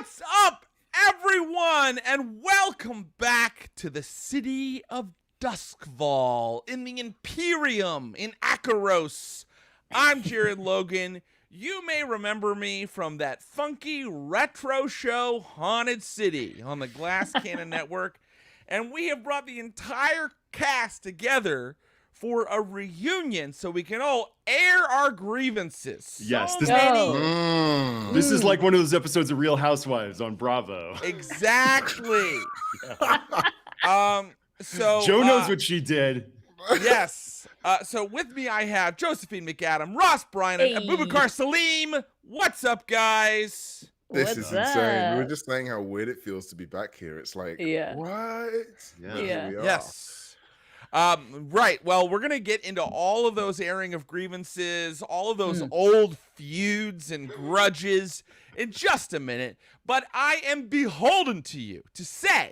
What's up, everyone, and welcome back to the city of Duskwall in the Imperium in Akaros. I'm Jared Logan. You may remember me from that funky retro show Haunted City on the Glass Cannon Network, and we have brought the entire cast together for a reunion so we can all air our grievances. Yes, This is like one of those episodes of Real Housewives on Bravo. Exactly. So Joe knows what she did. Yes. So with me I have Josephine, McAdam, Ross Bryant, and Abubakar Salim. What's up, guys? This is insane. We were just saying how weird it feels to be back here. It's like, what? Yeah. Here we are. Yes. Right. Well, we're going to get into all of those airing of grievances, all of those old feuds and grudges in just a minute. But I am beholden to you to say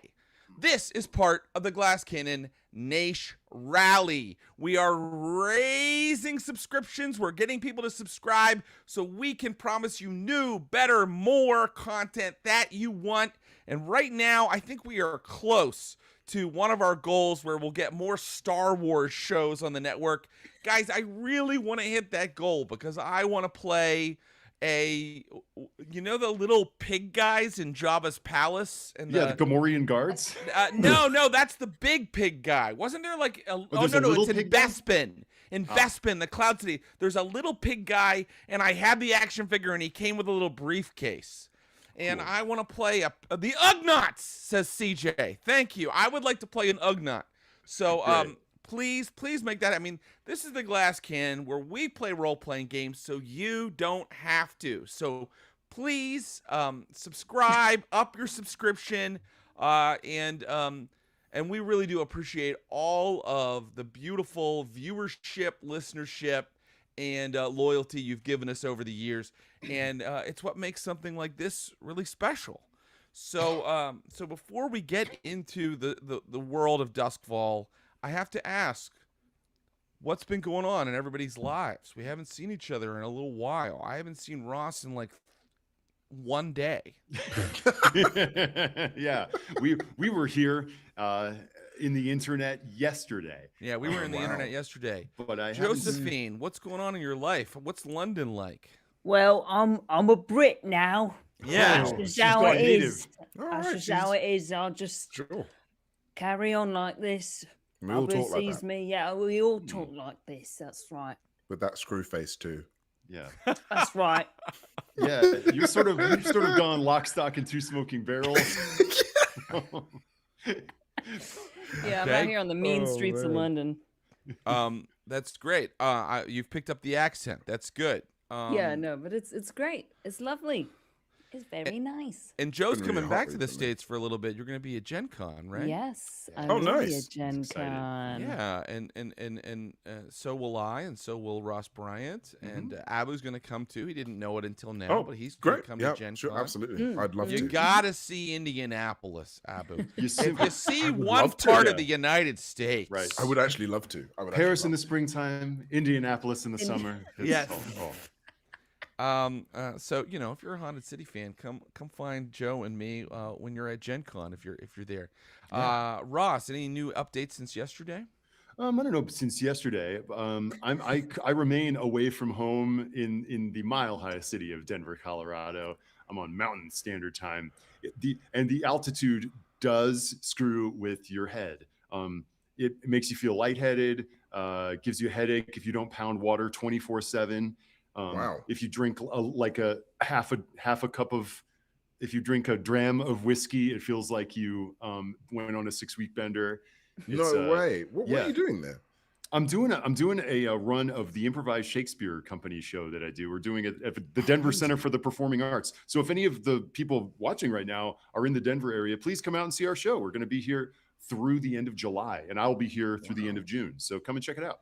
this is part of the Glass Cannon Naish rally. We are raising subscriptions. We're getting people to subscribe so we can promise you new, better, more content that you want. And right now, I think we are close to one of our goals where we'll get more Star Wars shows on the network. Guys, I really want to hit that goal because I want to play the little pig guys in Jabba's palace? And the Gamorrean guards? No, that's the big pig guy. Wasn't there like it's in Bespin. In Bespin, the Cloud City, there's a little pig guy, and I had the action figure, and he came with a little briefcase. And I want to play the Ugnaughts, says CJ. Thank you. I would like to play an Ugnaught. So please make that. I mean, this is the Glass Cannon where we play role-playing games so you don't have to. So please subscribe, up your subscription, and we really do appreciate all of the beautiful viewership, listenership, and loyalty you've given us over the years, and it's what makes something like this really special. So before we get into the world of Duskwall, I have to ask, what's been going on in everybody's lives? We haven't seen each other in a little while. I haven't seen Ross in like one day. Yeah, we were here in the internet yesterday. Yeah, we were in the internet yesterday. But Josephine, what's going on in your life? What's London like? Well, I'm a Brit now. Yeah, that's just how it is. That's just how it is. I'll just carry on like this. We all talk like that. Me. Yeah, we all talk like this. That's right. With that screw face too. Yeah, that's right. Yeah, you've sort of gone lock, stock, and two smoking barrels. Yeah, I'm out here on the mean streets of London. That's great. You've picked up the accent. That's good. Yeah, no, but it's great. It's lovely. It's very nice. And Joe's coming back to the States for a little bit. You're going to be at Gen Con, right? Yes. I will be nice. at Gen Con. Yeah, and so will I, and so will Ross Bryant, and Abu's going to come too. He didn't know it until now, but he's going to come to Gen Con. Absolutely. I'd love to. You got to see Indianapolis, Abu. You see one part of the United States. Right. I would actually love to. Paris in the springtime, Indianapolis in the summer. Yes. So if you're a Haunted City fan, come find Joe and me when you're at Gen Con if you're there. Yeah. Ross, any new updates since yesterday? I don't know since yesterday. I remain away from home in the mile-high city of Denver, Colorado. I'm on Mountain Standard Time. The altitude does screw with your head. It makes you feel lightheaded, gives you a headache if you don't pound water 24/7. Wow. If you drink like a half a cup of, if you drink a dram of whiskey, it feels like you went on a 6-week bender. No way. What are you doing there? I'm doing a run of the improvised Shakespeare company show that I do. We're doing it at the Denver Center for the Performing Arts. So if any of the people watching right now are in the Denver area, please come out and see our show. We're going to be here through the end of July, and I'll be here through the end of June. So come and check it out.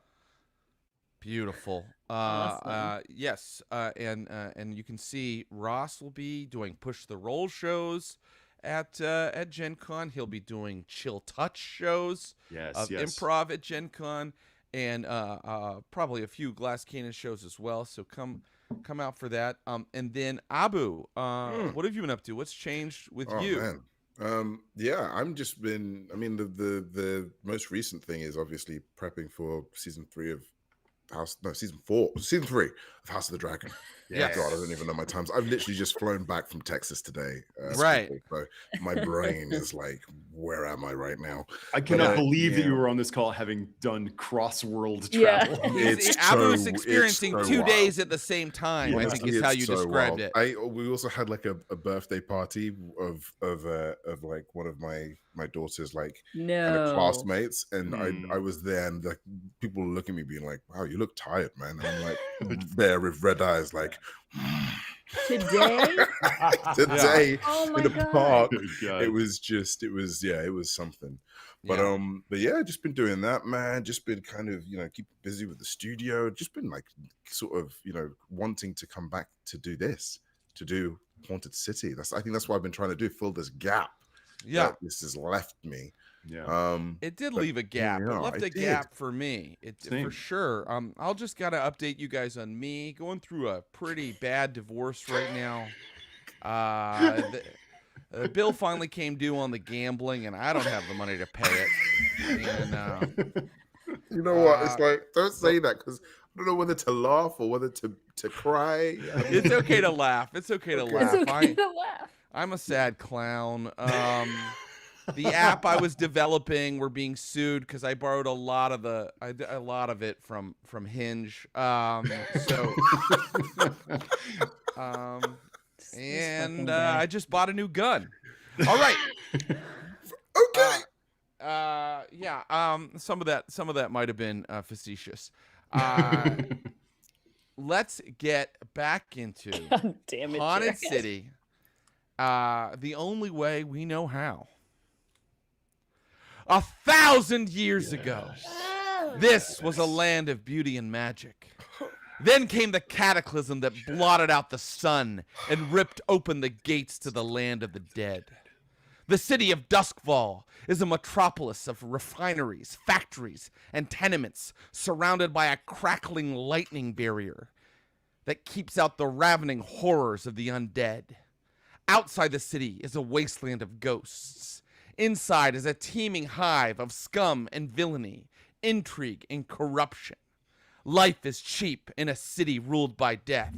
Beautiful. Yes. And you can see Ross will be doing Push the Roll shows at Gen Con. He'll be doing Chill Touch shows of improv at Gen Con. and probably a few Glass Cannon shows as well. So come out for that. And then Abu, what have you been up to? What's changed with you? Man. Yeah, I'm just been. I mean, the most recent thing is obviously prepping for season 3 of season 3 of House of the Dragon. Yeah, God, I don't even know my times. I've literally just flown back from Texas today. Right. So my brain is like, where am I right now? I cannot believe that you were on this call having done cross-world travel. Abu is experiencing 2 days at the same time. I think is how you described it. We also had like a birthday party of like one of my daughter's like kind of classmates, and I was there, and like people were looking at me being like, "Wow, you look tired, man." And I'm like there with red eyes, like today oh in the park. It was something. But yeah, just been doing that, man. Just been kind of keeping busy with the studio. Just been like sort of wanting to come back to do Haunted City. I think that's what I've been trying to do, fill this gap. Yeah, this has left me. Yeah, it did leave a gap. It left a gap for me. For sure. I'll just gotta update you guys on me going through a pretty bad divorce right now. The bill finally came due on the gambling, and I don't have the money to pay it. And you know what? It's like, don't say that, because I don't know whether to laugh or whether to cry. It's okay to laugh. It's okay to laugh. It's okay to laugh. I'm a sad clown. The app I was developing, we're being sued because I borrowed a lot of it from Hinge. And I just bought a new gun. All right. Okay. Yeah. Some of that might have been facetious. Let's get back into Haunted City. The only way we know how. 1,000 years ago, this was a land of beauty and magic. Then came the cataclysm that blotted out the sun and ripped open the gates to the land of the dead. The city of Duskwall is a metropolis of refineries, factories, and tenements surrounded by a crackling lightning barrier that keeps out the ravening horrors of the undead. Outside the city is a wasteland of ghosts. Inside is a teeming hive of scum and villainy, intrigue and corruption. Life is cheap in a city ruled by death.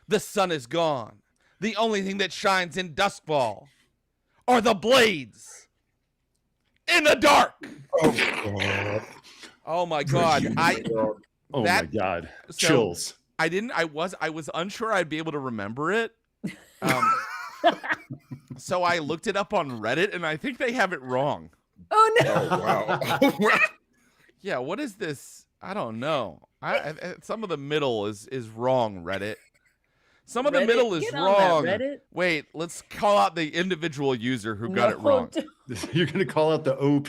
The sun is gone. The only thing that shines in Duskwall are the blades in the dark. Oh my God. My God. Chills. I was unsure I'd be able to remember it. So I looked it up on Reddit, and I think they have it wrong. Oh no! Oh wow! Yeah, what is this? I don't know. Some of the middle is wrong, Reddit. Some of the middle is wrong. Wait, let's call out the individual user who got it wrong. You're gonna call out the OP?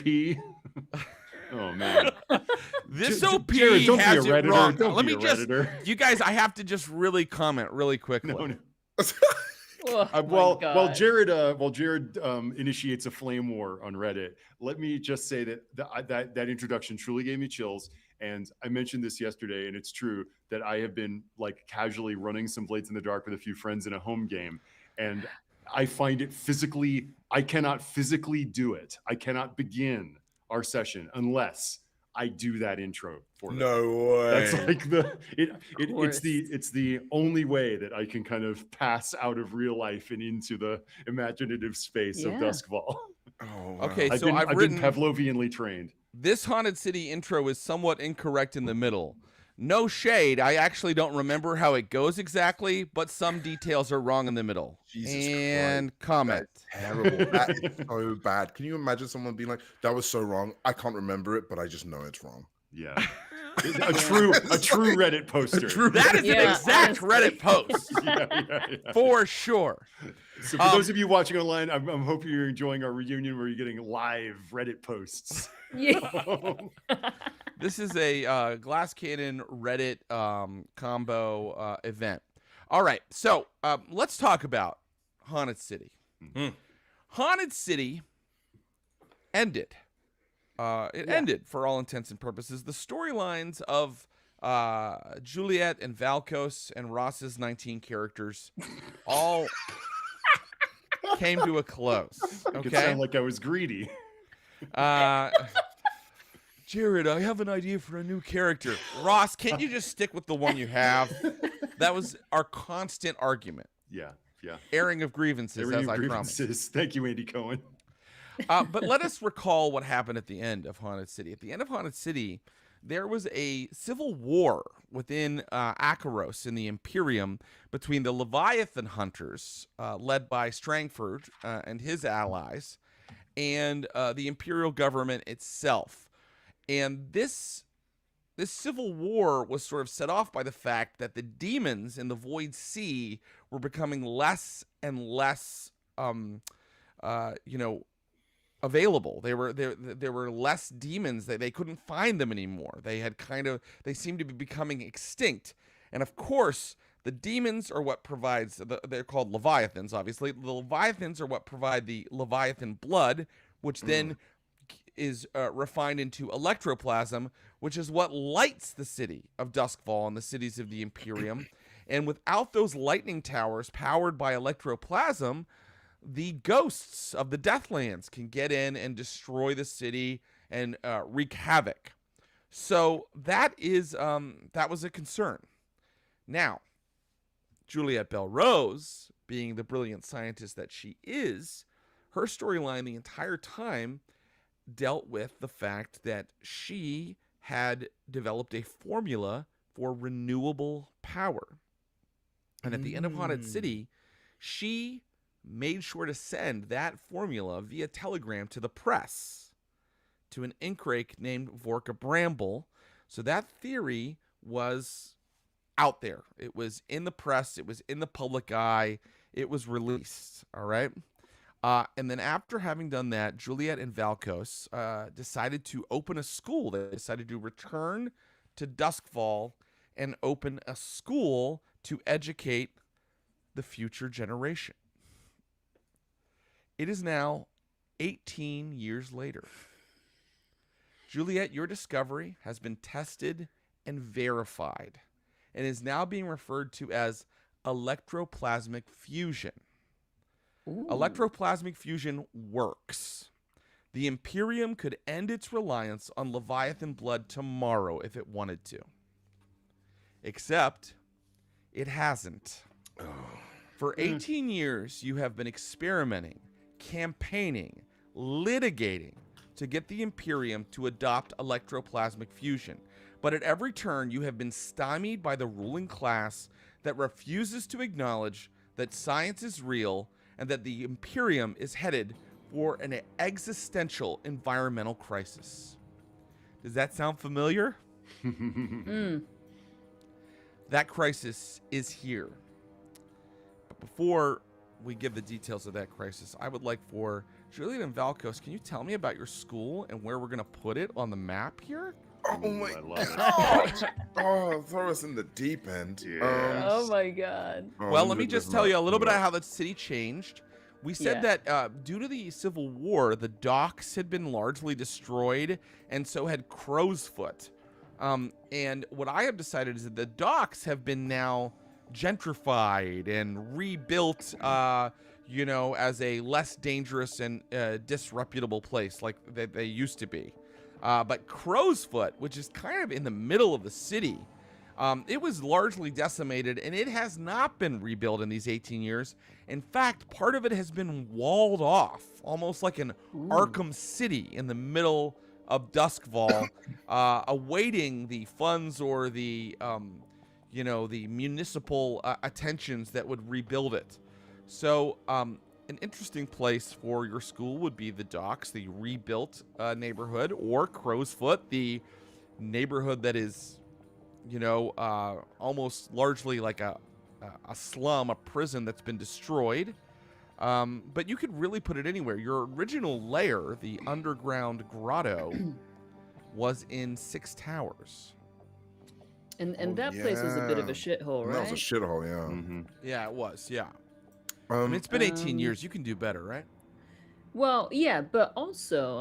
Oh man, this OP Jared, don't has be a it wrong. Don't Let be me a just, Redditor. you guys, I have to just really comment really quickly. No. Oh, while Jared initiates a flame war on Reddit, let me just say that introduction truly gave me chills. And I mentioned this yesterday, and it's true that I have been like casually running some Blades in the Dark with a few friends in a home game, and I find it I cannot physically do it. I cannot begin our session unless I do that intro for them. No way. That's like it's the only way that I can kind of pass out of real life and into the imaginative space of Duskwall. Oh, wow. Okay, so I've been Pavlovianly trained. This Haunted City intro is somewhat incorrect in the middle. No shade, I actually don't remember how it goes exactly, but some details are wrong in the middle. Jesus and Christ. comment. That's terrible. That is so bad. Can you imagine someone being like, that was so wrong. I can't remember it, but I just know it's wrong. Yeah. a true Reddit poster. That is an exact Reddit post. Yeah. For sure. So for those of you watching online, I'm hoping you're enjoying our reunion where you're getting live Reddit posts. Yeah. This is a Glass Cannon Reddit combo event. All right, so let's talk about Haunted City. Haunted City ended it ended for all intents and purposes. The storylines of Juliet and Valkos and Ross's 19 characters all came to a close. Okay, It sounded like I was greedy. Jared, I have an idea for a new character. Ross, can't you just stick with the one you have? That was our constant argument. Yeah. Airing of grievances, as I promised. Thank you, Andy Cohen. But let us recall what happened at the end of Haunted City. At the end of Haunted City, there was a civil war within Akaros in the Imperium between the Leviathan hunters, led by Strangford and his allies, and the Imperial government itself. And this civil war was sort of set off by the fact that the demons in the Void Sea were becoming less and less, available. There were less demons. They couldn't find them anymore. They seemed to be becoming extinct. And of course, the demons are what provides. They're called Leviathans, obviously. The Leviathans are what provide the Leviathan blood, which then is refined into electroplasm, which is what lights the city of Duskwall and the cities of the Imperium. And without those lightning towers powered by electroplasm, the ghosts of the Deathlands can get in and destroy the city and wreak havoc. So that was a concern. Now, Juliet Bell Rose, being the brilliant scientist that she is, her storyline the entire time dealt with the fact that she had developed a formula for renewable power. And at the end of Haunted City, she made sure to send that formula via telegram to the press, to an ink rake named Vorka Bramble. So that theory was out there. It was in the press. It was in the public eye. It was released. All right. And then after having done that, Juliet and Valkos decided to open a school. They decided to return to Duskwall and open a school to educate the future generation. It is now 18 years later. Juliet, your discovery has been tested and verified and is now being referred to as electroplasmic fusion. Ooh. Electroplasmic fusion works. The Imperium could end its reliance on Leviathan blood tomorrow if it wanted to. Except it hasn't. Oh. For 18 years, you have been experimenting, campaigning, litigating to get the Imperium to adopt electroplasmic fusion. But at every turn, you have been stymied by the ruling class that refuses to acknowledge that science is real and that the Imperium is headed for an existential environmental crisis. Does that sound familiar? That crisis is here. But before we give the details of that crisis, I would like for Juliet and Valkos, can you tell me about your school and where we're going to put it on the map here? Oh my God. Oh, throw us in the deep end. Yeah. Oh my God. Well, let me just tell you a little bit of how the city changed. We said that due to the Civil War, the docks had been largely destroyed, and so had Crowsfoot. And what I have decided is that the docks have been now gentrified and rebuilt, as a less dangerous and disreputable place like they used to be. But Crowsfoot, which is kind of in the middle of the city, it was largely decimated, and it has not been rebuilt in these 18 years. In fact, part of it has been walled off, almost like an Arkham City in the middle of Duskwall, awaiting the funds or the municipal attentions that would rebuild it. So, an interesting place for your school would be the docks, the rebuilt neighborhood, or Crowsfoot, the neighborhood that is, almost largely like a slum, a prison that's been destroyed. But you could really put it anywhere. Your original lair, the underground grotto, was in 6 Towers. And that place was a bit of a shithole, right? That was a shithole, yeah. Mm-hmm. Yeah, it was, yeah. It's been 18 years. You can do better, right? Well, yeah, but also,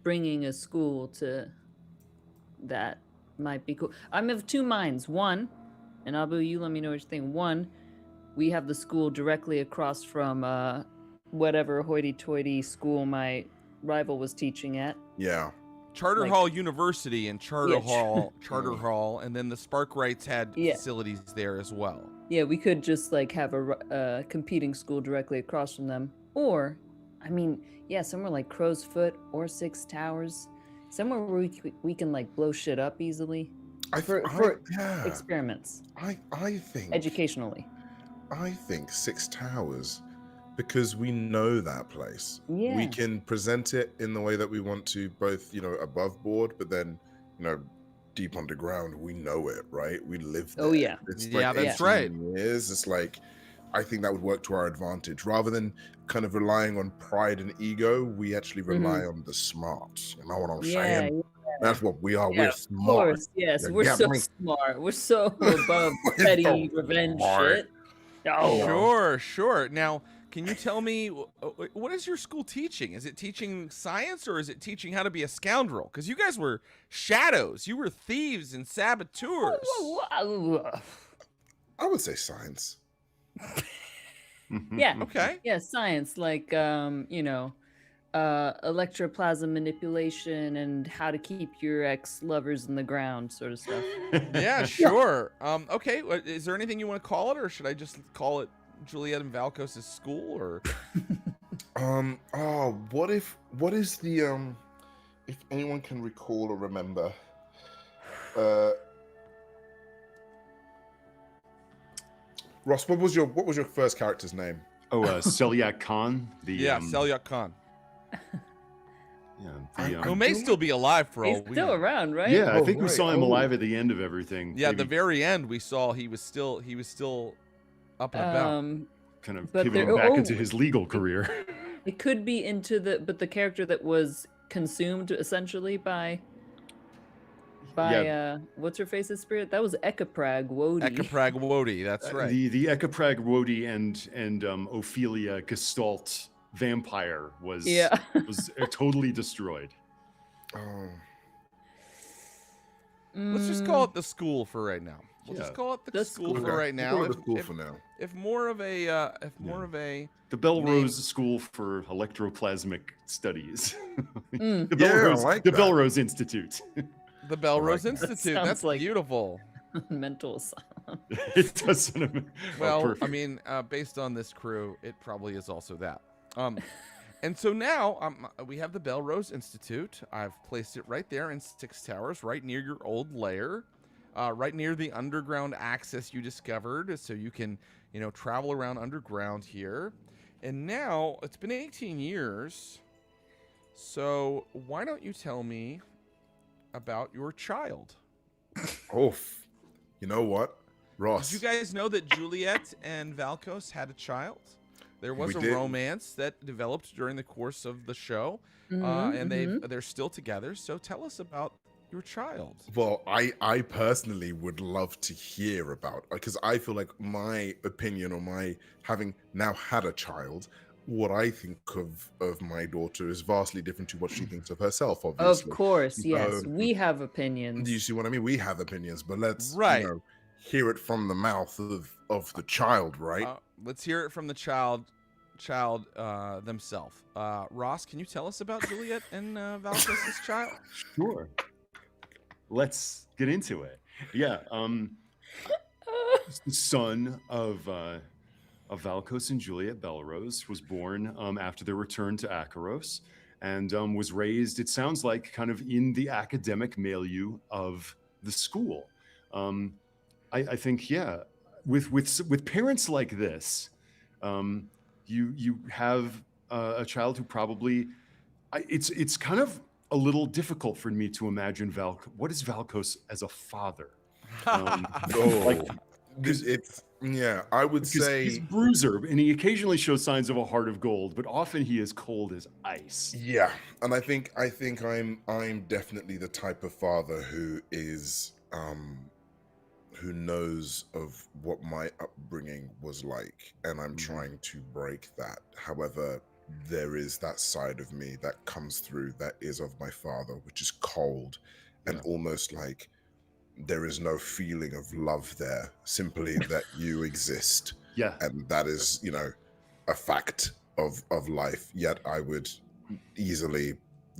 bringing a school to that might be cool. I'm of two minds. One, and Abu, you let me know what you think. One, we have the school directly across from whatever hoity-toity school my rival was teaching at. Yeah. Charter Hall University and Charter Hall, and then the Sparkwrights had facilities there as well. Yeah, we could just like have a competing school directly across from them, or, I mean, yeah, somewhere like Crow's Foot or Six Towers, somewhere where we can like blow shit up easily for experiments. I think educationally. I think Six Towers, because we know that place. Yeah. We can present it in the way that we want to, both, above board, but then, deep underground, we know it, right? We live there. Oh, yeah. It's that's right. Years. It's like, I think that would work to our advantage. Rather than kind of relying on pride and ego, we actually rely on the smarts. You know what I'm saying? Yeah. That's what we are. We're smart. Of course, yes. We're so smart. We're so above petty revenge shit. Oh. Sure. Now, can you tell me, what is your school teaching? Is it teaching science, or is it teaching how to be a scoundrel? Because you guys were shadows. You were thieves and saboteurs. I would say science. Yeah. Okay. Yeah, science, like, electroplasm manipulation and how to keep your ex-lovers in the ground sort of stuff. Yeah, sure. Okay, is there anything you want to call it, or should I just call it Juliet and Valkos' school, or what is the if anyone can recall or remember Ross, what was your first character's name? Selyak Khan. Selyak Khan. Yeah, who may still be alive for all we know. He's still around, right? Yeah, I think we saw him alive at the end of everything. Yeah, at the very end we saw he was still up and about. Kind of pivoting back into his legal career. It could be into the character that was consumed essentially by what's her face's spirit? That was Ekaprag Wodi. Ekaprag Wodi, that's right. The Ekaprag Wodi and Ophelia Gestalt vampire was totally destroyed. Let's just call it the school for right now. We'll just call it the school for right now. If more of a the Belrose School for Electroplasmic Studies. The Belrose Institute. The Belrose Institute. That's like beautiful. Mental asylum. It doesn't. Well, I mean, based on this crew, it probably is also that. And so now we have the Belrose Institute. I've placed it right there in Six Towers, right near your old lair, right near the underground access you discovered, so you can, travel around underground here. And now it's been 18 years. So why don't you tell me about your child? Oh, you know what, Ross? Did you guys know that Juliet and Valkos had a child? There was a romance that developed during the course of the show, and they're still together. So tell us about your child. Well, I personally would love to hear about, because I feel like my opinion on my having now had a child, what I think of my daughter is vastly different to what she thinks of herself, obviously. Of course, yes. We have opinions. Do you see what I mean? We have opinions, but let's hear it from the mouth of the child, right? Let's hear it from the child themselves. Ross, can you tell us about Juliet and Valkos' child? Sure. Let's get into it. Yeah. The son of Valkos and Juliet Belrose was born after their return to Akaros, and was raised, it sounds like, kind of in the academic milieu of the school. I think, with parents like this, you have a child who probably, it's kind of a little difficult for me to imagine what is Valkos as a father? I would say he's a bruiser, and he occasionally shows signs of a heart of gold, but often he is cold as ice. Yeah, and I think I'm definitely the type of father who is who knows of what my upbringing was like, and I'm trying to break that. However, there is that side of me that comes through that is of my father, which is cold and almost like there is no feeling of love there, simply that you exist. Yeah. And that is, you know, a fact of life. Yet I would easily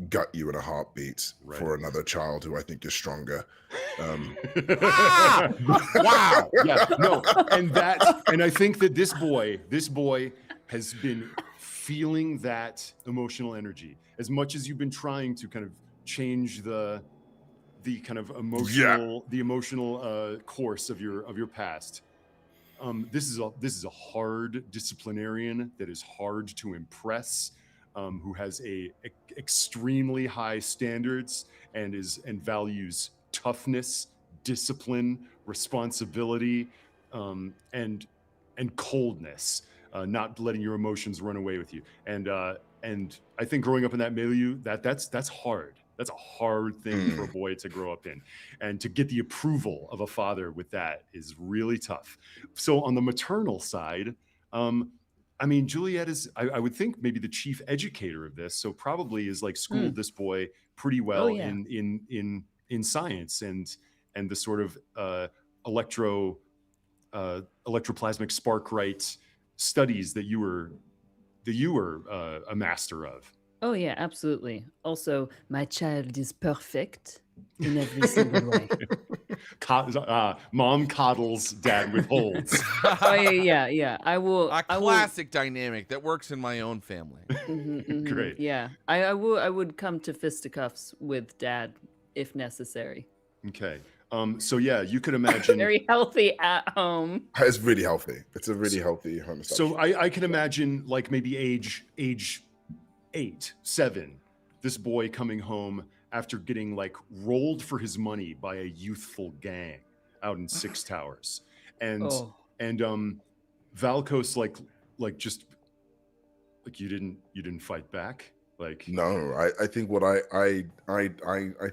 gut you in a heartbeat for another child who I think is stronger. Wow. Yeah. No. And I think that this boy has been feeling that emotional energy as much as you've been trying to kind of change the kind of emotional course of your past. This is a hard disciplinarian that is hard to impress, who has extremely high standards and values toughness, discipline, responsibility, and coldness, not letting your emotions run away with you. And I think growing up in that milieu, that's hard. That's a hard thing for a boy to grow up in. And to get the approval of a father with that is really tough. So on the maternal side, I mean, Juliet is, I would think, maybe the chief educator of this. So probably is like schooled this boy pretty well in science and the sort of electroplasmic spark right studies that you were a master of. Oh, yeah, absolutely. Also, my child is perfect in every single way. Mom coddles, dad withholds. Oh, yeah. I will. A classic dynamic that works in my own family. Great. Yeah, I would come to fisticuffs with dad if necessary. Okay. So yeah, you could imagine very healthy at home. It's really healthy. It's a really healthy home. So I can imagine like maybe age 8, 7, this boy coming home after getting like rolled for his money by a youthful gang out in Six Towers, and Valkos like just like you didn't fight back. Like no, I think what I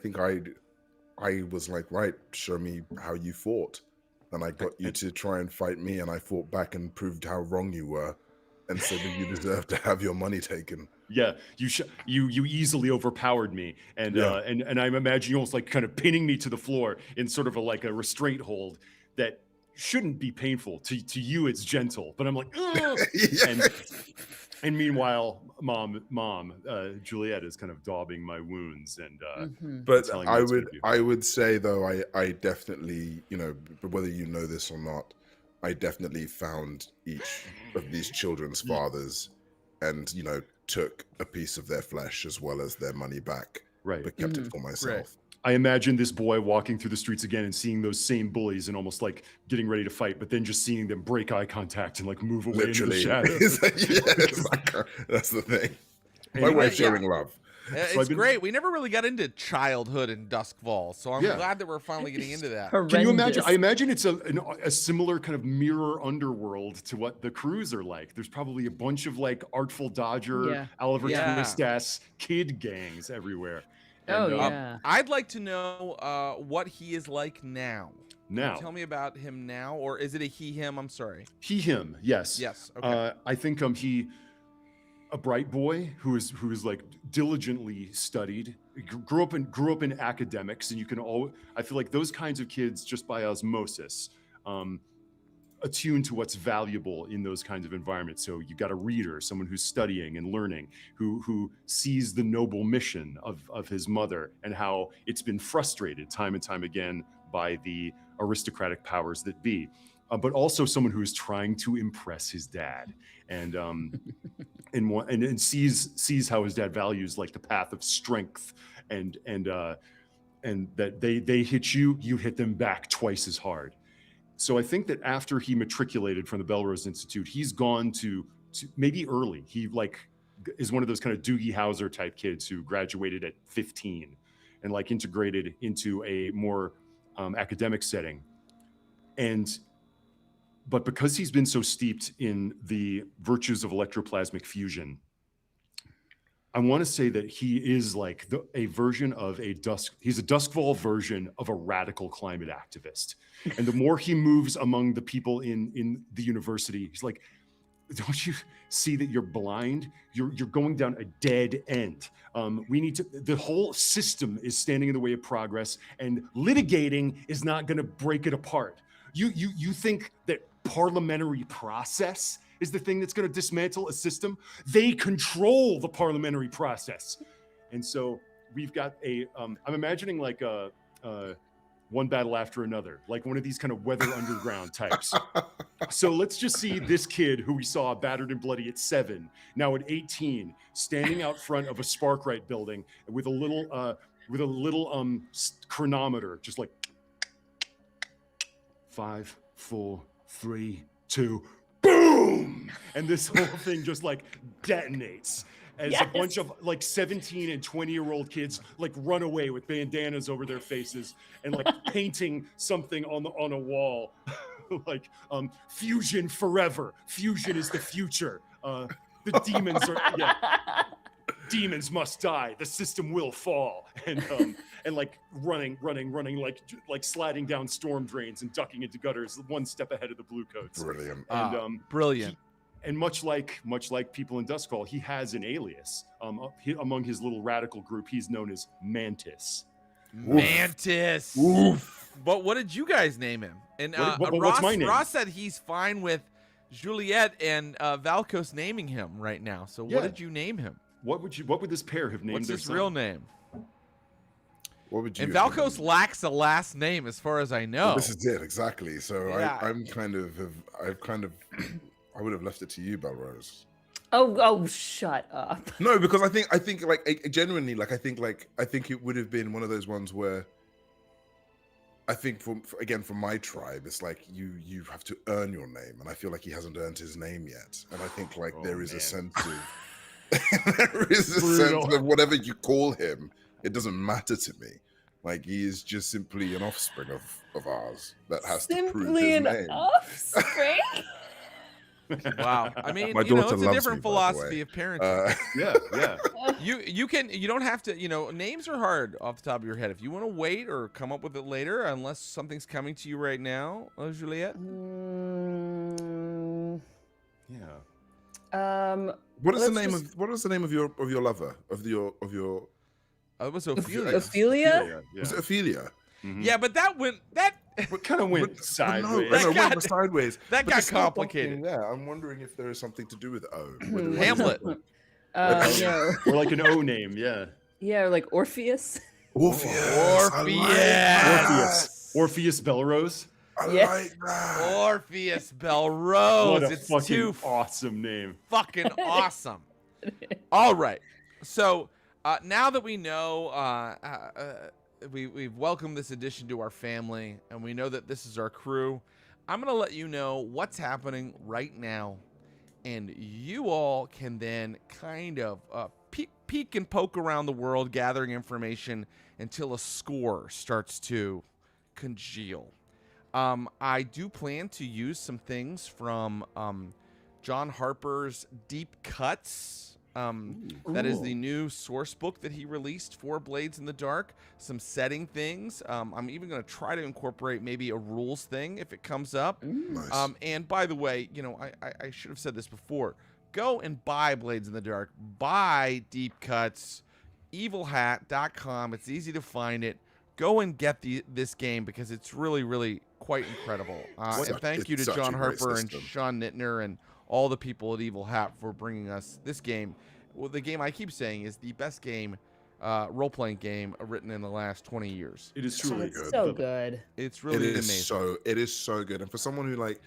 think I was like, right, show me how you fought, and I got you to try and fight me, and I fought back and proved how wrong you were, and said that you deserve to have your money taken. Yeah, you easily overpowered me, and I imagine you almost like kind of pinning me to the floor in sort of a restraint hold that shouldn't be painful to you. It's gentle, but I'm like, and meanwhile, mom, Juliet is kind of daubing my wounds and. But I would say though, I definitely, you know, whether you know this or not, I definitely found each of these children's fathers, and you know, took a piece of their flesh as well as their money back, but kept it for myself. Right. I imagine this boy walking through the streets again and seeing those same bullies and almost like getting ready to fight, but then just seeing them break eye contact and like move away into the shadows. That's the thing. My way of showing love. It's great. We never really got into childhood in Duskwall, so I'm glad that we're finally getting into that. Can you imagine? I imagine it's a similar kind of mirror underworld to what the crews are like. There's probably a bunch of like Artful Dodger, Oliver Twist-ass kid gangs everywhere. And, I'd like to know what he is like now. Tell me about him now, or is it a he, him? I'm sorry. He, him. Yes. Yes. Okay. I think a bright boy who is like diligently studied, grew up in academics, and I feel like those kinds of kids just by osmosis attune to what's valuable in those kinds of environments. So you got a reader, someone who's studying and learning, who sees the noble mission of his mother and how it's been frustrated time and time again by the aristocratic powers that be. But also someone who is trying to impress his dad and sees how his dad values like the path of strength and that they hit you, you hit them back twice as hard. So I think that after he matriculated from the Belrose Institute, he's gone to maybe early. He like is one of those kind of Doogie Howser type kids who graduated at 15 and like integrated into a more academic setting. But because he's been so steeped in the virtues of electroplasmic fusion, I want to say that he is like a version of he's a Duskwall version of a radical climate activist. And the more he moves among the people in the university, he's like, don't you see that you're blind? You're going down a dead end. We need to. The whole system is standing in the way of progress, and litigating is not going to break it apart. You think that parliamentary process is the thing that's going to dismantle a system? They control the parliamentary process, and so we've got a. I'm imagining like a one battle after another, like one of these kind of Weather Underground types. So let's just see this kid who we saw battered and bloody at 7, now at 18, standing out front of a Sparkrite building with a little chronometer, just like 5, 4, 3, 2, boom, and this whole thing just like detonates. As a bunch of like 17 and 20-year-old kids like run away with bandanas over their faces and like painting something on a wall, like fusion forever. Fusion is the future. The demons are demons must die. The system will fall. And like running like sliding down storm drains and ducking into gutters, one step ahead of the Bluecoats. Brilliant. And brilliant. And much like people in Duskwall, he has an alias. Among his little radical group, he's known as Mantis. Mantis. Oof. But what did you guys name him? And what's my name? Ross said he's fine with Juliet and Valkos naming him right now. So what did you name him? What would this pair have named? What's their his son? Real name? What would you? And Valkos lacks a last name, as far as I know. Well, this is it exactly. So Yeah. I would have left it to you, Belrose. Oh, shut up. No, because I think like genuinely, like I think it would have been one of those ones where I think for my tribe, it's like you have to earn your name, and I feel like he hasn't earned his name yet, and I think like there is a sense of whatever you call him, it doesn't matter to me. Like he is just simply an offspring of ours that has to prove his name. Offspring. Wow. I mean, My daughter it's a loves different me, philosophy of parenting. Yeah. You don't have to, names are hard off the top of your head. If you want to wait or come up with it later, unless something's coming to you right now, Juliet. Yeah. What is the name of your lover? Of your It was Ophelia. Ophelia? Was it Ophelia? Mm-hmm. Yeah, but that kind of went sideways. No, it went sideways. That But got there's still complicated. something there. I'm wondering if there is something to do with O. Hamlet. No. Or like an O name, yeah. Yeah, or like Orpheus. Orpheus. Orpheus Belrose. I Yes. like that. Orpheus Belrose. What a It's fucking too awesome name. fucking awesome. All right. So now that we know, we've welcomed this addition to our family, and we know that this is our crew, I'm going to let you know what's happening right now. And you all can then kind of peek and poke around the world, gathering information until a score starts to congeal. I do plan to use some things from John Harper's Deep Cuts. That is the new source book that he released for Blades in the Dark. Some setting things. I'm even going to try to incorporate maybe a rules thing if it comes up. Nice. And by the way, I should have said this before. Go and buy Blades in the Dark. Buy Deep Cuts. evilhat.com. It's easy to find it. Go and get this game because it's really, really quite incredible. And thank you to John Harper and Sean Nittner and all the people at Evil Hat for bringing us this game. Well, the game I keep saying is the best game, role-playing game written in the last 20 years. It is truly It's good. so good. It's really amazing. It is so good. And for someone who like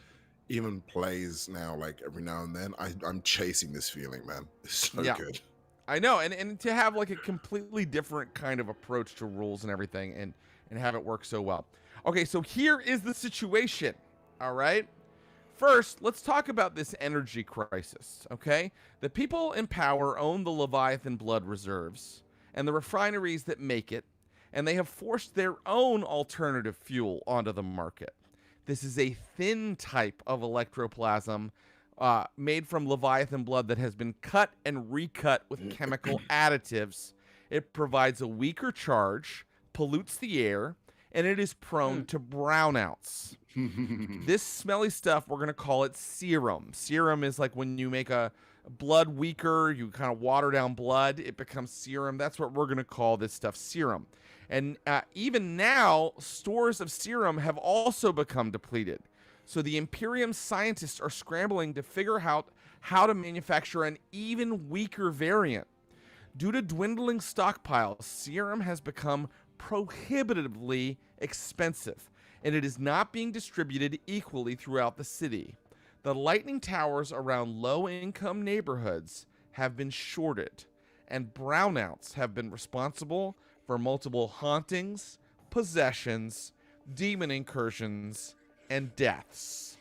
even plays now, like every now and then, I'm chasing this feeling, man. It's so good. I know, and to have like a completely different kind of approach to rules and everything, and have it work so well. Okay, so here is the situation. All right. First, let's talk about this energy crisis, okay? The people in power own the Leviathan blood reserves and the refineries that make it, and they have forced their own alternative fuel onto the market. This is a thin type of electroplasm made from Leviathan blood that has been cut and recut with chemical additives. It provides a weaker charge, pollutes the air, and it is prone to brownouts. This smelly stuff, we're going to call it serum. Serum is like when you make a blood weaker, you kind of water down blood, it becomes serum. That's what we're going to call this stuff, serum. And even now, stores of serum have also become depleted. So the Imperium scientists are scrambling to figure out how to manufacture an even weaker variant. Due to dwindling stockpiles, serum has become prohibitively expensive, and it is not being distributed equally throughout the city. The lightning towers around low-income neighborhoods have been shorted, and brownouts have been responsible for multiple hauntings, possessions, demon incursions, and deaths.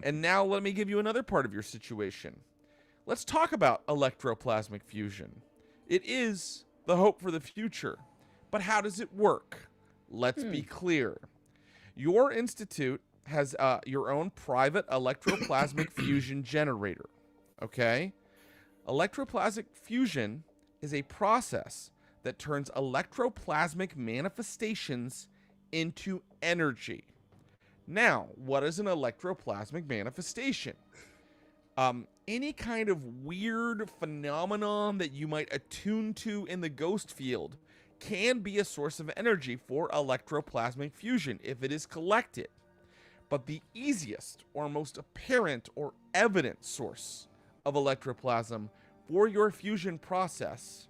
And now let me give you another part of your situation. Let's talk about electroplasmic fusion. It is the hope for the future, but how does it work? Let's be clear. Your institute has your own private electroplasmic fusion generator, okay? Electroplasmic fusion is a process that turns electroplasmic manifestations into energy. Now, what is an electroplasmic manifestation? Any kind of weird phenomenon that you might attune to in the ghost field can be a source of energy for electroplasmic fusion if it is collected. But the easiest or most apparent or evident source of electroplasm for your fusion process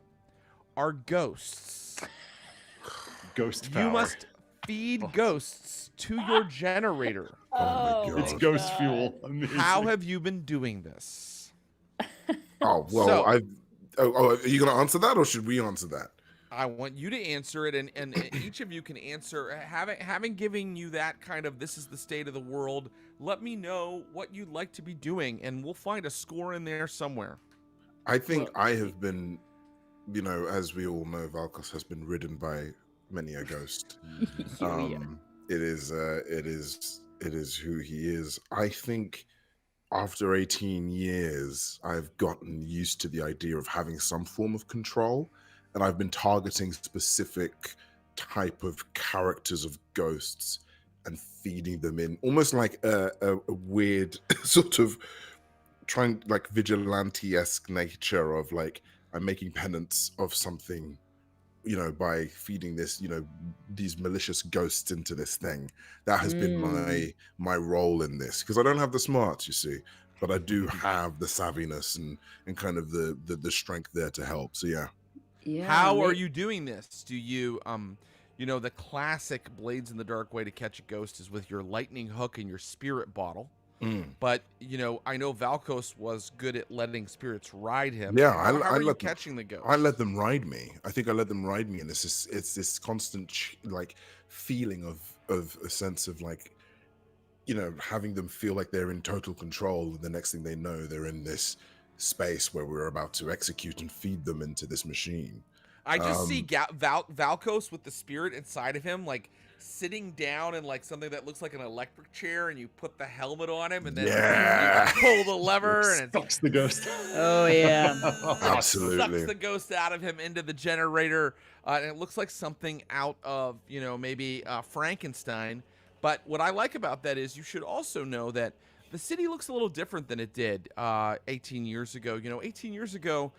are ghosts. Ghost power. You must feed ghosts to your generator. Oh my God. It's ghost fuel. Amazing. How have you been doing this? Oh, well, So- are you going to answer that, or should we answer that? I want you to answer it, and each of you can answer. Having given you that kind of, this is the state of the world, let me know what you'd like to be doing, and we'll find a score in there somewhere. I think I have been, as we all know, Valkos has been ridden by many a ghost. It is who he is. I think after 18 years, I've gotten used to the idea of having some form of control, and I've been targeting specific type of characters of ghosts and feeding them in almost like a weird sort of trying, like, vigilante-esque nature of, like, I'm making penance of something, by feeding this, these malicious ghosts into this thing. That has been my role in this, because I don't have the smarts, you see, but I do have the savviness and kind of the strength there to help. So yeah. How are you doing this? Do you the classic Blades in the Dark way to catch a ghost is with your lightning hook and your spirit bottle. But I know Valkos was good at letting spirits ride him. Yeah, how I are you let catching the ghost? I let them ride me. I think I let them ride me, and it's this constant like feeling of a sense of, like, having them feel like they're in total control, and the next thing they know, they're in this space where we're about to execute and feed them into this machine. I just see Valkos with the spirit inside of him, like sitting down in like something that looks like an electric chair, and you put the helmet on him, and then you pull the lever, and it sucks the ghost. Oh yeah, absolutely sucks the ghost out of him into the generator, and it looks like something out of maybe Frankenstein. But what I like about that is you should also know that the city looks a little different than it did 18 years ago. 18 years ago,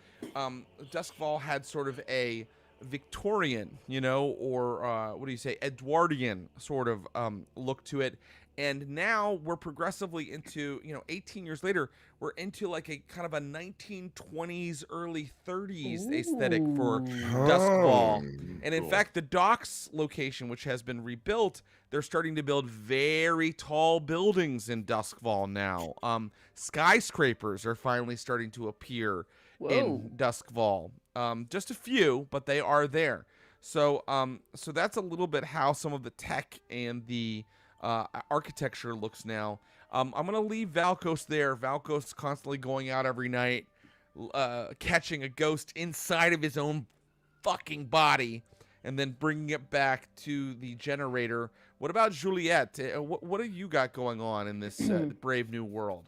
Duskwall had sort of a Victorian, or what do you say, Edwardian sort of look to it. And now we're progressively into, 18 years later, we're into like a kind of a 1920s, early 30s aesthetic for Duskwall. And in fact, the docks location, which has been rebuilt, they're starting to build very tall buildings in Duskwall now. Skyscrapers are finally starting to appear in Duskwall. Just a few, but they are there. So that's a little bit how some of the tech and the architecture looks now. I'm going to leave Valkos there. Valkos constantly going out every night, catching a ghost inside of his own fucking body, and then bringing it back to the generator. What about Juliet? What do you got going on in this brave new world?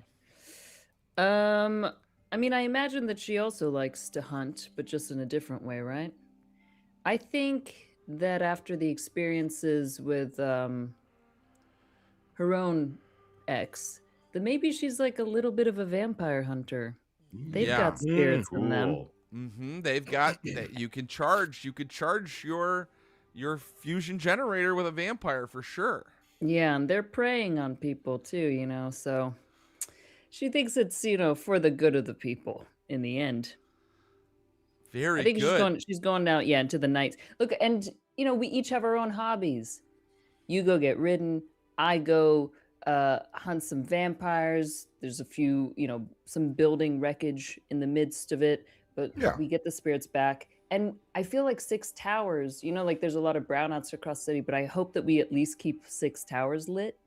I mean, I imagine that she also likes to hunt, but just in a different way, right? I think that after the experiences with her own ex, that maybe she's like a little bit of a vampire hunter. They've got spirits in them. They've got that. You could charge your fusion generator with a vampire for sure. Yeah, and they're preying on people too, you know, so she thinks it's, you know, for the good of the people in the end. Very I think good. she's going out, yeah, into the nights. Look, and you know, we each have our own hobbies. You go get ridden, I go hunt some vampires. There's a few, you know, some building wreckage in the midst of it, but we get the spirits back. And I feel like 6 towers, you know, like there's a lot of brownouts across the city, but I hope that we at least keep 6 towers lit.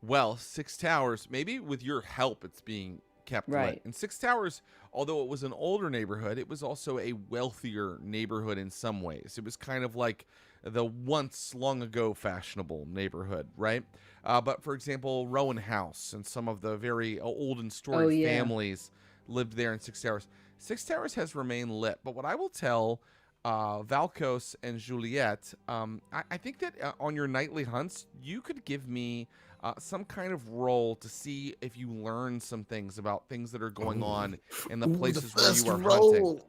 Well, 6 towers, maybe with your help, it's being kept lit. And 6 towers, although it was an older neighborhood, it was also a wealthier neighborhood in some ways. It was kind of like the once long ago fashionable neighborhood, right? But for example, Rowan House and some of the very old and storied families lived there in 6 towers. 6 towers has remained lit, but what I will tell Valkos and Juliet, I think that on your nightly hunts, you could give me some kind of roll to see if you learn some things about things that are going on in the places where you are hunting.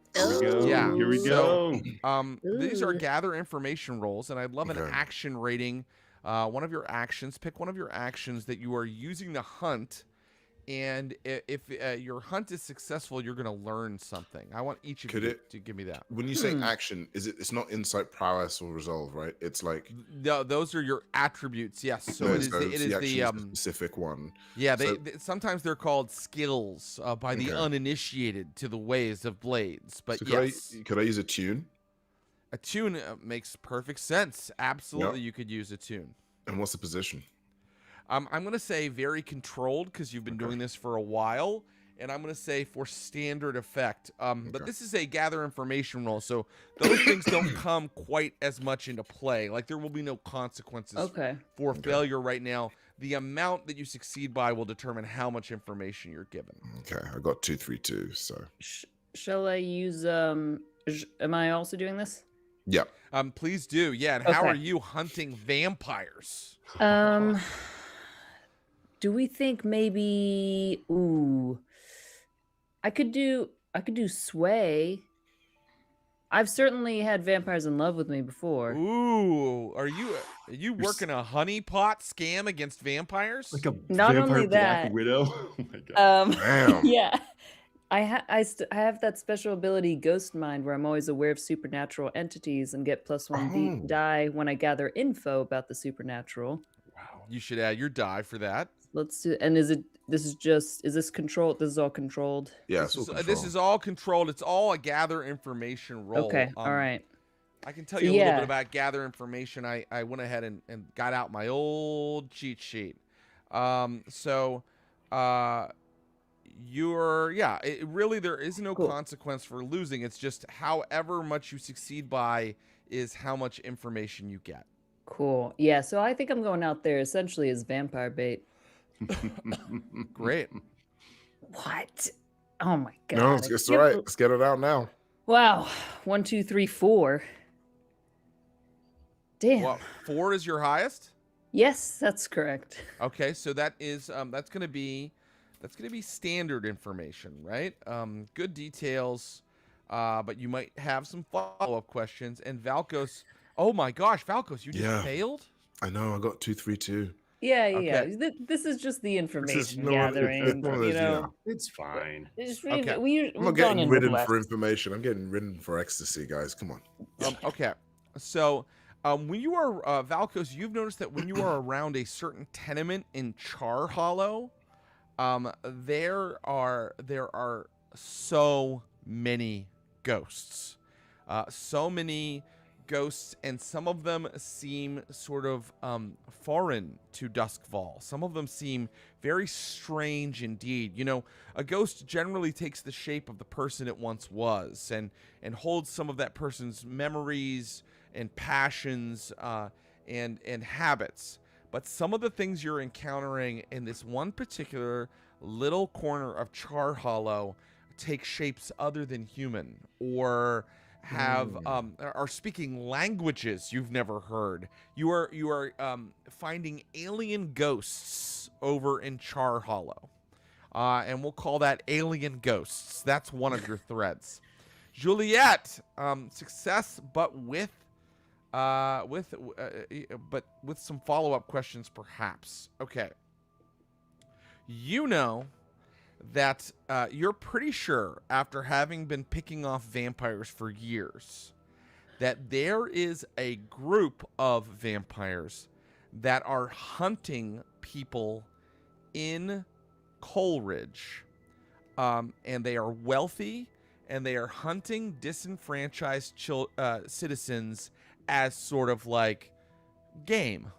Here we go. These are gather information rolls, and I'd love an action rating. One of your actions, pick one of your actions that you are using to hunt. And if your hunt is successful, you're going to learn something. I want each of you to give me that. When you say action, it's not insight, prowess, or resolve, right? It's like no, those are your attributes. Yes, so it is the specific one. Yeah, sometimes they're called skills by the uninitiated to the ways of blades. But so could I use a tune? A tune makes perfect sense. Absolutely, you could use a tune. And what's the position? I'm going to say very controlled because you've been doing this for a while. And I'm going to say for standard effect. But this is a gather information roll. So those things don't come quite as much into play. Like there will be no consequences for failure right now. The amount that you succeed by will determine how much information you're given. Okay. I got 2, 3, 2. So shall I use, am I also doing this? Yeah. Please do. Yeah. And how are you hunting vampires? Do we think maybe I could do sway. I've certainly had vampires in love with me before. Ooh, are you working a honeypot scam against vampires? Like a not vampire only that, Black Widow. Oh my god. Damn. Yeah. I have that special ability, Ghost Mind, where I'm always aware of supernatural entities and get +1 die when I gather info about the supernatural. Wow, you should add your die for that. Let's do. And is this controlled? This is all controlled. Yeah, this is all controlled. It's all a gather information roll. Okay, all right. I can tell you a little bit about gather information. I went ahead and got out my old cheat sheet. Really there is no consequence for losing. It's just however much you succeed by is how much information you get. Cool. Yeah, so I think I'm going out there essentially as vampire bait. Great. What? Oh my god. No, it's all right. Let's get it out now. Wow. 1, 2, 3, 4. Damn. Well, 4 is your highest? Yes, that's correct. Okay, so that is that's gonna be standard information, right? Good details, but you might have some follow-up questions. And Valkos, oh my gosh, Valkos, you just failed? I know, I got 2, 3, 2. Yeah. This is just the information gathering. It's fine. I'm not getting ridden for information. I'm getting ridden for ecstasy, guys. Come on. Okay. So when you are, Valkos, you've noticed that when you are around a certain tenement in Char Hollow, there are so many ghosts. So many ghosts, and some of them seem sort of foreign to Duskwall. Some of them seem very strange indeed. You know, a ghost generally takes the shape of the person it once was and holds some of that person's memories and passions and habits. But some of the things you're encountering in this one particular little corner of Char Hollow take shapes other than human, or are speaking languages you've never heard. You are finding alien ghosts over in Char Hollow, and we'll call that alien ghosts. That's one of your threads. Juliet, success, but with some follow-up questions, perhaps. Okay. You know that you're pretty sure, after having been picking off vampires for years, that there is a group of vampires that are hunting people in Coleridge, and they are wealthy, and they are hunting disenfranchised citizens as sort of like game.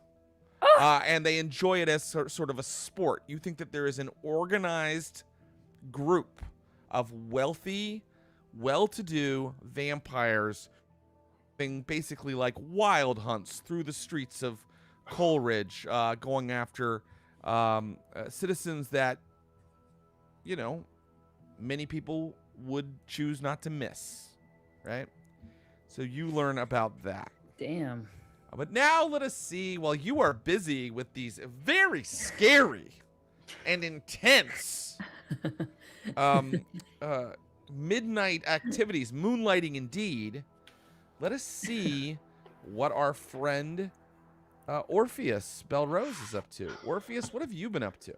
And they enjoy it as sort of a sport. You think that there is an organized group of wealthy, well-to-do vampires being basically like wild hunts through the streets of Coleridge, going after citizens that, you know, many people would choose not to miss, right? So you learn about that. Damn. But now let us see, while you are busy with these very scary and intense midnight activities, moonlighting indeed, let us see what our friend Orpheus Belrose is up to. Orpheus, what have you been up to?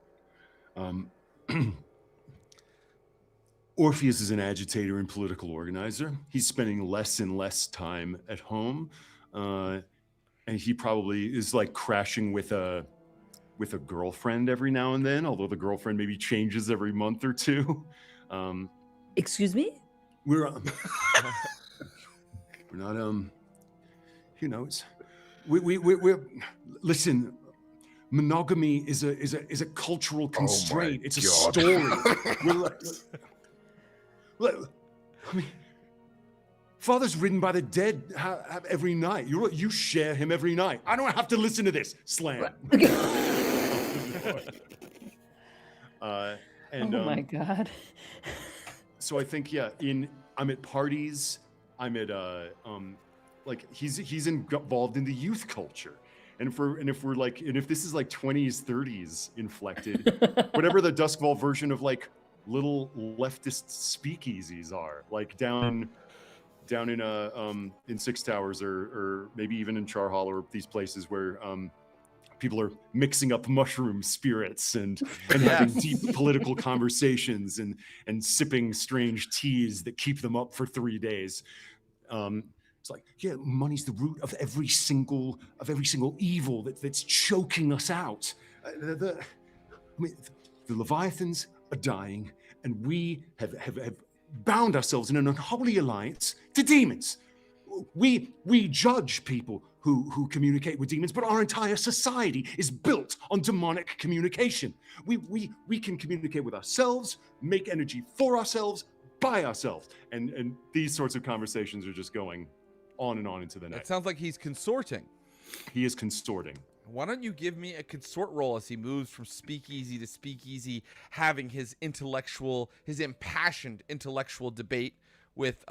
Orpheus is an agitator and political organizer. He's spending less and less time at home. And he probably is like crashing with a girlfriend every now and then, although the girlfriend maybe changes every month or two. Excuse me? We're not you know, it's we're listen. Monogamy is a cultural constraint. It's a story. I mean, Father's ridden by the dead every night. You share him every night. I don't have to listen to this. Slam. Oh my God. So I think, yeah, I'm at parties. I'm at like he's involved in the youth culture. And if this is like 20s, 30s inflected, whatever the Duskwall version of like little leftist speakeasies are, like down in Six Towers or maybe even in Char Hollow, or these places where people are mixing up mushroom spirits and having deep political conversations and sipping strange teas that keep them up for 3 days. It's like, yeah, money's the root of every single evil that's choking us out. The Leviathans are dying, and we have bound ourselves in an unholy alliance to demons. We judge people who communicate with demons, but our entire society is built on demonic communication. We can communicate with ourselves, make energy for ourselves, by ourselves, and these sorts of conversations are just going on and on into the night. It sounds like he's consorting. He is consorting. Why don't you give me a consort roll as he moves from speakeasy to speakeasy, having his impassioned intellectual debate with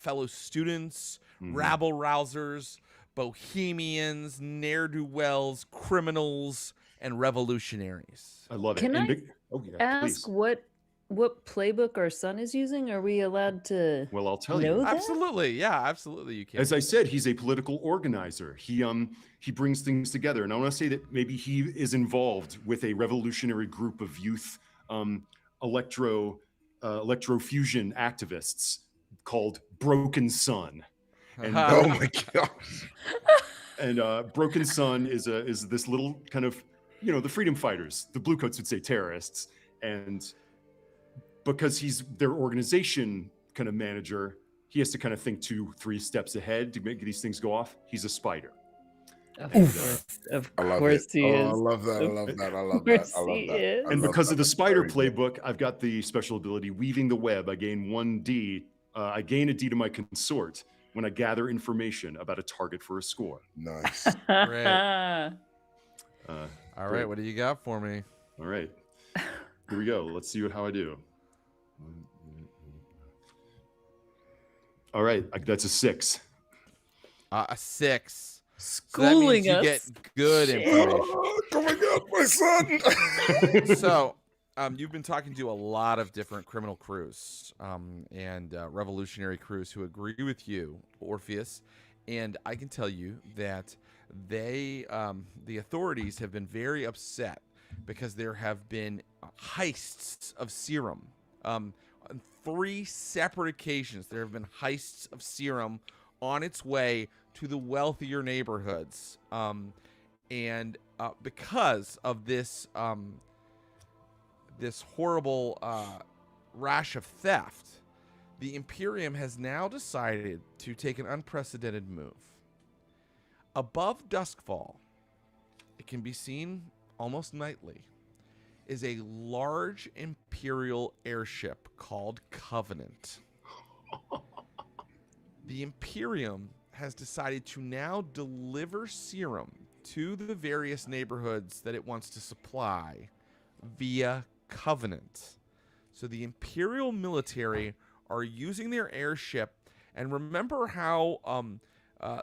fellow students, rabble-rousers, bohemians, ne'er-do-wells, criminals, and revolutionaries. I love it. Can I ask please. What playbook our son is using? Are we allowed to? Well, I'll tell know you. that? Absolutely, yeah, absolutely, you can. As I said, he's a political organizer. He brings things together, and I want to say that maybe he is involved with a revolutionary group of youth electrofusion activists called Broken Sun. And oh my gosh! And Broken Sun is this little kind of, you know, the freedom fighters. The Bluecoats would say terrorists, and because he's their organization kind of manager, he has to kind of think 2-3 steps ahead to make these things go off. He's a spider. Of course he is. I love that. I love that. And because of the spider playbook, I've got the special ability Weaving the Web. I gain 1D. I gain a D to my consort when I gather information about a target for a score. Nice. Great. All right, what do you got for me? All right. Here we go. Let's see how I do. All right, that's a 6. A 6. Schooling so that means us. You get good information. Coming up, my son. So, you've been talking to a lot of different criminal crews and revolutionary crews who agree with you, Orpheus, and I can tell you that the authorities have been very upset because there have been heists of serum. On 3 separate occasions, there have been heists of serum on its way to the wealthier neighborhoods, and because of this this horrible rash of theft, the Imperium has now decided to take an unprecedented move. Above Duskwall, it can be seen almost nightly, is a large Imperial airship called Covenant. The Imperium has decided to now deliver serum to the various neighborhoods that it wants to supply via Covenant. So the Imperial military are using their airship, and remember how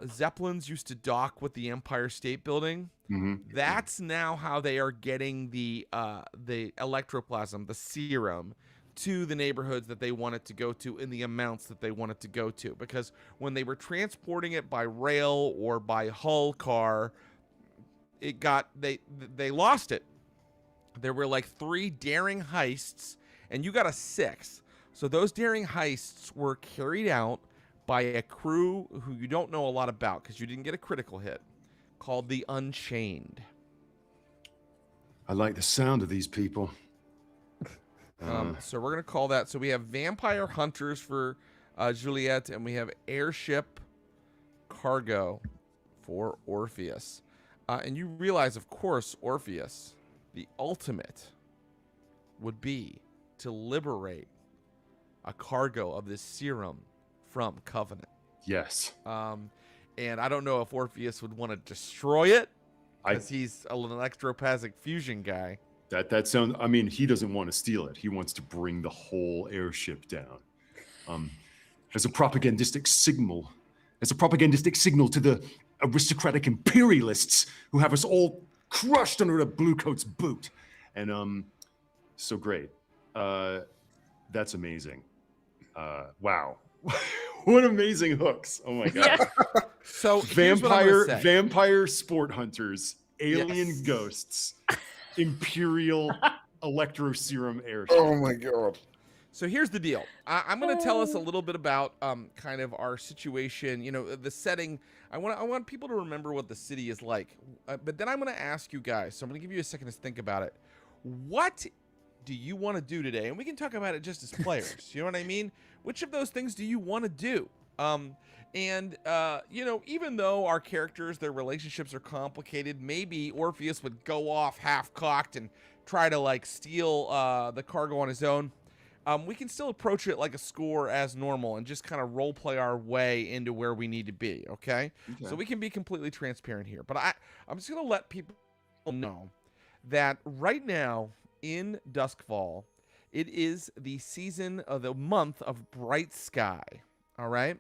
Zeppelins used to dock with the Empire State Building? Mm-hmm. That's now how they are getting the electroplasm, the serum, to the neighborhoods that they want it to go to in the amounts that they want it to go to. Because when they were transporting it by rail or by hull car, they lost it. There were like 3 daring heists, and you got a 6. So those daring heists were carried out by a crew who you don't know a lot about because you didn't get a critical hit, called the Unchained. I like the sound of these people. So we're going to call that. So we have vampire hunters for Juliet, and we have airship cargo for Orpheus. And you realize, of course, Orpheus, the ultimate would be to liberate a cargo of this serum from Covenant. Yes. And I don't know if Orpheus would want to destroy it, because he's an electroplasmic fusion guy. That sounds. I mean, he doesn't want to steal it. He wants to bring the whole airship down. As a propagandistic signal, to the aristocratic imperialists who have us all crushed under the bluecoat's boot. And so great. That's amazing. Wow. What amazing hooks. Oh my god. Yeah. So vampire sport hunters, alien ghosts, Imperial electro serum airship. Oh my god. So here's the deal. I'm going to tell us a little bit about kind of our situation, the setting. I want people to remember what the city is like. But then I'm going to ask you guys, so I'm going to give you a second to think about it. What do you want to do today? And we can talk about it just as players. You know what I mean? Which of those things do you want to do? Even though our characters, their relationships are complicated, maybe Orpheus would go off half-cocked and try to, steal the cargo on his own. We can still approach it like a score as normal and just kind of role-play our way into where we need to be, okay? So we can be completely transparent here. But I'm just going to let people know that right now in Duskwall, it is the season of the month of bright sky, all right?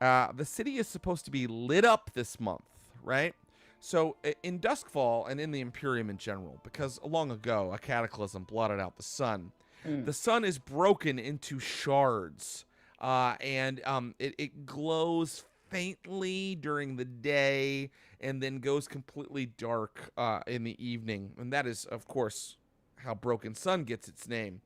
The city is supposed to be lit up this month, right? So in Duskwall and in the Imperium in general, because long ago a cataclysm blotted out the sun, the sun is broken into shards, and it glows faintly during the day and then goes completely dark in the evening. And that is, of course, how Broken Sun gets its name.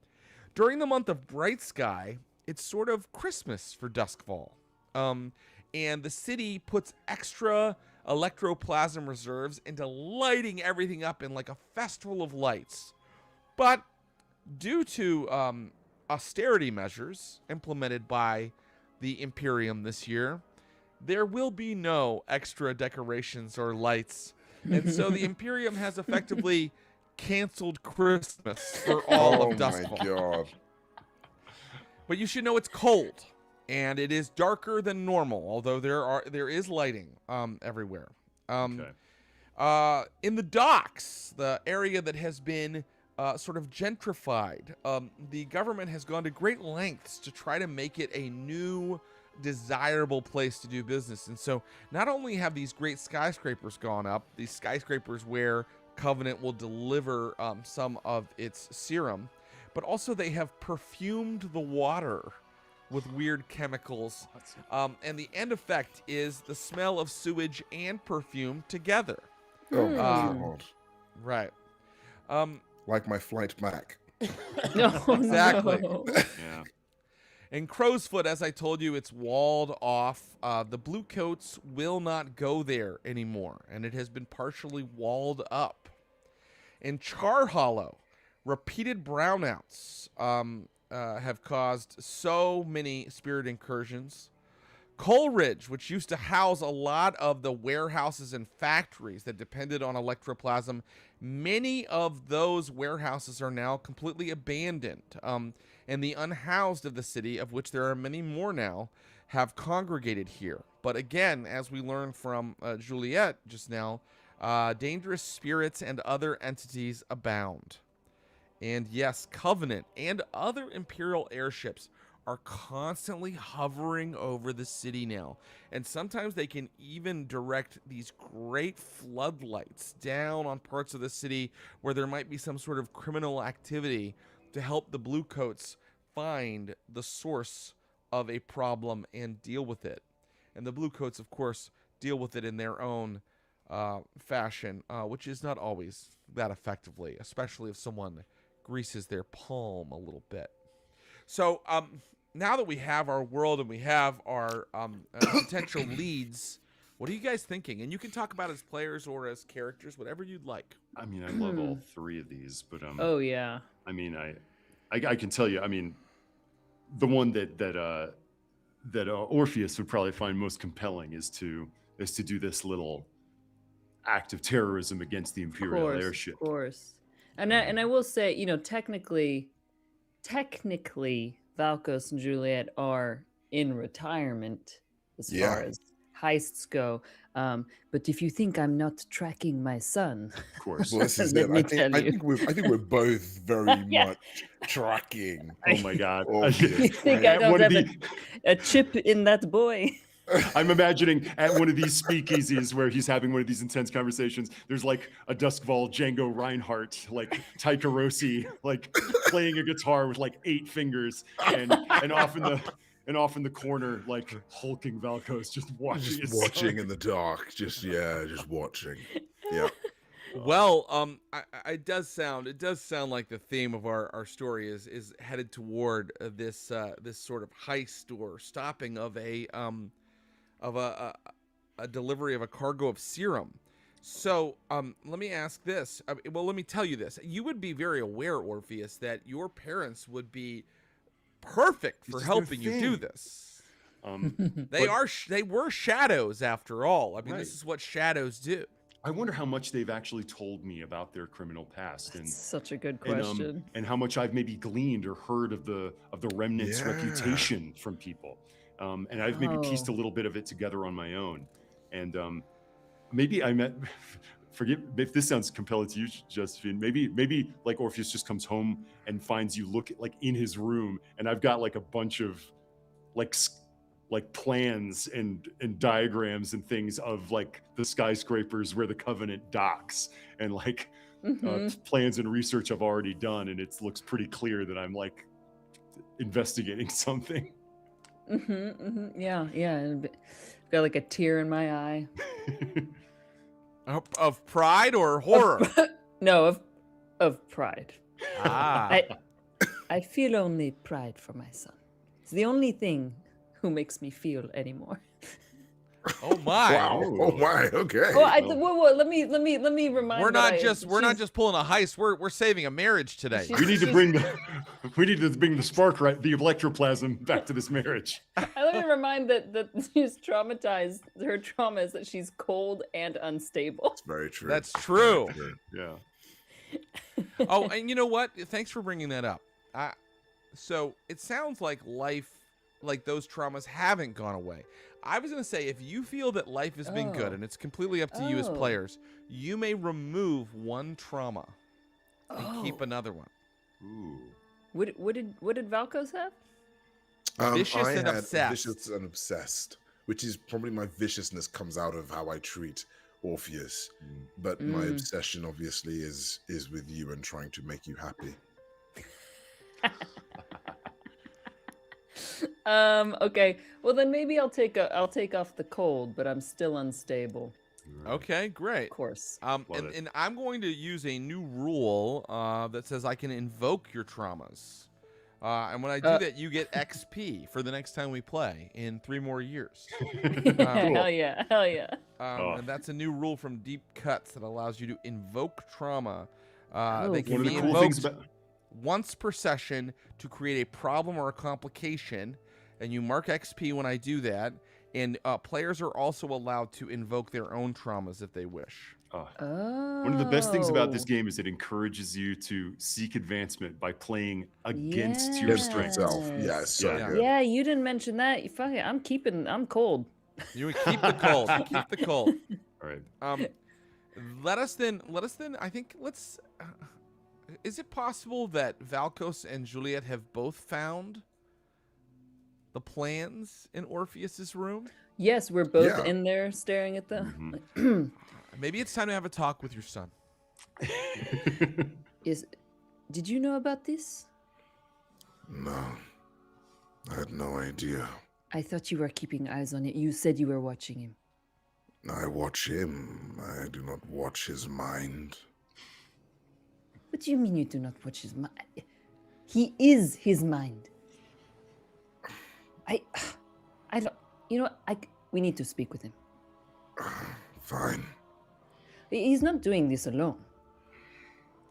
During the month of bright sky, it's sort of Christmas for Duskwall. And the city puts extra electroplasm reserves into lighting everything up in like a festival of lights. But due to austerity measures implemented by the Imperium this year, there will be no extra decorations or lights. And so the Imperium has effectively canceled Christmas for all of Duskwall. Oh my god. But you should know it's cold, and it is darker than normal, although there is lighting everywhere. In the docks, the area that has been sort of gentrified, the government has gone to great lengths to try to make it a new desirable place to do business. And so not only have these great skyscrapers gone up, these skyscrapers where Covenant will deliver some of its serum, but also they have perfumed the water with weird chemicals. And the end effect is the smell of sewage and perfume together. Oh, God. Right. Like my flight back. No, Exactly. no. Yeah. In Crowsfoot, as I told you, it's walled off. The Bluecoats will not go there anymore, and it has been partially walled up. In Char Hollow, repeated brownouts have caused so many spirit incursions. Coleridge, which used to house a lot of the warehouses and factories that depended on electroplasm, many of those warehouses are now completely abandoned. And the unhoused of the city, of which there are many more now, have congregated here. But again, as we learned from Juliet just now, dangerous spirits and other entities abound. And yes, Covenant and other Imperial airships are constantly hovering over the city now. And sometimes they can even direct these great floodlights down on parts of the city where there might be some sort of criminal activity to help the Bluecoats find the source of a problem and deal with it. And the Bluecoats, of course, deal with it in their own fashion, which is not always that effectively, especially if someone greases their palm a little bit. So now that we have our world and we have our potential leads, what are you guys thinking? And you can talk about as players or as characters, whatever you'd like. I mean, I love all three of these, but Oh yeah. I mean, I can tell you, I mean, the one that Orpheus would probably find most compelling is to do this little act of terrorism against the Imperial airship. Of course. And I will say, you know, technically, Valkos and Juliet are in retirement as far as heists go. But if you think I'm not tracking my son, Of course. Well, this is Let it. me I tell think we're both very Yeah. much tracking. Oh my God. Orpheus. you think I don't One of have a chip in that boy? I'm imagining at one of these speakeasies where he's having one of these intense conversations, there's like a Duskwall Django Reinhardt, like Taika Rossi, like playing a guitar with like 8 fingers, and off in the corner, like hulking Valkos just watching, Just watching in the dark. Just watching. Yeah. Well, it does sound like the theme of our story is headed toward this sort of heist or stopping of a delivery of a cargo of serum. So let me ask this. Well, let me tell you this. You would be very aware, Orpheus, that your parents would be perfect for helping you do this. They were shadows after all. I mean, This is what shadows do. I wonder how much they've actually told me about their criminal past. That's such a good question. And how much I've maybe gleaned or heard of the Remnant's reputation from people. And I've maybe pieced a little bit of it together on my own. And maybe forget if this sounds compelling to you, Josephine, maybe like Orpheus just comes home and finds you like in his room, and I've got like a bunch of like plans and diagrams and things of like the skyscrapers where the Covenant docks, and like plans and research I've already done, and it looks pretty clear that I'm like investigating something. Yeah. Got like a tear in my eye. Of pride or horror? No, of pride. Ah. I feel only pride for my son. It's the only thing who makes me feel anymore. Oh my! Wow! Oh my! Okay. Whoa, let me remind. We're not just pulling a heist. We're saving a marriage today. We need to bring the spark, right? The electroplasm back to this marriage. Let me remind that she's traumatized. Her trauma is that she's cold and unstable. That's very true. That's true. Yeah. Oh, and you know what? Thanks for bringing that up. So it sounds like life, like those traumas haven't gone away. I was going to say, if you feel that life has been good, and it's completely up to you as players, you may remove one trauma and keep another one. Ooh. What did Valkos have? Vicious I and had obsessed. Vicious and obsessed, which is probably my viciousness comes out of how I treat Orpheus. But my obsession obviously is with you and trying to make you happy. Okay. Well, then maybe I'll take off the cold, but I'm still unstable. Okay, great. Of course. And I'm going to use a new rule that says I can invoke your traumas. And when I do that, you get XP for the next time we play in 3 more years. Hell yeah. Hell yeah. And that's a new rule from Deep Cuts that allows you to invoke trauma. Oh, They can One of be the cool things invoked about once per session to create a problem or a complication, and you mark XP when I do that. And players are also allowed to invoke their own traumas if they wish. One of the best things about this game is it encourages you to seek advancement by playing against your strengths. Yes. Yeah, you didn't mention that. Fuck it, I'm cold. You would keep the cold. Keep the cold. All right. Let us then. I think let's. Is it possible that Valkos and Juliet have both found the plans in Orpheus's room? Yes, we're both in there staring at them. Mm-hmm. Maybe it's time to have a talk with your son. Did you know about this? No, I had no idea. I thought you were keeping eyes on it. You said you were watching him. I watch him. I do not watch his mind. What do you mean you do not watch his mind? He is his mind. I don't. You know what? We need to speak with him. Fine. He's not doing this alone.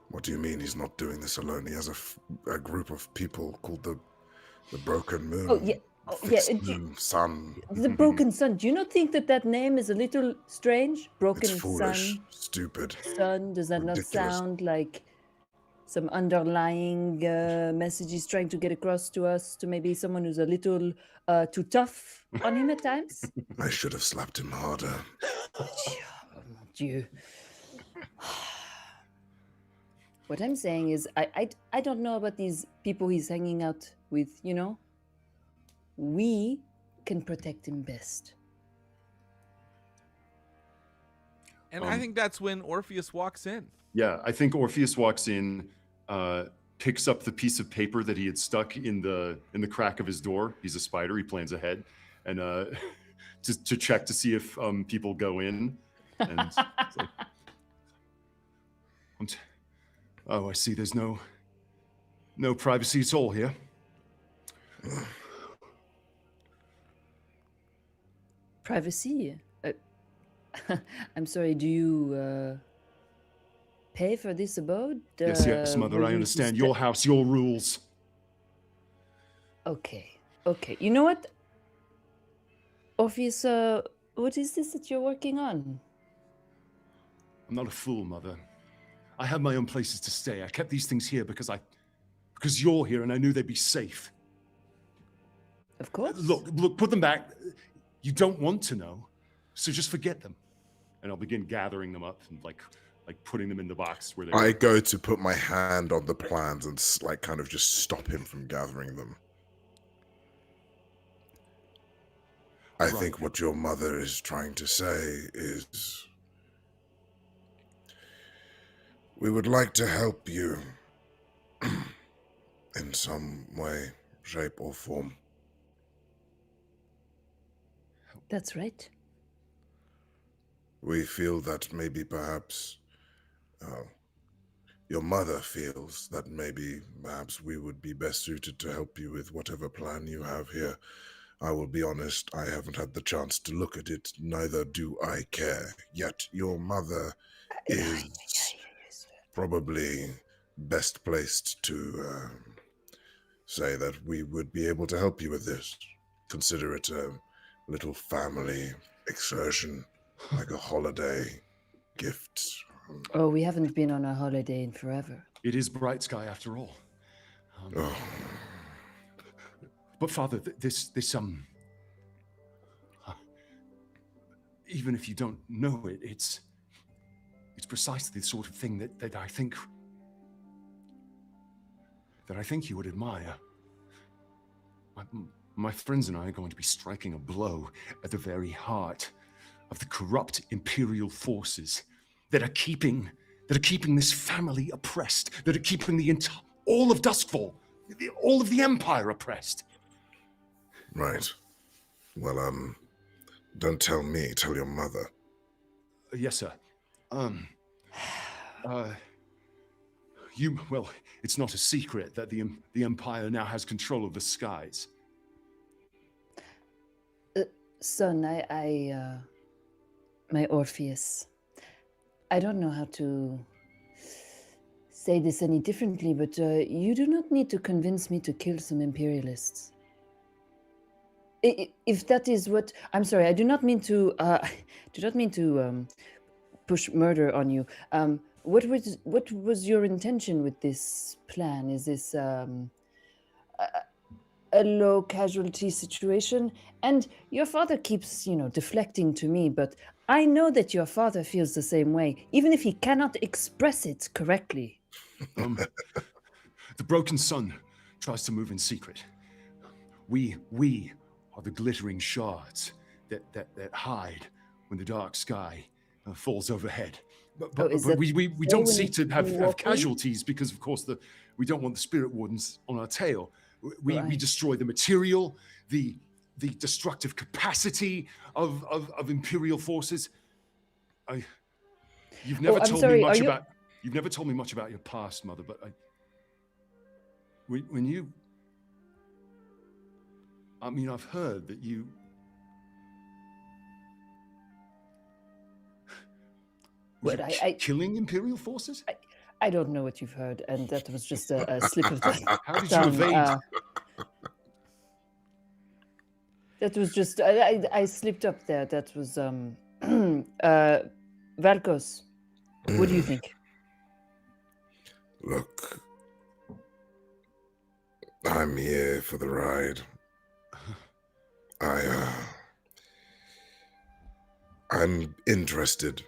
What do you mean he's not doing this alone? He has a group of people called the Broken Moon. Oh yeah. Oh, yeah. Moon, Sun. The Broken Sun. Do you not think that name is a little strange? Broken It's foolish, Sun. stupid. Sun. Does that Ridiculous. not sound like some underlying message he's trying to get across to us, to maybe someone who's a little too tough on him at times? I should have slapped him harder. Oh, mon Dieu. What I'm saying is, I don't know about these people he's hanging out with, you know? We can protect him best. And I think that's when Orpheus walks in. Yeah, I think Orpheus walks in, picks up the piece of paper that he had stuck in the crack of his door. He's a spider. He plans ahead, and to check to see if people go in. And it's like, oh, I see. There's no privacy at all here. Privacy? I'm sorry, do you pay for this abode? Yes, Mother, I understand. Your house, your rules. Okay. You know what? Orpheus, what is this that you're working on? I'm not a fool, Mother. I have my own places to stay. I kept these things here because you're here and I knew they'd be safe. Of course. Look, put them back. You don't want to know, so just forget them. And I'll begin gathering them up and like putting them in the box where they I go to put my hand on the plans and like kind of just stop him from gathering them. I think what your mother is trying to say is we would like to help you in some way, shape, or form. That's right. We feel that maybe perhaps your mother feels that maybe perhaps we would be best suited to help you with whatever plan you have here. I will be honest, I haven't had the chance to look at it, neither do I care. Yet your mother is probably best placed to say that we would be able to help you with this. Consider it a little family excursion, like a holiday gift. Oh, we haven't been on a holiday in forever. It is bright sky after all. But Father, this even if you don't know it, it's precisely the sort of thing that I think you would admire. My friends and I are going to be striking a blow at the very heart of the corrupt imperial forces that are keeping this family oppressed, that are keeping all of Duskwall, all of the Empire oppressed. Right. Well, don't tell me, tell your mother. Yes, sir. Well, it's not a secret that the Empire now has control of the skies. Son, my Orpheus, I don't know how to say this any differently, but you do not need to convince me to kill some imperialists. If that is what I'm sorry, I do not mean to push murder on you. What was your intention with this plan? Is this a low casualty situation? And your father keeps, deflecting to me, but I know that your father feels the same way, even if he cannot express it correctly. The broken sun tries to move in secret. We are the glittering shards that hide when the dark sky falls overhead. But we don't seek to have casualties because, of course, we don't want the spirit wardens on our tail. We destroy the material, the destructive capacity of imperial forces. You've never told me much about your past, Mother. But I've heard that you. Killing imperial forces? I don't know what you've heard, and that was just a slip of the How did you evade? That was just I slipped up there. That was Valkos. What do you think? Look, I'm here for the ride. I'm interested.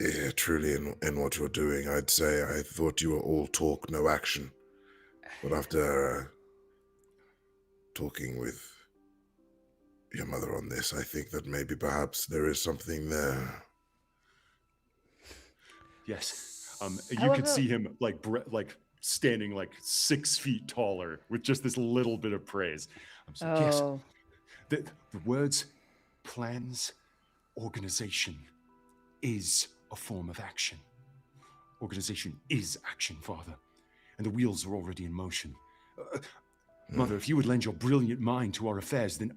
Yeah, truly in what you're doing. I'd say I thought you were all talk, no action. But after talking with your mother on this, I think that maybe perhaps there is something there. Yes. You could see him like standing like 6 feet taller with just this little bit of praise. Yes. The words, plans, organization is a form of action. Organization is action, Father. And the wheels are already in motion. Mother, if you would lend your brilliant mind to our affairs, then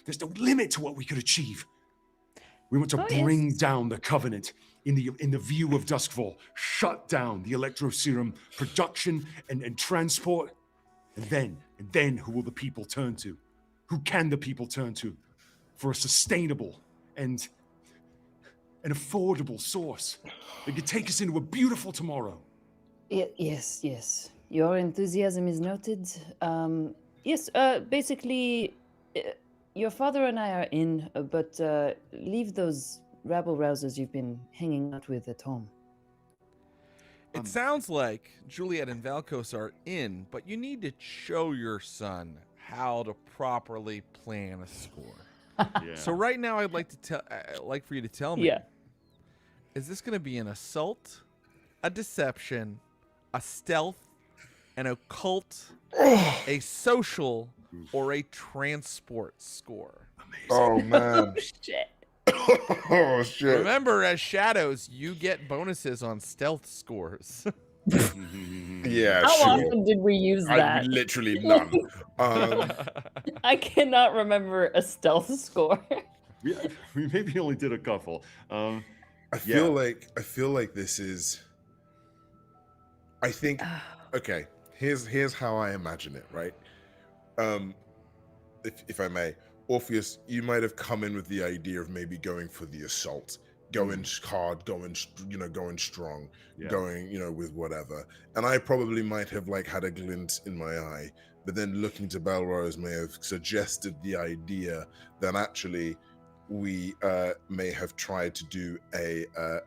there's no limit to what we could achieve. We want to bring down the Covenant in the view of Duskwall, shut down the electroserum production and transport. And then who will the people turn to? Who can the people turn to for a sustainable and an affordable source that could take us into a beautiful tomorrow? Yes. Your enthusiasm is noted. Yes, basically, your father and I are in, but leave those rabble-rousers you've been hanging out with at home. It sounds like Juliet and Valkos are in, but you need to show your son how to properly plan a score. Yeah. So right now, I'd like for you to tell me. Yeah. Is this going to be an assault, a deception, a stealth, an occult, a social, or a transport score? Amazing. Oh man. Shit. Oh shit. Remember, as shadows, you get bonuses on stealth scores. Yeah, How sure. often did we use that? Literally none. I cannot remember a stealth score. we maybe only did a couple. I feel like this is. I think. Okay, here's how I imagine it. Right. If I may, Orpheus, you might have come in with the idea of maybe going for the assault, going hard, going strong, going with whatever. And I probably might have had a glint in my eye, but then looking to Belrose may have suggested the idea that actually we may have tried to do a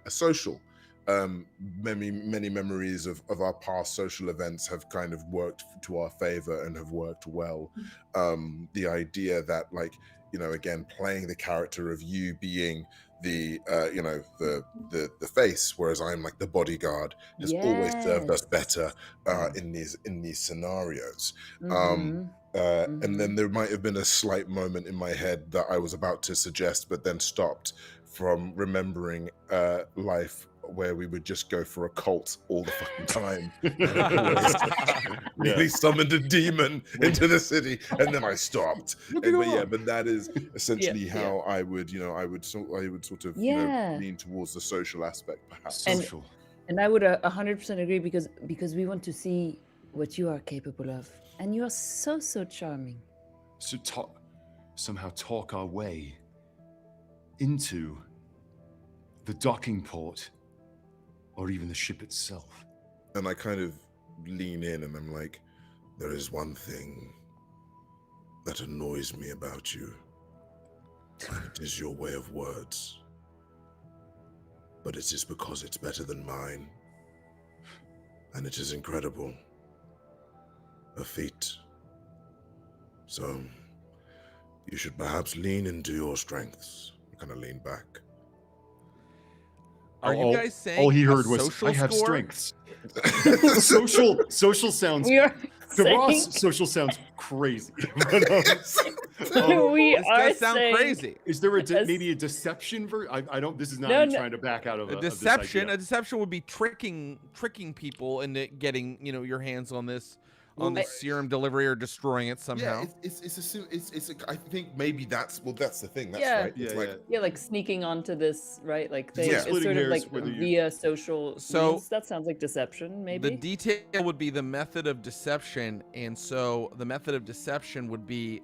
social, many memories of our past social events have kind of worked to our favor and have worked well. The idea that, like, you know, again, playing the character of you being the you know, the face, whereas I'm like the bodyguard, has always served us better in these scenarios. And then there might have been a slight moment in my head that I was about to suggest, but then stopped from remembering life where we would just go for a cult all the fucking time. Really summoned a demon into the city, and then I stopped. But that is essentially how I would, you know, I would sort of, you know, lean towards the social aspect, perhaps. Social. And I would 100% agree, because we want to see what you are capable of, and you are so charming. So somehow talk our way into the docking port, or even the ship itself. And I kind of lean in and I'm like, there is one thing that annoys me about you. It is your way of words. But it is because it's better than mine. And it is incredible. A feat. So, you should perhaps lean into your strengths. Kind of lean back. Are you guys saying all he heard was, social I have score? strengths. social sounds, Ross social sounds crazy. But, we this are does sound saying, crazy. is there maybe a deception I don't, this is not me trying to back out of a of deception. this idea. A deception would be tricking people into getting, you know, your hands on this serum delivery or destroying it somehow. Yeah, I think maybe that's the thing. That's right. It's like sneaking onto this, right? Like it's sort of like via social means. That sounds like deception, maybe. The detail would be the method of deception, and so the method of deception would be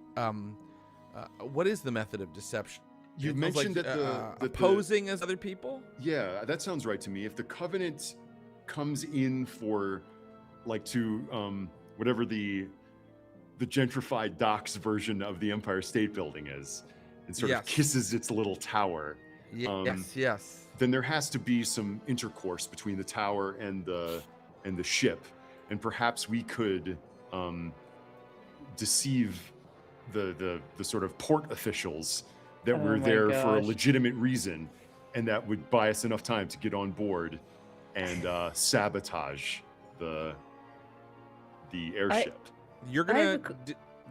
what is the method of deception? You mentioned like, that the posing as other people. Yeah, that sounds right to me. If the Covenant comes in for, like, to whatever the gentrified docks version of the Empire State Building is, and sort of kisses its little tower. Yes. Then there has to be some intercourse between the tower and the ship, and perhaps we could deceive the sort of port officials that were there for a legitimate reason, and that would buy us enough time to get on board and sabotage the airship. You're gonna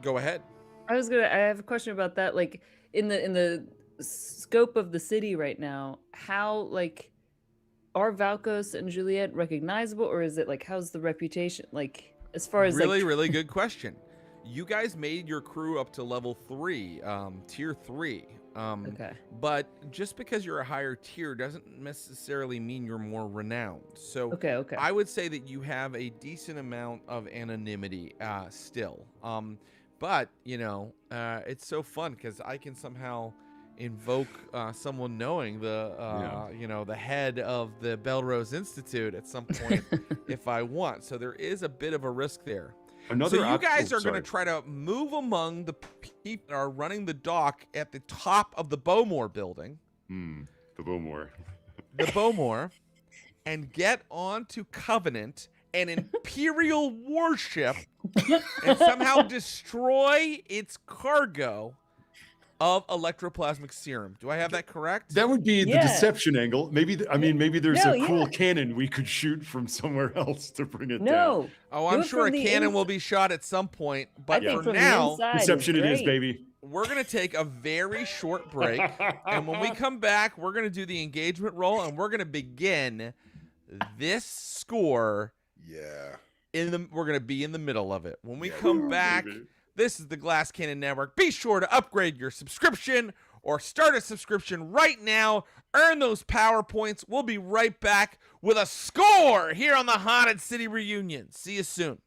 go ahead. I have a question about that. Like, in the scope of the city right now, how, like, are Valkos and Juliet recognizable, or is it like, how's the reputation, like, as far as really good question. You guys made your crew up to level 3, tier 3. Okay. But just because you're a higher tier doesn't necessarily mean you're more renowned. So okay. I would say that you have a decent amount of anonymity still. But, you know, it's so fun because I can somehow invoke someone knowing you know, the head of the Belrose Institute at some point if I want. So there is a bit of a risk there. So you guys are going to try to move among the people that are running the dock at the top of the Bowmore building. The Bowmore. The Bowmore. And get onto Covenant, an Imperial warship, and somehow destroy its cargo of electroplasmic serum. Do I have that correct? That would be the deception angle. Maybe maybe there's a cool cannon we could shoot from somewhere else to bring it down. Oh, I'm sure a cannon will be shot at some point, but for now, deception it is, baby. We're going to take a very short break, and when we come back, we're going to do the engagement roll, and we're going to begin this score. Yeah. We're going to be in the middle of it. When we come back, this is the Glass Cannon Network. Be sure to upgrade your subscription or start a subscription right now. Earn those power points. We'll be right back with a score here on the Haunted City Reunion. See you soon.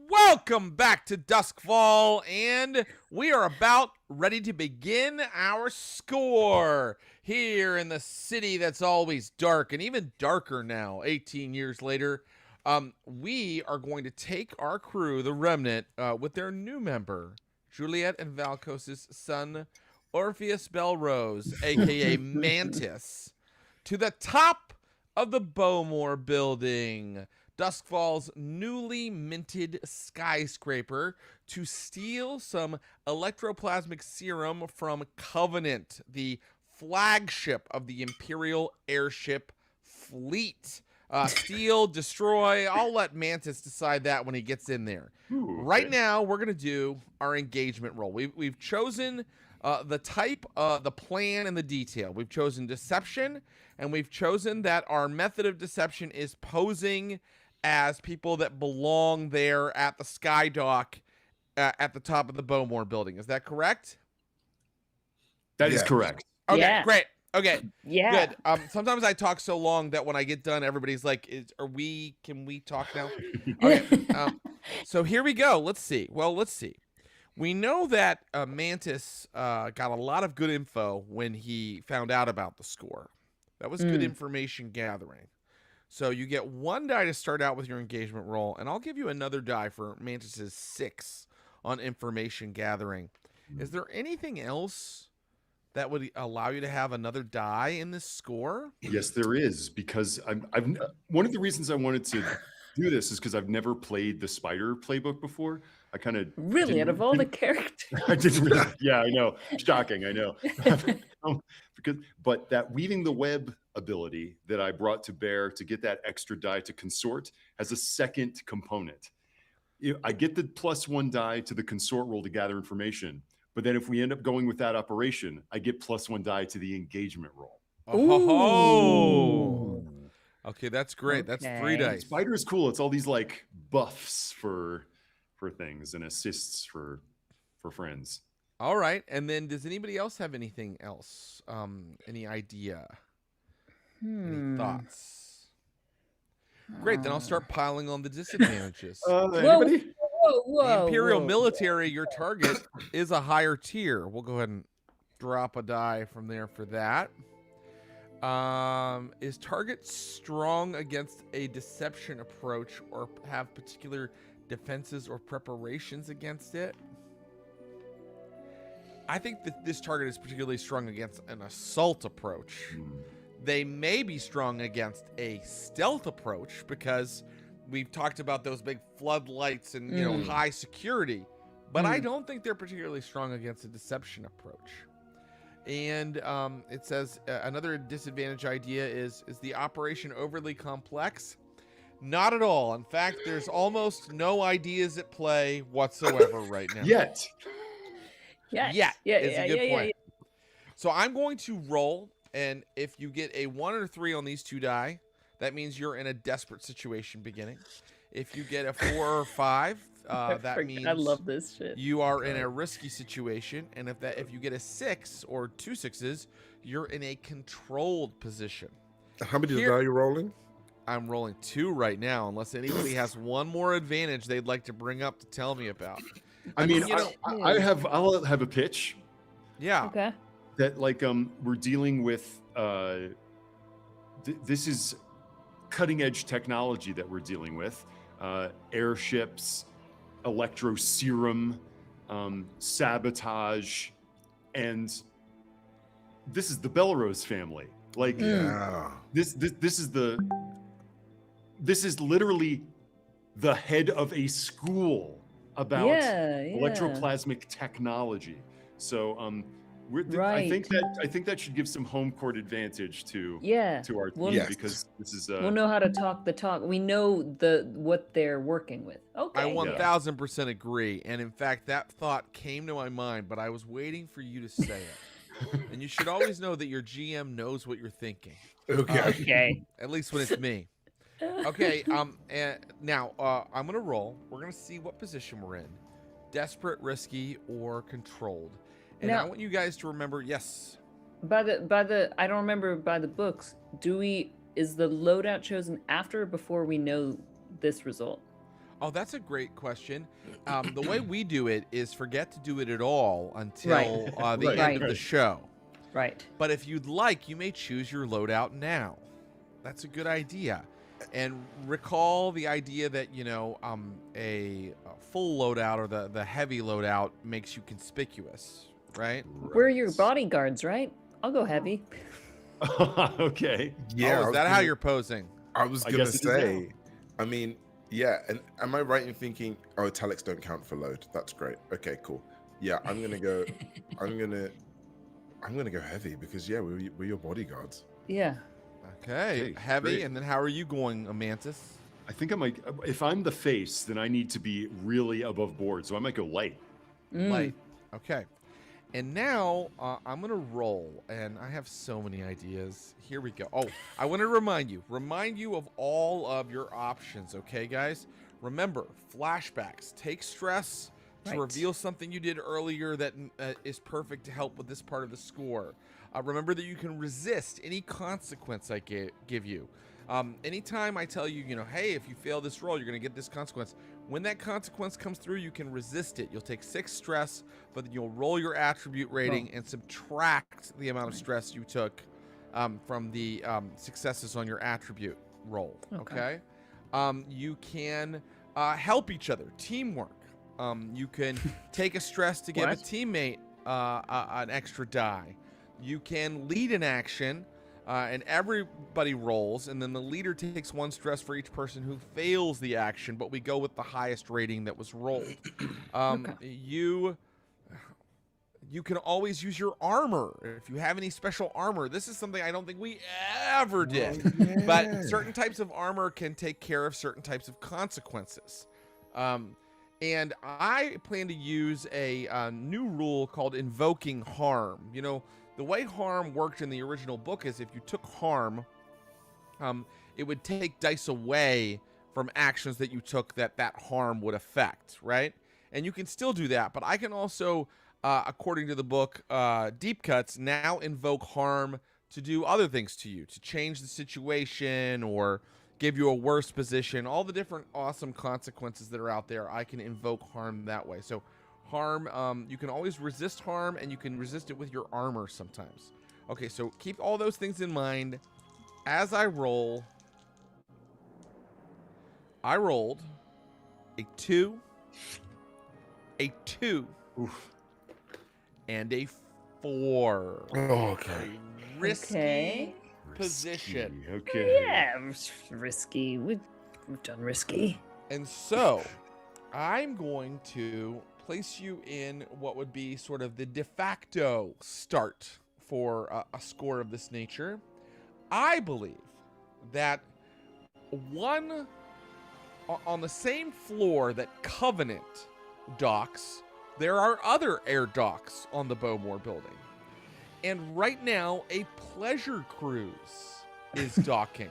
Welcome back to Duskwall, and we are about ready to begin our score here in the city that's always dark, and even darker now, 18 years later. We are going to take our crew, the Remnant, with their new member, Juliet and Valkos' son, Orpheus Belrose, a.k.a. Mantis, to the top of the Bowmore building, Duskwall's newly minted skyscraper, to steal some electroplasmic serum from Covenant, the flagship of the Imperial airship fleet. Steal, destroy, I'll let Mantis decide that when he gets in there. Ooh, right now, we're going to do our engagement roll. We've chosen the type, the plan, and the detail. We've chosen deception, and we've chosen that our method of deception is posing as people that belong there at the Skydock at the top of the Bowmore building. Is that correct? That is correct. Okay, great. Okay, Yeah. good. Sometimes I talk so long that when I get done, everybody's like, can we talk now? Okay, so here we go. Let's see. Well, let's see. We know that Mantis got a lot of good info when he found out about the score. That was good information gathering. So you get one die to start out with your engagement roll, and I'll give you another die for Mantis's 6 on information gathering. Is there anything else that would allow you to have another die in this score? Yes, there is, because I've one of the reasons I wanted to do this is because I've never played the Spider playbook before. I kind of Really, out of all the characters. I didn't really, yeah, I know. Shocking, I know. But that weaving the web ability that I brought to bear to get that extra die to consort has a second component. I get the +1 die to the consort roll to gather information, but then if we end up going with that operation, I get +1 die to the engagement roll. Oh, okay, that's great. That's 3 dice. Spider is cool. It's all these like buffs for things and assists for friends. All right, and then does anybody else have anything else? Any idea? Any thoughts? Great, then I'll start piling on the disadvantages. Anybody? Whoa, the Imperial military, your target, is a higher tier. We'll go ahead and drop a die from there for that. Is target strong against a deception approach or have particular defenses or preparations against it? I think that this target is particularly strong against an assault approach. They may be strong against a stealth approach because we've talked about those big floodlights and you know high security, but I don't think they're particularly strong against a deception approach. And it says another disadvantage idea is the operation overly complex? Not at all. In fact, there's almost no ideas at play whatsoever right now. Yet. Yeah, is a good point. So I'm going to roll, and if you get a 1 or 3 on these 2 die, that means you're in a desperate situation beginning. If you get a 4 or 5, that means I love this shit. You are in a risky situation, and if you get a 6 or 2 6s, you're in a controlled position. How many die are you rolling? I'm rolling 2 right now, unless anybody has one more advantage they'd like to bring up to tell me about. I mean, I'll have a pitch. Yeah. Okay. That like we're dealing with this is cutting edge technology that we're dealing with, airships, electro serum, sabotage, and this is the Belrose family. Like, this is literally the head of a school about electroplasmic technology. So I think that should give some home court advantage to our team, because this is we'll know how to talk the talk. We know what they're working with. Okay. I 1000% agree. And in fact, that thought came to my mind, but I was waiting for you to say it. And you should always know that your GM knows what you're thinking. Okay. At least when it's me. Okay. And now I'm gonna roll. We're gonna see what position we're in: desperate, risky, or controlled. And now, I want you guys to remember. Yes. By the I don't remember by the books. Is the loadout chosen after or before we know this result? Oh, that's a great question. The way we do it is forget to do it at all until the end of the show. Right. But if you'd like, you may choose your loadout now. That's a good idea. And recall the idea that, a full loadout or the heavy loadout makes you conspicuous, right? We're your bodyguards, right? I'll go heavy. Okay. Yeah. Is that how you're posing? I was going to say, I mean, yeah. And am I right in thinking, italics don't count for load? That's great. Okay, cool. Yeah, I'm going to go, I'm going to go heavy because, we're your bodyguards. Yeah. Okay, heavy. Great. And then how are you going, Amantis? I think if I'm the face, then I need to be really above board. So I might go light. Light. Okay. And now I'm going to roll, and I have so many ideas. Here we go. Oh, I want to remind you of all of your options, okay, guys? Remember, flashbacks. Take stress to reveal something you did earlier that is perfect to help with this part of the score. Remember that you can resist any consequence I give you. Anytime I tell you, hey, if you fail this roll, you're going to get this consequence. When that consequence comes through, you can resist it. You'll take 6 stress, but then you'll roll your attribute rating and subtract the amount of stress you took from the successes on your attribute roll. Okay? You can help each other, teamwork. You can take a stress to give a teammate an extra die. You can lead an action, and everybody rolls, and then the leader takes 1 stress for each person who fails the action, but we go with the highest rating that was rolled. You can always use your armor if you have any special armor. This is something I don't think we ever did, but certain types of armor can take care of certain types of consequences. And I plan to use a new rule called invoking harm. The way harm worked in the original book is if you took harm, it would take dice away from actions that you took that harm would affect, right? And you can still do that, but I can also, according to the book, Deep Cuts, now invoke harm to do other things to you, to change the situation or give you a worse position. All the different awesome consequences that are out there, I can invoke harm that way. So harm, you can always resist harm, and you can resist it with your armor sometimes. Okay, so keep all those things in mind. As I roll, I rolled a 2, a 2, and a 4. Okay. Risky position. Okay. Yeah, risky. We've done risky. And so, I'm going to place you in what would be sort of the de facto start for a score of this nature. I believe that on the same floor that Covenant docks, there are other air docks on the Bowmore building. And right now, a pleasure cruise is docking.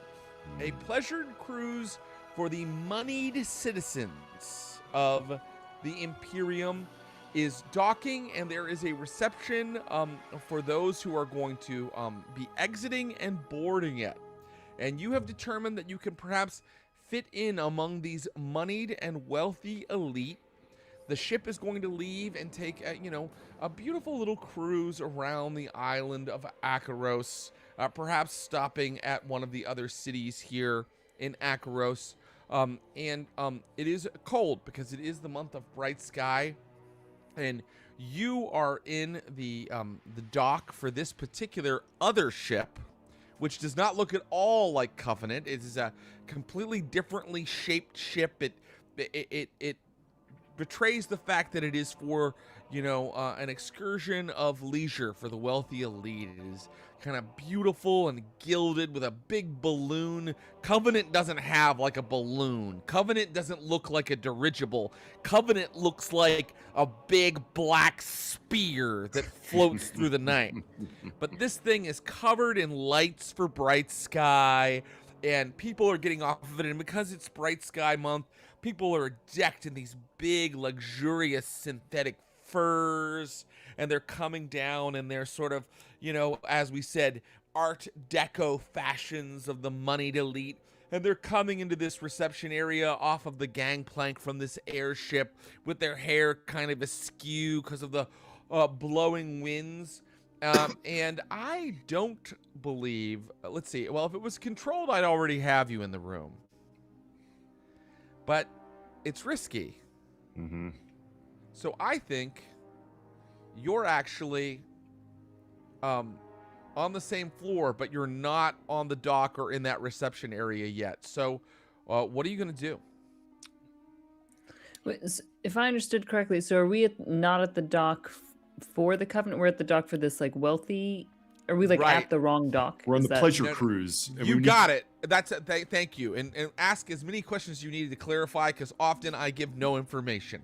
A pleasure cruise for the moneyed citizens of the Imperium is docking, and there is a reception for those who are going to be exiting and boarding it. And you have determined that you can perhaps fit in among these moneyed and wealthy elite. The ship is going to leave and take a beautiful little cruise around the island of Akaros, perhaps stopping at one of the other cities here in Akaros. And it is cold because it is the month of bright sky. and you are in the dock for this particular other ship, which does not look at all like Covenant. It is a completely differently shaped ship. It betrays the fact that it is for, an excursion of leisure for the wealthy elite. It is kind of beautiful and gilded with a big balloon. Covenant doesn't have like a balloon. Covenant doesn't look like a dirigible. Covenant looks like a big black spear that floats through the night. But this thing is covered in lights for bright sky, and people are getting off of it. And because it's Bright Sky Month, people are decked in these big, luxurious synthetic furs, and they're coming down and they're sort of, as we said, Art Deco fashions of the moneyed elite. And they're coming into this reception area off of the gangplank from this airship with their hair kind of askew because of the blowing winds. And I don't believe, let's see, well, if it was controlled, I'd already have you in the room. But it's risky. Mm-hmm. So I think you're actually on the same floor, but you're not on the dock or in that reception area yet. So what are you going to do? Wait, if I understood correctly, so are we not at the dock for the Covenant? We're at the dock for this like wealthy. Are we like Right. at the wrong dock? We're on Is the that- pleasure No, no. cruise. and You we got it. That's it. Thank you. And ask as many questions as you need to clarify, because often I give no information.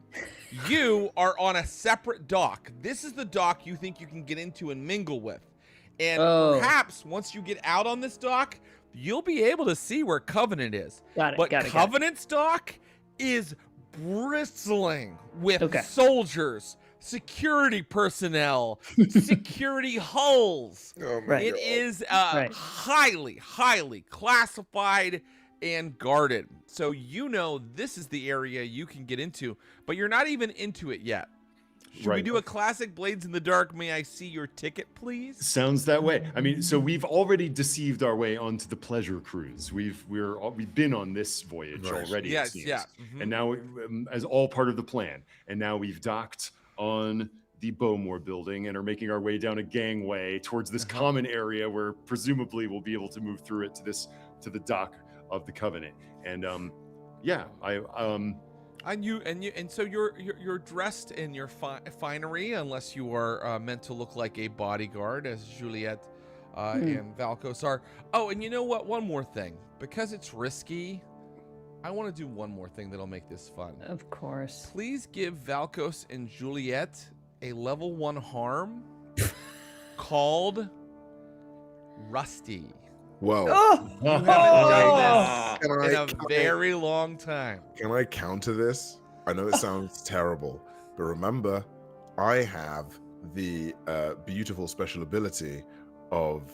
You are on a separate dock. This is the dock you think you can get into and mingle with. And perhaps once you get out on this dock, you'll be able to see where Covenant is. Got it. But got it. Covenant's dock is bristling with Okay. soldiers, security personnel, security hulls. Oh my Right. It God. is Right. highly, highly classified and guarded. So this is the area you can get into, but you're not even into it yet. Should we Right. do a classic Blades in the Dark? May I see your ticket, please? Sounds that way. I mean, so we've already deceived our way onto the pleasure cruise. We've been on this voyage Right. already. It Yes, seems. yeah. Mhm. And now, as all part of the plan, and now we've docked on the Bowmore building and are making our way down a gangway towards this common area where presumably we'll be able to move through it to the dock of the Covenant. And And so you're dressed in your finery, unless you are meant to look like a bodyguard, as Juliet and Valkos are. Oh, and you know what? One more thing, because it's risky. I want to do one more thing that'll make this fun. Of course. Please give Valkos and Juliet a level 1 harm called Rusty. Whoa. You haven't done Can this in I- a can I- very long time. Can I counter this? I know it sounds terrible, but remember, I have the beautiful special ability of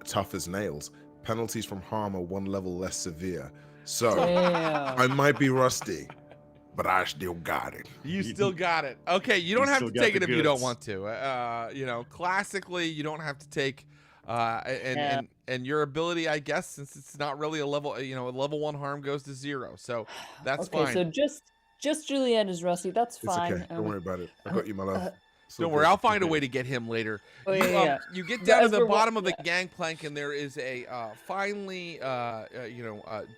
tough as nails. Penalties from harm are 1 level less severe. So Damn. I might be rusty, but I still got it. You still got it. Okay, you don't have still to got take the it if you don't goods. want to. Classically, you don't have to take. And your ability, I guess, since it's not really a level, a level 1 harm goes to 0, so that's Okay, fine. so just Juliet is rusty. That's It's fine. okay. Don't worry about it. I got you, my love. It's all Don't worry, good. I'll find a way to get him later. Oh, you, yeah. you get down to As the we're bottom of the yeah. gangplank, and there is a finely,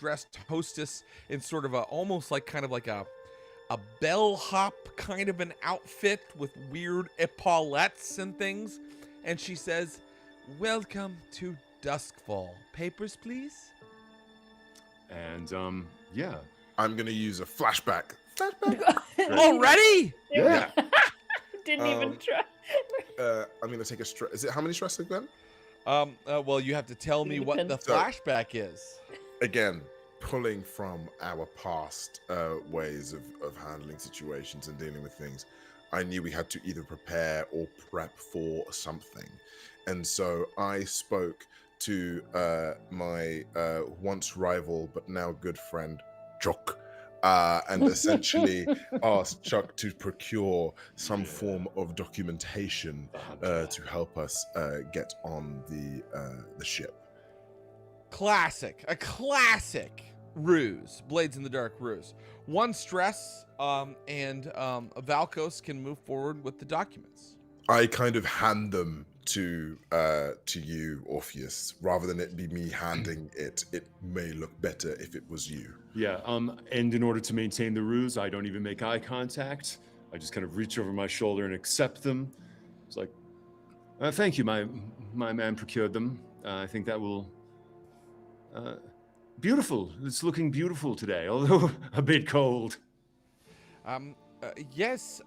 dressed hostess in sort of almost like kind of like a bellhop kind of an outfit with weird epaulettes and things, and she says, "Welcome to Duskwall. Papers, please." and I'm gonna use a flashback. Already? yeah. Didn't even try. I'm gonna take a stress. Is it how many stress again? Well, you have to tell me what the Depends. flashback is. Again, pulling from our past ways of handling situations and dealing with things, I knew we had to either prepare or prep for something. And so I spoke to my once rival but now good friend, Chuck, and essentially asked Chuck to procure some form of documentation to help us get on the ship. A classic. ruse, Blades in the Dark ruse. 1 stress, and Valkos can move forward with the documents. I kind of hand them to you, Orpheus, rather than it be me handing it. It may look better if it was you. Yeah. And in order to maintain the ruse, I don't even make eye contact. I just kind of reach over my shoulder and accept them. It's like, thank you, my man procured them. I think that will. Beautiful. It's looking beautiful today, although a bit cold. Yes.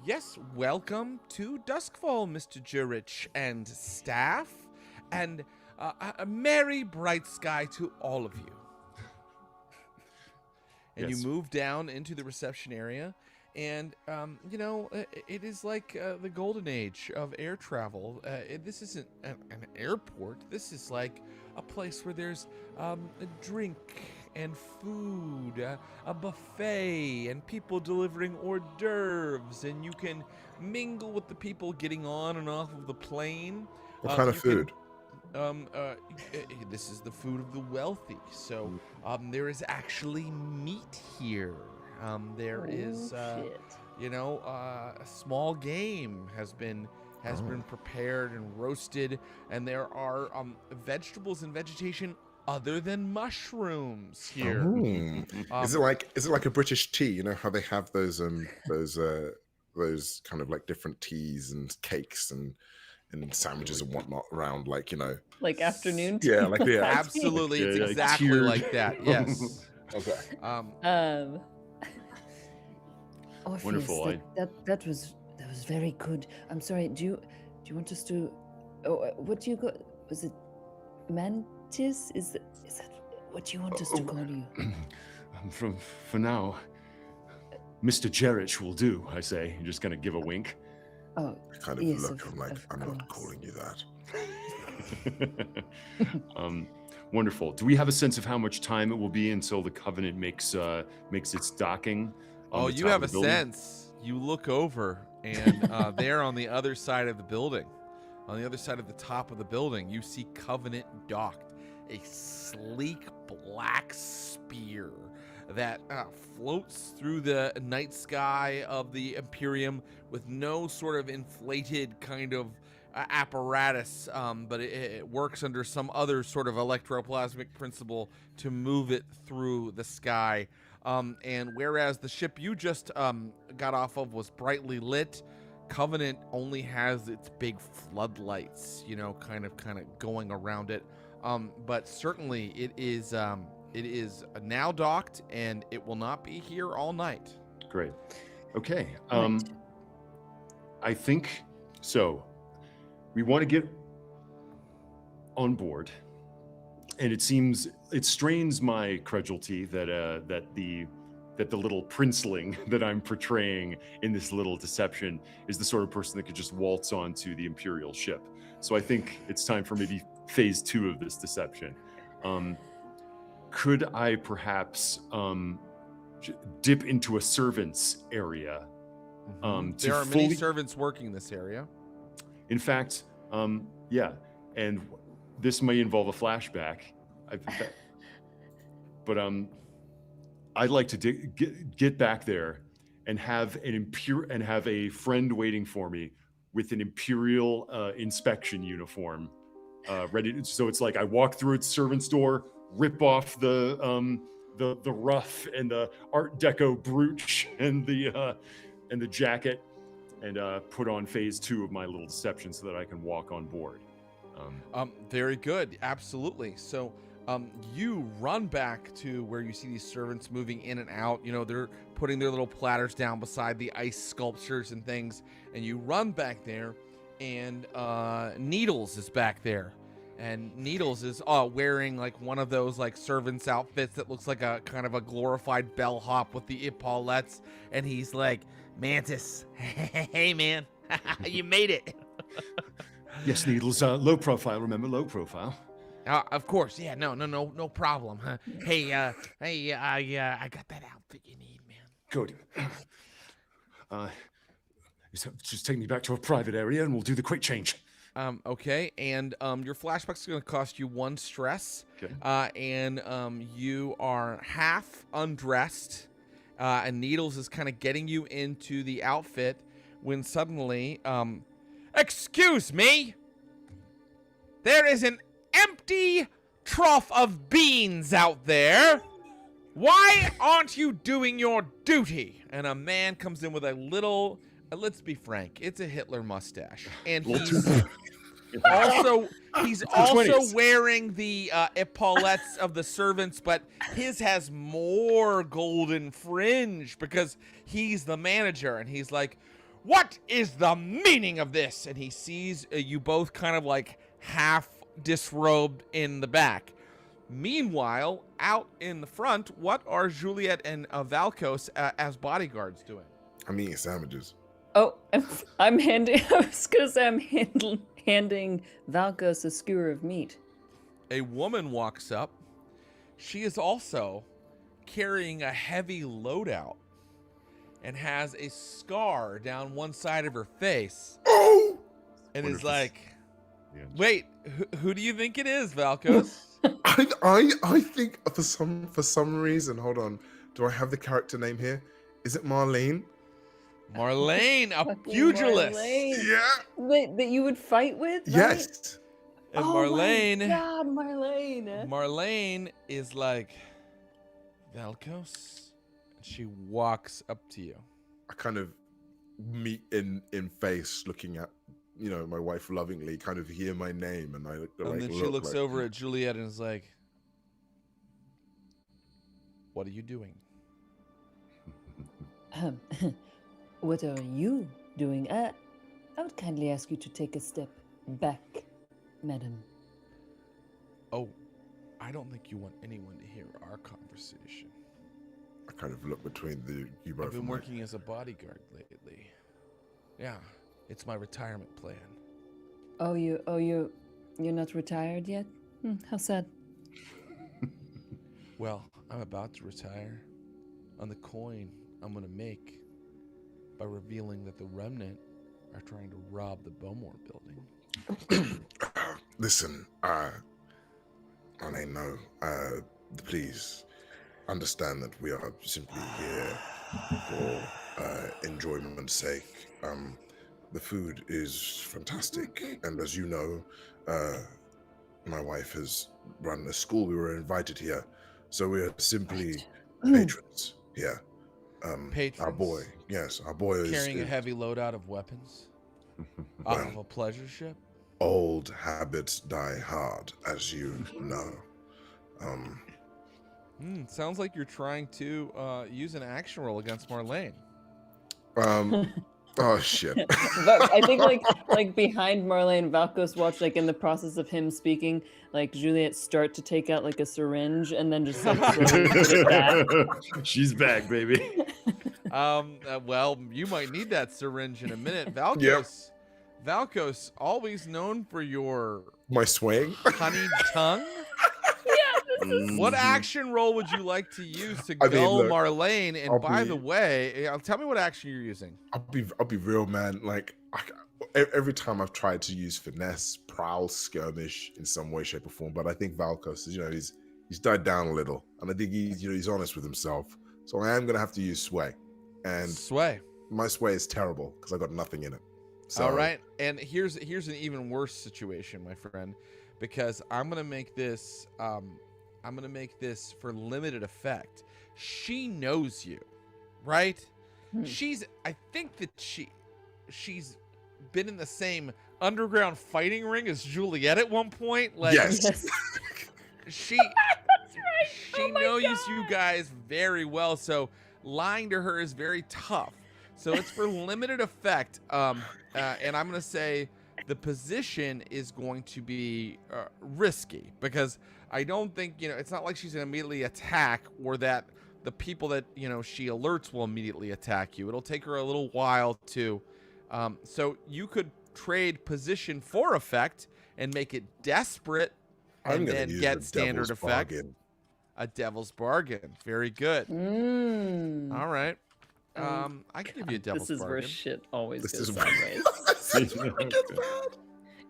Yes. Welcome to Duskwall, Mr. Jurich and staff, and a merry bright sky to all of you. And Yes. you move down into the reception area, and it is like the golden age of air travel. This isn't an airport. This is like a place where there's a drink and food, a buffet, and people delivering hors d'oeuvres, and you can mingle with the people getting on and off of the plane. What kind of food? This is the food of the wealthy. So there is actually meat here. There is a small game has been prepared and roasted, and there are vegetables and vegetation other than mushrooms here. Is it like a British tea? You know how they have those kind of like different teas and cakes and sandwiches and whatnot around, like afternoon tea? Yeah, absolutely, it's exactly like that. Yes. Okay. Orpheus, Wonderful. That was very good. I'm sorry. Do you want us to? What do you got? Was it Mantis? Is that what do you want us to call you? For now, Mr. Jerich will do. I say, you're just gonna give a wink. Oh, I kind of yes, look. I'm like, I'm not course. calling you that. Wonderful. Do we have a sense of how much time it will be until the Covenant makes its docking? Oh, you have a sense. You look over, and there on the other side of the building, on the other side of the top of the building, you see Covenant docked, a sleek black spear that floats through the night sky of the Imperium with no sort of inflated kind of apparatus, but it works under some other sort of electroplasmic principle to move it through the sky. And whereas the ship you just got off of was brightly lit, Covenant only has its big floodlights, kind of going around it. But certainly it is now docked, and it will not be here all night. Great. Okay. I think so. We want to get on board, and it strains my credulity that the little princeling that I'm portraying in this little deception is the sort of person that could just waltz onto the Imperial ship. So I think it's time for maybe phase 2 of this deception. Could I perhaps dip into a servants area? There are many servants working this area. In fact, yeah, and this may involve a flashback. But I'd like to get back there and have a friend waiting for me with an Imperial inspection uniform, ready. So it's like I walk through its servant's door, rip off the ruff and the Art Deco brooch and the jacket, and put on phase 2 of my little deception so that I can walk on board. Very good. Absolutely. So you run back to where you see these servants moving in and out. They're putting their little platters down beside the ice sculptures and things. And you run back there, and Needles is back there. And Needles is wearing like one of those like servants outfits that looks like a kind of a glorified bellhop with the epaulettes. And he's like, Mantis, hey man, you made it. Yes, Needles, low profile, remember, low profile. Of course, yeah, no problem. Huh? Hey, I got that outfit you need, man. Good. Just take me back to a private area and we'll do the quick change. Okay, and your flashback's going to cost you 1 stress. Okay. And you are half undressed, and Needles is kind of getting you into the outfit when suddenly, excuse me, there is an empty trough of beans out there. Why aren't you doing your duty? And a man comes in with a little, let's be frank, it's a Hitler mustache. And he's also wearing the epaulettes of the servants, but his has more golden fringe because he's the manager. And he's like, what is the meaning of this? And he sees you both kind of like half disrobed in the back. Meanwhile, out in the front, what are Juliet and Valkos as bodyguards doing? I'm eating sandwiches. Oh, I'm handing. I was gonna say I'm handing Valkos a skewer of meat. A woman walks up. She is also carrying a heavy loadout and has a scar down one side of her face. Oh! And is like, wait, who do you think it is, Valkos? I think for some reason, hold on, do I have the character name here? Is it Marlene? Marlene, a pugilist. Marlene. Yeah. That you would fight with? Right? Yes. And Marlene. Oh my God, Marlene. Marlene is like, Valkos. She walks up to you. I kind of meet in face, looking at my wife lovingly, kind of hear my name, and and then she looks over at Juliet and is like, "What are you doing?" What are you doing? I would kindly ask you to take a step back, madam. Oh, I don't think you want anyone to hear our conversation. I kind of look between you both. I've been working as a bodyguard lately. Yeah. It's my retirement plan. You're not retired yet? How sad. Well, I'm about to retire on the coin I'm going to make by revealing that the Remnant are trying to rob the Bowmore building. Listen, no, please understand that we are simply here for enjoyment's sake. The food is fantastic, and as you know, my wife has run a school. We were invited here, so we are simply patrons here. Patrons? Our boy is carrying a heavy loadout of weapons off of a pleasure ship. Old habits die hard, as you know. Sounds like you're trying to use an action roll against Marlene. Oh shit! But I think like behind Marlene, Valkos watched, like in the process of him speaking, like Juliet start to take out like a syringe and then just like slowly put it back. She's back, baby. Well, you might need that syringe in a minute, Valkos. Yep. Valkos, always known for your My swing. honeyed tongue. What action roll would you like to use to gull Marlene? And by the way, tell me what action you're using. I'll be real, man. Like every time I've tried to use finesse, prowl, skirmish in some way, shape, or form, but I think Valkos is, he's died down a little, and I think he's honest with himself. So I am gonna have to use sway, and my sway is terrible because I got nothing in it. So, all right, and here's an even worse situation, my friend, because I'm gonna make this. I'm going to make this for limited effect. She knows you, right? I think that she's been in the same underground fighting ring as Juliet at one point. Like, yes. She That's right. knows you guys very well, so lying to her is very tough. So it's for limited effect. And I'm going to say the position is going to be risky because I don't think, it's not like she's going to immediately attack or that the people that, she alerts will immediately attack you. It'll take her a little while to, so you could trade position for effect and make it desperate and then get standard effect. Bargain. A devil's bargain. Very good. All right. I can give you a devil's bargain. This is where shit always goes sideways.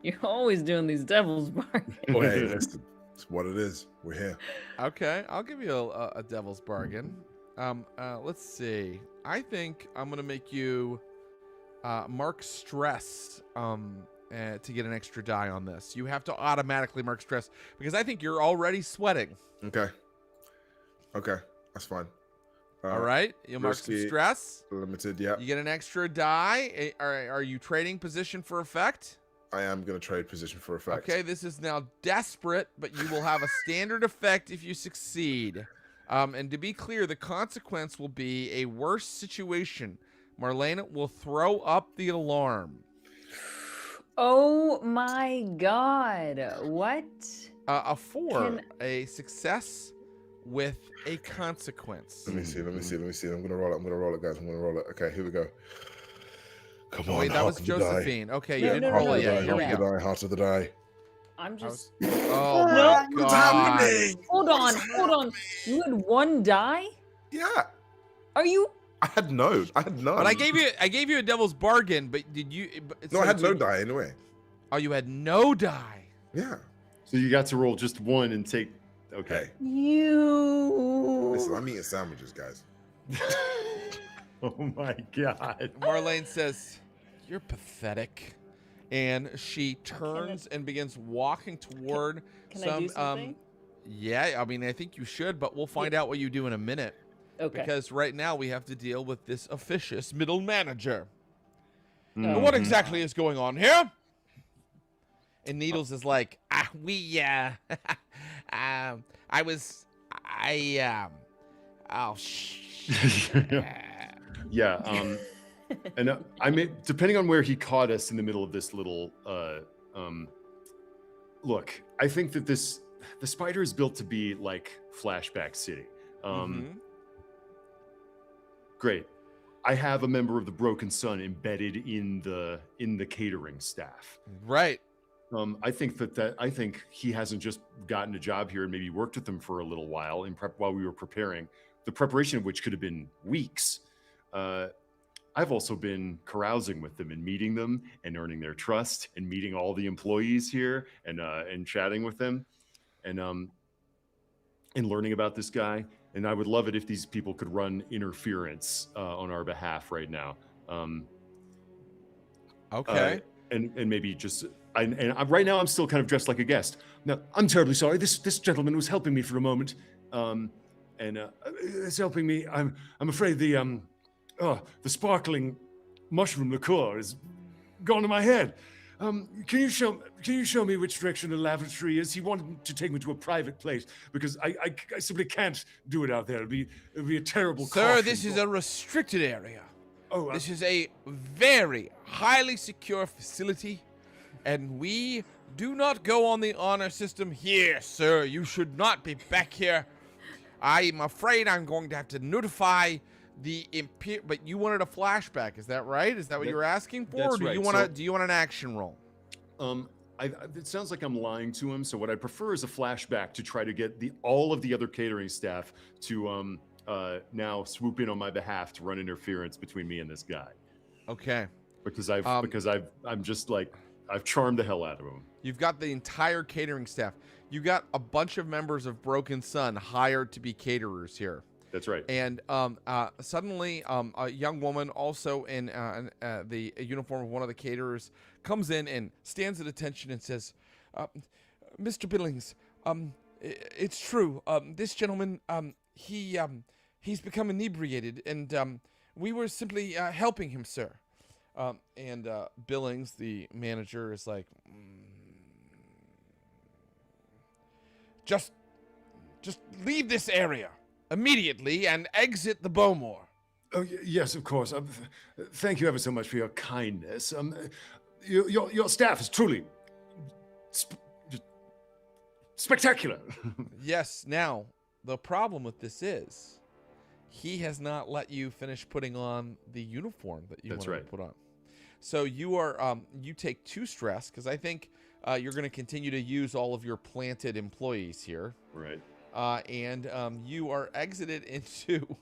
You're always doing these devil's bargains. Oh, hey, listen, it's what it is. We're here. Okay, I'll give you a devil's bargain. Let's see. I think I'm gonna make you mark stress to get an extra die on this. You have to automatically mark stress because I think you're already sweating. Okay, that's fine. All right, you'll mark some stress. Limited, yeah. You get an extra die. Are you trading position for effect? I am going to trade position for effect. Okay, this is now desperate, but you will have a standard effect if you succeed. And to be clear, the consequence will be a worse situation. Marlena will throw up the alarm. Oh my God. What? A 4, a success with a consequence. Let me see. I'm going to roll it, guys. Okay, here we go. Come on. Wait, that was Josephine. Okay, you didn't no, roll it yet. Here we go. Heart of the die. I'm just. Oh my God. Hold on. You had 1 die? Yeah. Are you? I had none. But I gave you a devil's bargain, but did you? No, I had no die anyway. Oh, you had no die. Yeah. So you got to roll just 1 and take. Okay. You. Listen, I'm eating sandwiches, guys. Oh my God. Marlene says, "You're pathetic," and she turns and begins walking toward Can some. I do something? Yeah, I mean, I think you should, but we'll find out what you do in a minute. Okay. Because right now we have to deal with this officious middle manager. Mm-hmm. What exactly is going on here? And Needles is like, Yeah. And I mean, depending on where he caught us in the middle of this little, look, I think that the spider is built to be like Flashback City. Great. I have a member of the Broken Sun embedded in the catering staff. Right. I think he hasn't just gotten a job here and maybe worked with them for a little while while we were preparing, the preparation of which could have been weeks. I've also been carousing with them and meeting them and earning their trust and meeting all the employees here and chatting with them and learning about this guy. And I would love it if these people could run interference on our behalf right now. Okay. And maybe just right now I'm still kind of dressed like a guest. Now I'm terribly sorry. This gentleman was helping me for a moment, and it's helping me. I'm afraid the sparkling mushroom liqueur is gone to my head. Can you show me which direction the lavatory is? He wanted to take me to a private place because I simply can't do it out there. It'd be a terrible. Sir, this is a restricted area. Oh, this is a very highly secure facility, and we do not go on the honor system here, sir. You should not be back here. I'm afraid I'm going to have to notify the but you wanted a flashback, is that right? Is that what you were asking for? That's or do right. you want do you want an action roll? It sounds like I'm lying to him. So what I prefer is a flashback to try to get all of the other catering staff to now swoop in on my behalf to run interference between me and this guy. Okay. Because I'm just like I've charmed the hell out of him. You've got the entire catering staff. You got a bunch of members of Broken Sun hired to be caterers here. That's right. And suddenly, a young woman, also in the uniform of one of the caterers, comes in and stands at attention and says, "Mr. Billings, it's true. This gentleman, he's become inebriated, and we were simply helping him, sir." And Billings, the manager, is like, "Just leave this area immediately and exit the Bowmore." Oh, yes, of course. Thank you ever so much for your kindness. Your staff is truly spectacular. Yes. Now, the problem with this is he has not let you finish putting on the uniform that you wanted to put on. So you are you take 2 stress because I think you're going to continue to use all of your planted employees here. Right. and you are exited into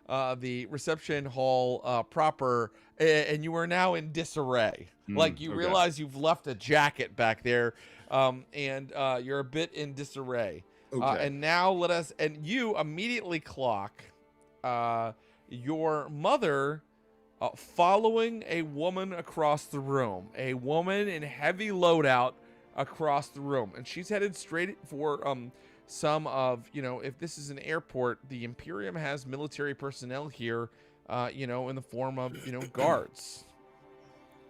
the reception hall proper, and you are now in disarray. Like you realize you've left a jacket back there, and you're a bit in disarray. And now you immediately clock your mother following a woman across the room, a woman in heavy loadout across the room, and she's headed straight for some of, if this is an airport, the Imperium has military personnel here, in the form of, guards.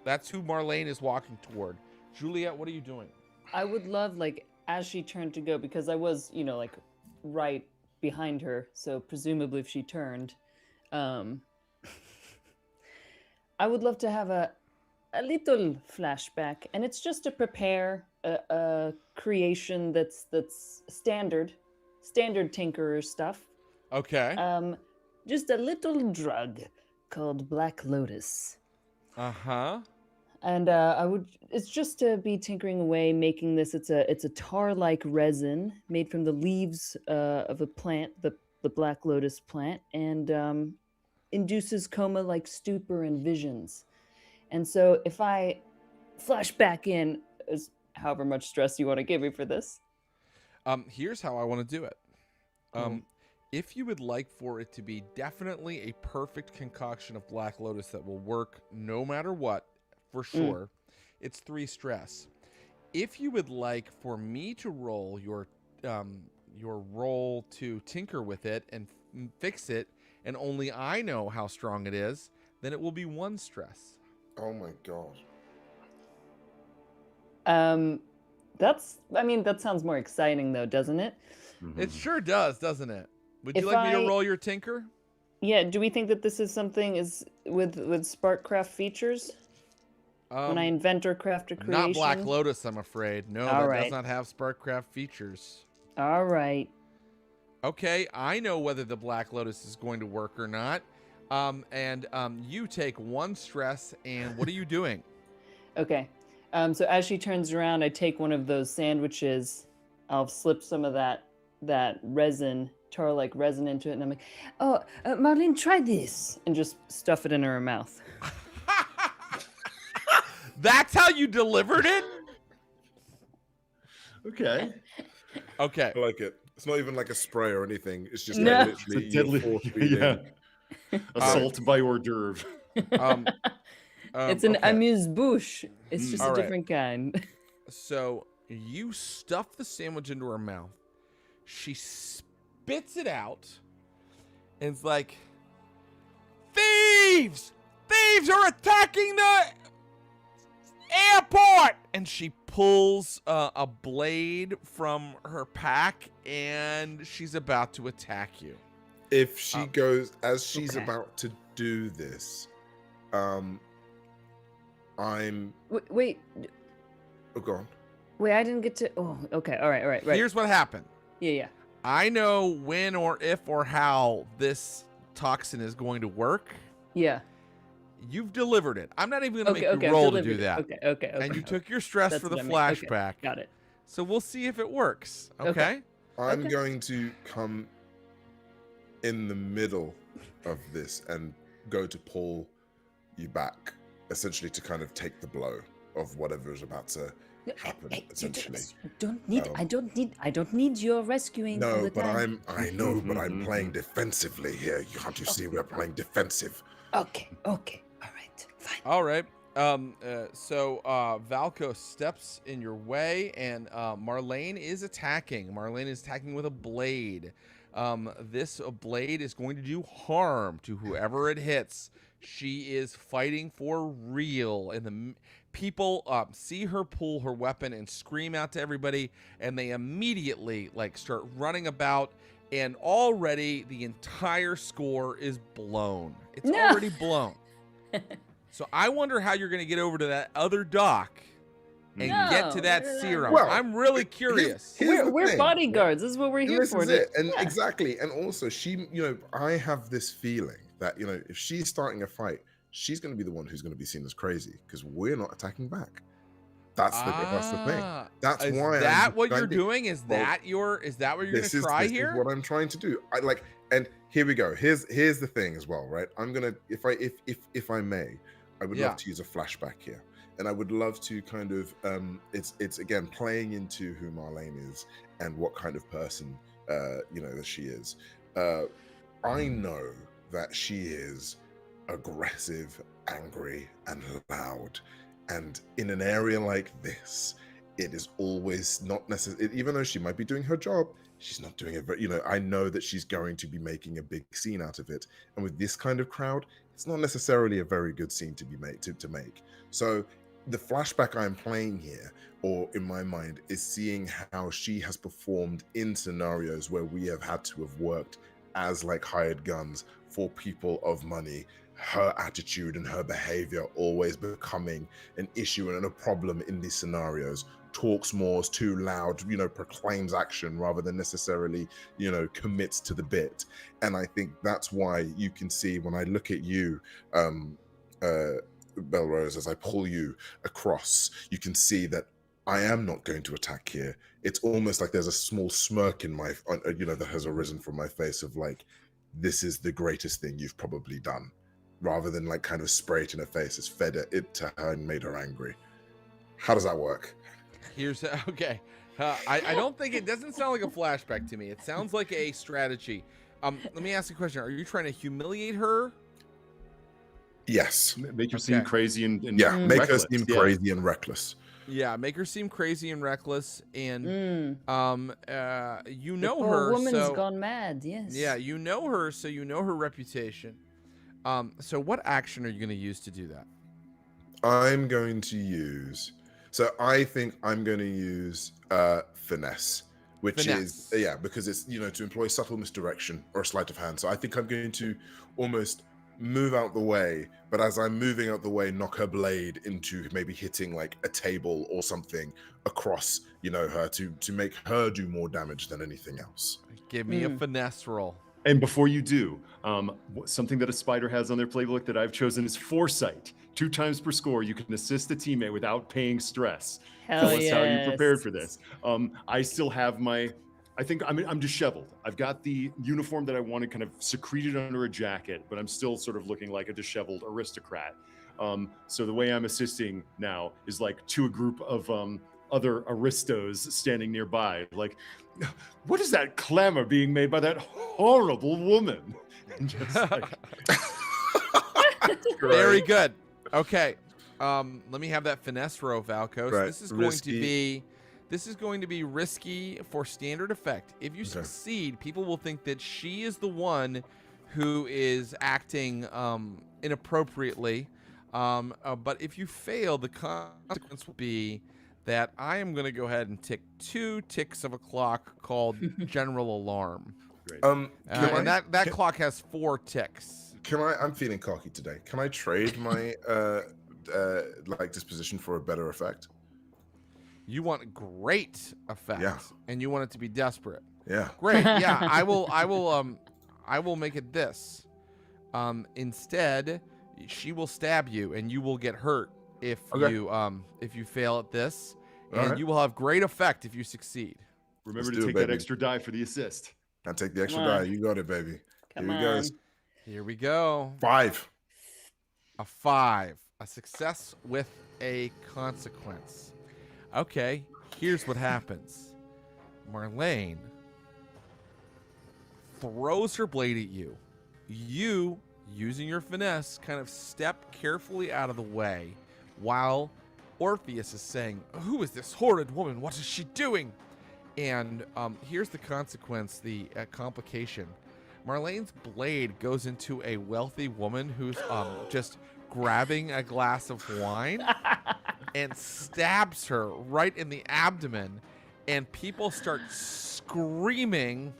That's who Marlene is walking toward. Juliet, what are you doing? I would love, as she turned to go, because I was, right behind her, so presumably if she turned, I would love to have a little flashback, and it's just to prepare a creation that's standard tinkerer stuff. Okay. Just a little drug called Black Lotus. Uh-huh. And it's just to be tinkering away, making this. It's a tar-like resin made from the leaves of a plant, the Black Lotus plant, and induces coma-like stupor and visions. And so if I flash back in, as however much stress you want to give me for this. Here's how I want to do it. If you would like for it to be definitely a perfect concoction of Black Lotus that will work no matter what, for sure, it's 3 stress. If you would like for me to roll your roll to tinker with it and fix it, and only I know how strong it is, then it will be 1 stress. Oh my god. That sounds more exciting though, doesn't it? Mm-hmm. It sure does, doesn't it? Would you like me to roll your tinker? Yeah, do we think that this is something with Sparkcraft features? When I invent or craft a creation? Not Black Lotus, I'm afraid. No, that does not have Sparkcraft features. All right. Okay, I know whether the Black Lotus is going to work or not. You take 1 stress, and what are you doing? Okay. So as she turns around, I take one of those sandwiches. I'll slip some of that resin, tar-like resin into it, and I'm like, "Oh, Marlene, try this," and just stuff it in her mouth. That's how you delivered it? Okay. Okay. I like it. It's not even like a spray or anything. It's just No. literally It's a deadly, assault by hors d'oeuvre. It's an amuse-bouche. It's just a All right. different kind. So you stuff the sandwich into her mouth. She spits it out and it's like, "Thieves! Thieves are attacking the airport!" And she pulls a blade from her pack and she's about to attack you. If she goes, as she's about to do this, I'm... Wait. Oh, go on. Wait, I didn't get to... Oh, okay. All right. Here's what happened. Yeah. I know when or if or how this toxin is going to work. Yeah. You've delivered it. I'm not even going to make you roll to do that. Okay. And you took your stress That's for the what I mean. flashback. Okay, got it. So we'll see if it works. Okay? I'm going to come in the middle of this and go to pull you back, essentially to kind of take the blow of whatever is about to happen. Essentially, I don't need your rescuing. all no, the but time. I know, but I'm playing defensively here. Can't you see we're playing defensive? Okay. All right. Fine. All right. So Valkos steps in your way, and Marlene is attacking. Marlene is attacking with a blade. This blade is going to do harm to whoever it hits. She is fighting for real, and the people see her pull her weapon and scream out to everybody, and they immediately start running about, and already the entire score is blown. It's already blown. So I wonder how you're going to get over to that other dock and get to that serum. Well, I'm really curious. We're bodyguards. This is what we're here This for. is it. And exactly. And also, I have this feeling that, if she's starting a fight, she's going to be the one who's going to be seen as crazy because we're not attacking back. That's the thing. That's is why. That what you're doing? Is that what you're gonna try here? This is what I'm trying to do. And here we go. Here's the thing as well, right? I'm gonna, if I may, I would love to use a flashback here, and I would love to kind of it's again playing into who Marlene is and what kind of person that she is. I know that she is aggressive, angry, and loud, and in an area like this, it is always not necessary. Even though she might be doing her job, she's not doing it very, I know that she's going to be making a big scene out of it. And with this kind of crowd, it's not necessarily a very good scene to be made to make. So the flashback I'm playing here, or in my mind, is seeing how she has performed in scenarios where we have had to have worked as like hired guns for people of money. Her attitude and her behavior always becoming an issue and a problem in these scenarios. Talks more, is too loud, proclaims action rather than necessarily, commits to the bit. And I think that's why you can see when I look at you, Belrose, as I pull you across, you can see that I am not going to attack here. It's almost like there's a small smirk in my, that has arisen from my face of like, this is the greatest thing you've probably done, rather than like kind of spray it in her face. It's fed it to her and made her angry. How does that work? Here's okay. I don't think it doesn't sound like a flashback to me. It sounds like a strategy. Let me ask you a question. Are you trying to humiliate her? Yes. Make her seem crazy and make her seem crazy and reckless. Yeah, make her seem crazy and reckless, and her. Woman's gone mad. Yes. Yeah, you know her, so you know her reputation. So what action are you going to use to do that? I'm going to use. So I think I'm going to use finesse, which is because it's to employ subtle misdirection or a sleight of hand. So I think I'm going to almost move out the way, but as I'm moving out the way, knock her blade into maybe hitting like a table or something across, her to make her do more damage than anything else. Give me a finesse roll. And before you do, something that a spider has on their playbook that I've chosen is foresight. 2 times per score, you can assist a teammate without paying stress. Tell us how you prepared for this. I still have I'm disheveled. I've got the uniform that I wanted kind of secreted under a jacket, but I'm still sort of looking like a disheveled aristocrat. So the way I'm assisting now is like to a group of other aristos standing nearby. Like, what is that clamor being made by that horrible woman? And just like... Very good. Okay. Let me have that finesse row, Valkos. Right. This is going to be risky for standard effect. If you succeed, people will think that she is the one who is acting inappropriately. But if you fail, the consequence will be that I am going to go ahead and tick 2 ticks of a clock called General Alarm. Great. And that clock has 4 ticks. I'm feeling cocky today. Can I trade my disposition for a better effect? You want great effect, and you want it to be desperate. Yeah. Great. Yeah, I will make it this. Instead, she will stab you, and you will get hurt if you fail at this, and you will have great effect if you succeed. Remember to take that extra die for the assist. I'll take the extra die. You got it, baby. Here we go. 5. A 5. A success with a consequence. Okay, here's what happens. Marlene throws her blade at you. You, using your finesse, kind of step carefully out of the way while Orpheus is saying, "Who is this horrid woman? What is she doing?" And here's the consequence, the complication. Marlene's blade goes into a wealthy woman who's just grabbing a glass of wine and stabs her right in the abdomen, and people start screaming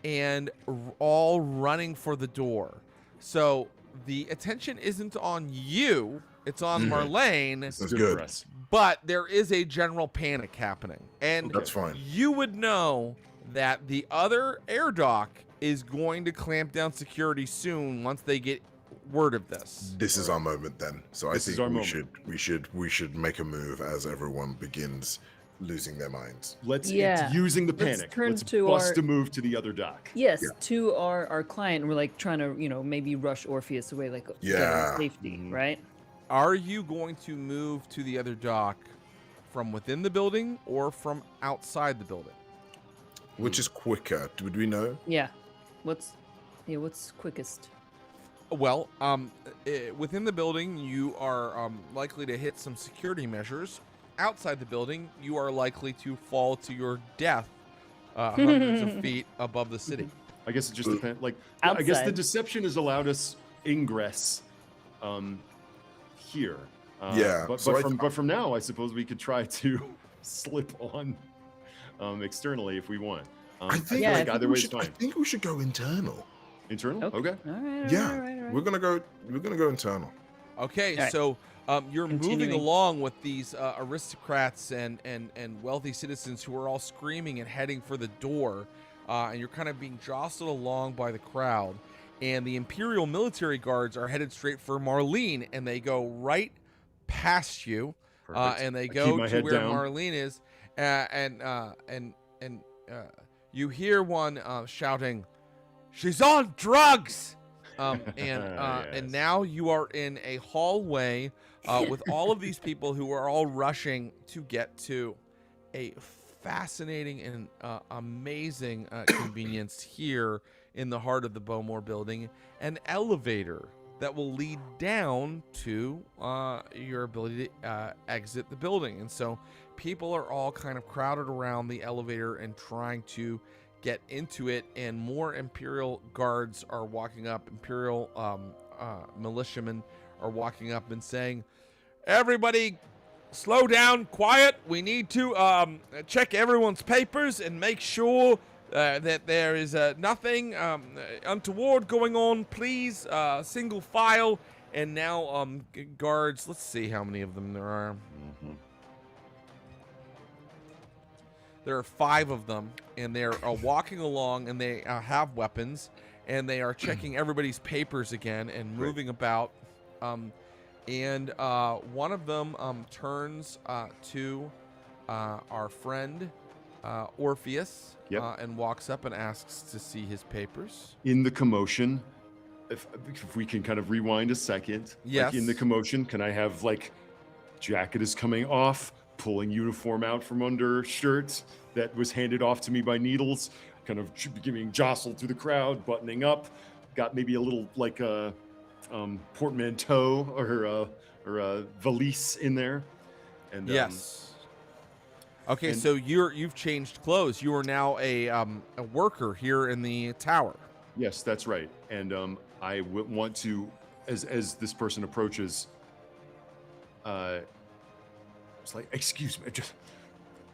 and all running for the door. So the attention isn't on you, it's on Marlene. That's good. But there is a general panic happening. And that's fine. You would know that the other air dock is going to clamp down security soon once they get word of this. This is our moment then. So I think we should make a move as everyone begins losing their minds. It's using the panic. Let's bust a move to the other dock. Yes, to our client. We're like trying to, maybe rush Orpheus away, like to get him safety, right? Are you going to move to the other dock from within the building or from outside the building? Which is quicker? Would we know? Yeah. What's quickest? Well, within the building, you are likely to hit some security measures. Outside the building, you are likely to fall to your death hundreds of feet above the city. I guess it just depends. I guess the deception has allowed us ingress here. But from now, I suppose we could try to slip on externally if we want. I think either way is fine. I think we should go internal. Internal? Okay. All right. Yeah. All right. We're gonna go internal. Okay, right. So you're moving along with these aristocrats and wealthy citizens who are all screaming and heading for the door, and you're kind of being jostled along by the crowd. And the Imperial military guards are headed straight for Marlene, and they go right past you, and they go to where Marlene is, and you hear one shouting, "She's on drugs!" And now you are in a hallway with all of these people who are all rushing to get to a fascinating and amazing convenience here in the heart of the Bowmore building, an elevator that will lead down to your ability to exit the building. And so people are all kind of crowded around the elevator and trying to get into it, and more Imperial guards are walking up. Imperial militiamen are walking up and saying, "Everybody slow down, quiet. We need to check everyone's papers and make sure that there is nothing untoward going on. Please, single file." And now guards, let's see how many of them there are. There are 5 of them, and they're walking along, and they have weapons, and they are checking everybody's papers again and moving about. And one of them turns to our friend Orpheus and walks up and asks to see his papers. In the commotion, if we can kind of rewind a second. Yes. In the commotion, can I have jacket is coming off, pulling uniform out from under shirt that was handed off to me by Needles, kind of being jostled through the crowd, buttoning up, got maybe a little portmanteau or a valise in there. And yes. Okay, so you've changed clothes. You are now a worker here in the tower. Yes, that's right. And I want to, as this person approaches, it's like, "Excuse me,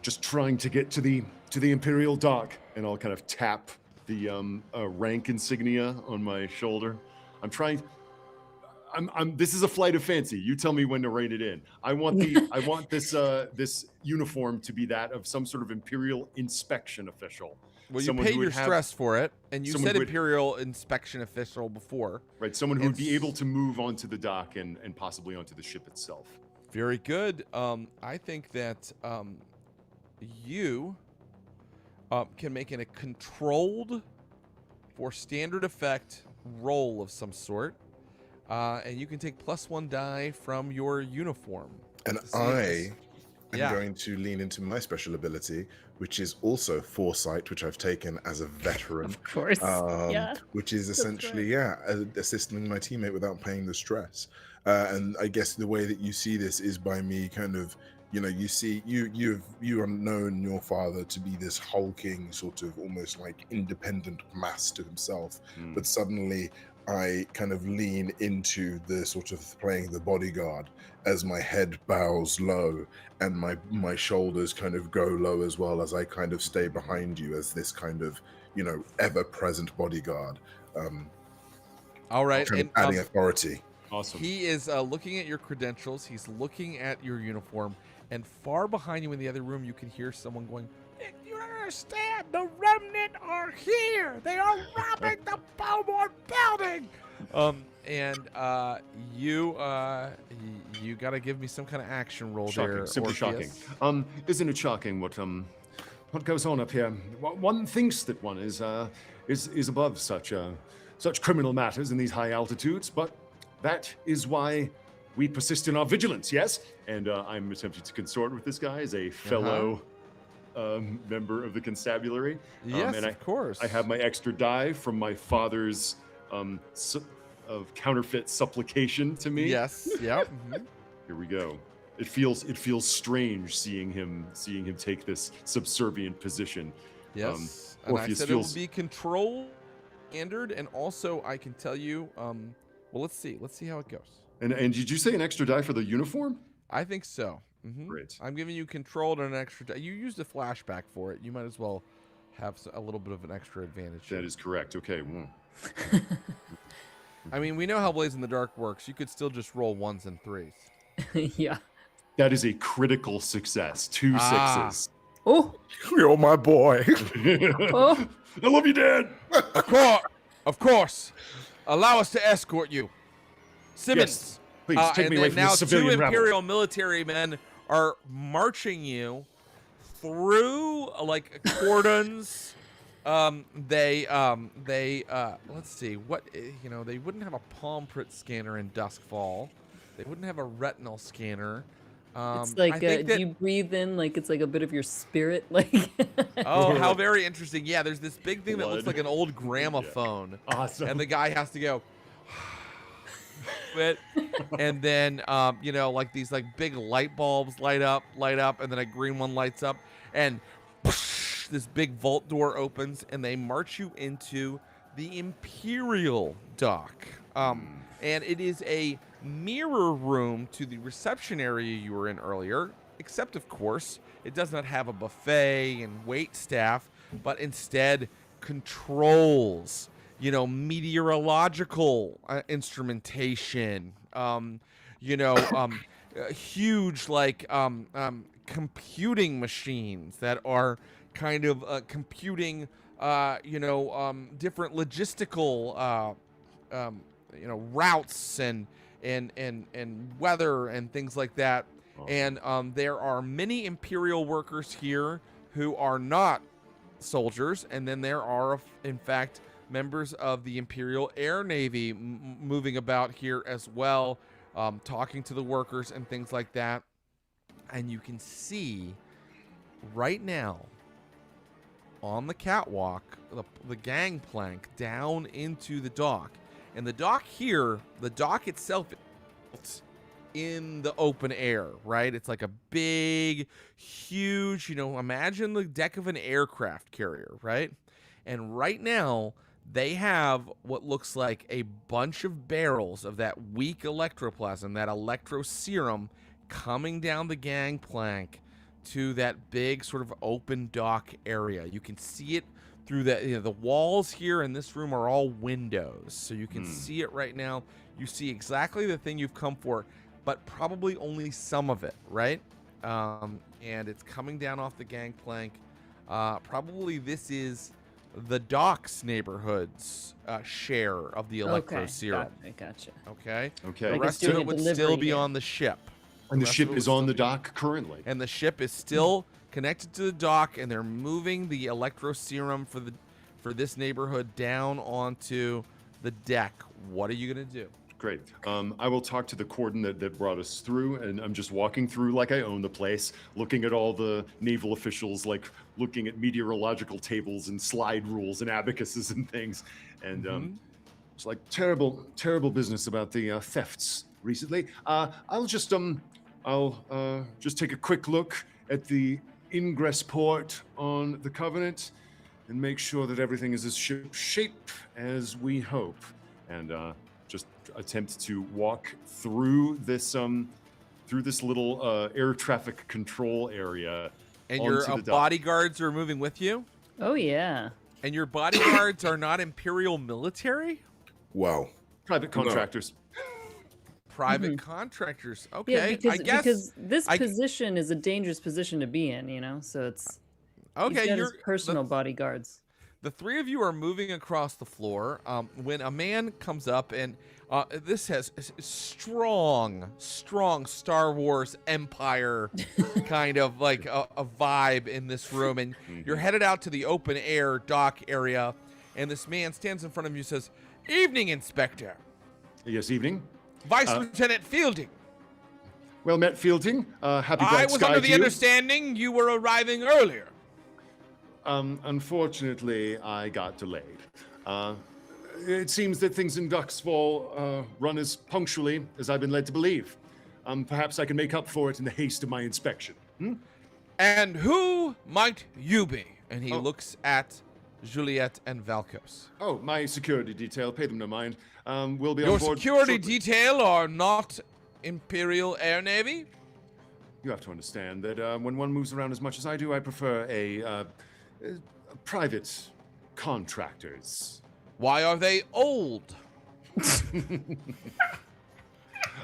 just trying to get to the Imperial dock," and I'll kind of tap the rank insignia on my shoulder. This is a flight of fancy. You tell me when to rein it in. I want this uniform to be that of some sort of Imperial inspection official. Well, you paid your stress for it, and you said Imperial inspection official before. Right, someone who would be able to move onto the dock and possibly onto the ship itself. Very good. I think that you can make a controlled, for standard effect, roll of some sort. And you can take +1 die from your uniform. And I am going to lean into my special ability, which is also foresight, which I've taken as a veteran. Of course. Which is essentially, assisting my teammate without paying the stress. And I guess the way that you see this is by me kind of, you have known your father to be this hulking sort of almost like independent mass to himself, but suddenly I kind of lean into the sort of playing the bodyguard as my head bows low and my shoulders kind of go low as well, as I kind of stay behind you as this kind of, ever-present bodyguard. All right. And adding authority. Awesome. He is looking at your credentials. He's looking at your uniform. And far behind you in the other room, you can hear someone going, "You don't understand. The Remnant are here. They are robbing the Bowmore building." And you got to give me some kind of action roll there. Simply Orpheus. shocking. Isn't it shocking what goes on up here? One thinks that one is above such criminal matters in these high altitudes, but that is why we persist in our vigilance. Yes, and I'm attempting to consort with this guy as a fellow member of the constabulary. Yes, and of course. I have my extra die from my father's of counterfeit supplication to me. Yes. Yep. Here we go. It feels strange seeing him take this subservient position. Yes. And I said it will be controlled, standard, and also I can tell you. Well, let's see how it goes. And did you say an extra die for the uniform? I think so. Great. I'm giving you controlled and an extra die. You used a flashback for it. You might as well have a little bit of an extra advantage. That is correct. Okay. I mean, we know how Blaze in the Dark works. You could still just roll 1s and 3s. Yeah. That is a critical success. 2 6s. Oh. You're my boy. Oh. I love you, Dad. Of course. Allow us to escort you. Simmons. Yes. Please take me away from now this civilian two rabble. Imperial military men are marching you through like cordons. Let's see what they wouldn't have a palm print scanner in Duskwall. They wouldn't have a retinal scanner. It's like do you breathe in like it's like a bit of your spirit, like. Oh, how very interesting! Yeah, there's this big thing that looks like an old gramophone. Yeah. Awesome. And the guy has to go. And then like these like big light bulbs light up, and then a green one lights up, and whoosh, this big vault door opens, and they march you into the Imperial dock. And it is a mirror room to the reception area you were in earlier, except of course it does not have a buffet and wait staff, but instead controls, meteorological instrumentation, huge like computing machines that are kind of computing different logistical routes and weather and things like that. Awesome. And there are many Imperial workers here who are not soldiers, and then there are in fact members of the Imperial Air Navy moving about here as well, talking to the workers and things like that. And you can see right now on the catwalk the gangplank down into the dock. And the dock here, the dock itself is in the open air, right? It's like a big, huge, imagine the deck of an aircraft carrier, right? And right now, they have what looks like a bunch of barrels of that weak electroplasm, that electro serum, coming down the gangplank to that big sort of open dock area. You can see it through the walls here in this room are all windows, so you can see it right now. You see exactly the thing you've come for, but probably only some of it, right? And it's coming down off the gangplank. Probably this is the docks neighborhood's share of the electro serum. Gotcha. Okay. Okay. The rest of it would still be on the ship. And the ship is on the dock currently. And the ship is still connected to the dock, and they're moving the electro serum for this neighborhood down onto the deck. What are you gonna do? Great. I will talk to the cordon that brought us through, and I'm just walking through like I own the place, looking at all the naval officials, like looking at meteorological tables and slide rules and abacuses and things. And it's like terrible business about the thefts recently. I'll just take a quick look at the ingress port on the Covenant and make sure that everything is as ship-shape as we hope. And just attempt to walk through this little air traffic control area. And your bodyguards are moving with you? Oh, yeah. And your bodyguards are not Imperial military? Wow. Private contractors. Private contractors. Okay, yeah, I guess because this position is a dangerous position to be in, so it's okay. Your personal bodyguards. The three of you are moving across the floor when a man comes up, and this has strong Star Wars Empire kind of like a vibe in this room. And you're headed out to the open air dock area, and this man stands in front of you and says, "Evening, Inspector." Yes, evening. Vice Lieutenant Fielding. Well met, Fielding. Happy I Black was Sky under to the you. understanding you were arriving earlier. Unfortunately, I got delayed. It seems that things in Duskwall run as punctually as I've been led to believe. Perhaps I can make up for it in the haste of my inspection. And who might you be? And he looks at Juliet and Valkos. Oh, my security detail. Pay them no mind. We'll be Your on board security shortly. detail are not Imperial Air Navy? You have to understand that when one moves around as much as I do, I prefer a private contractors. Why are they old?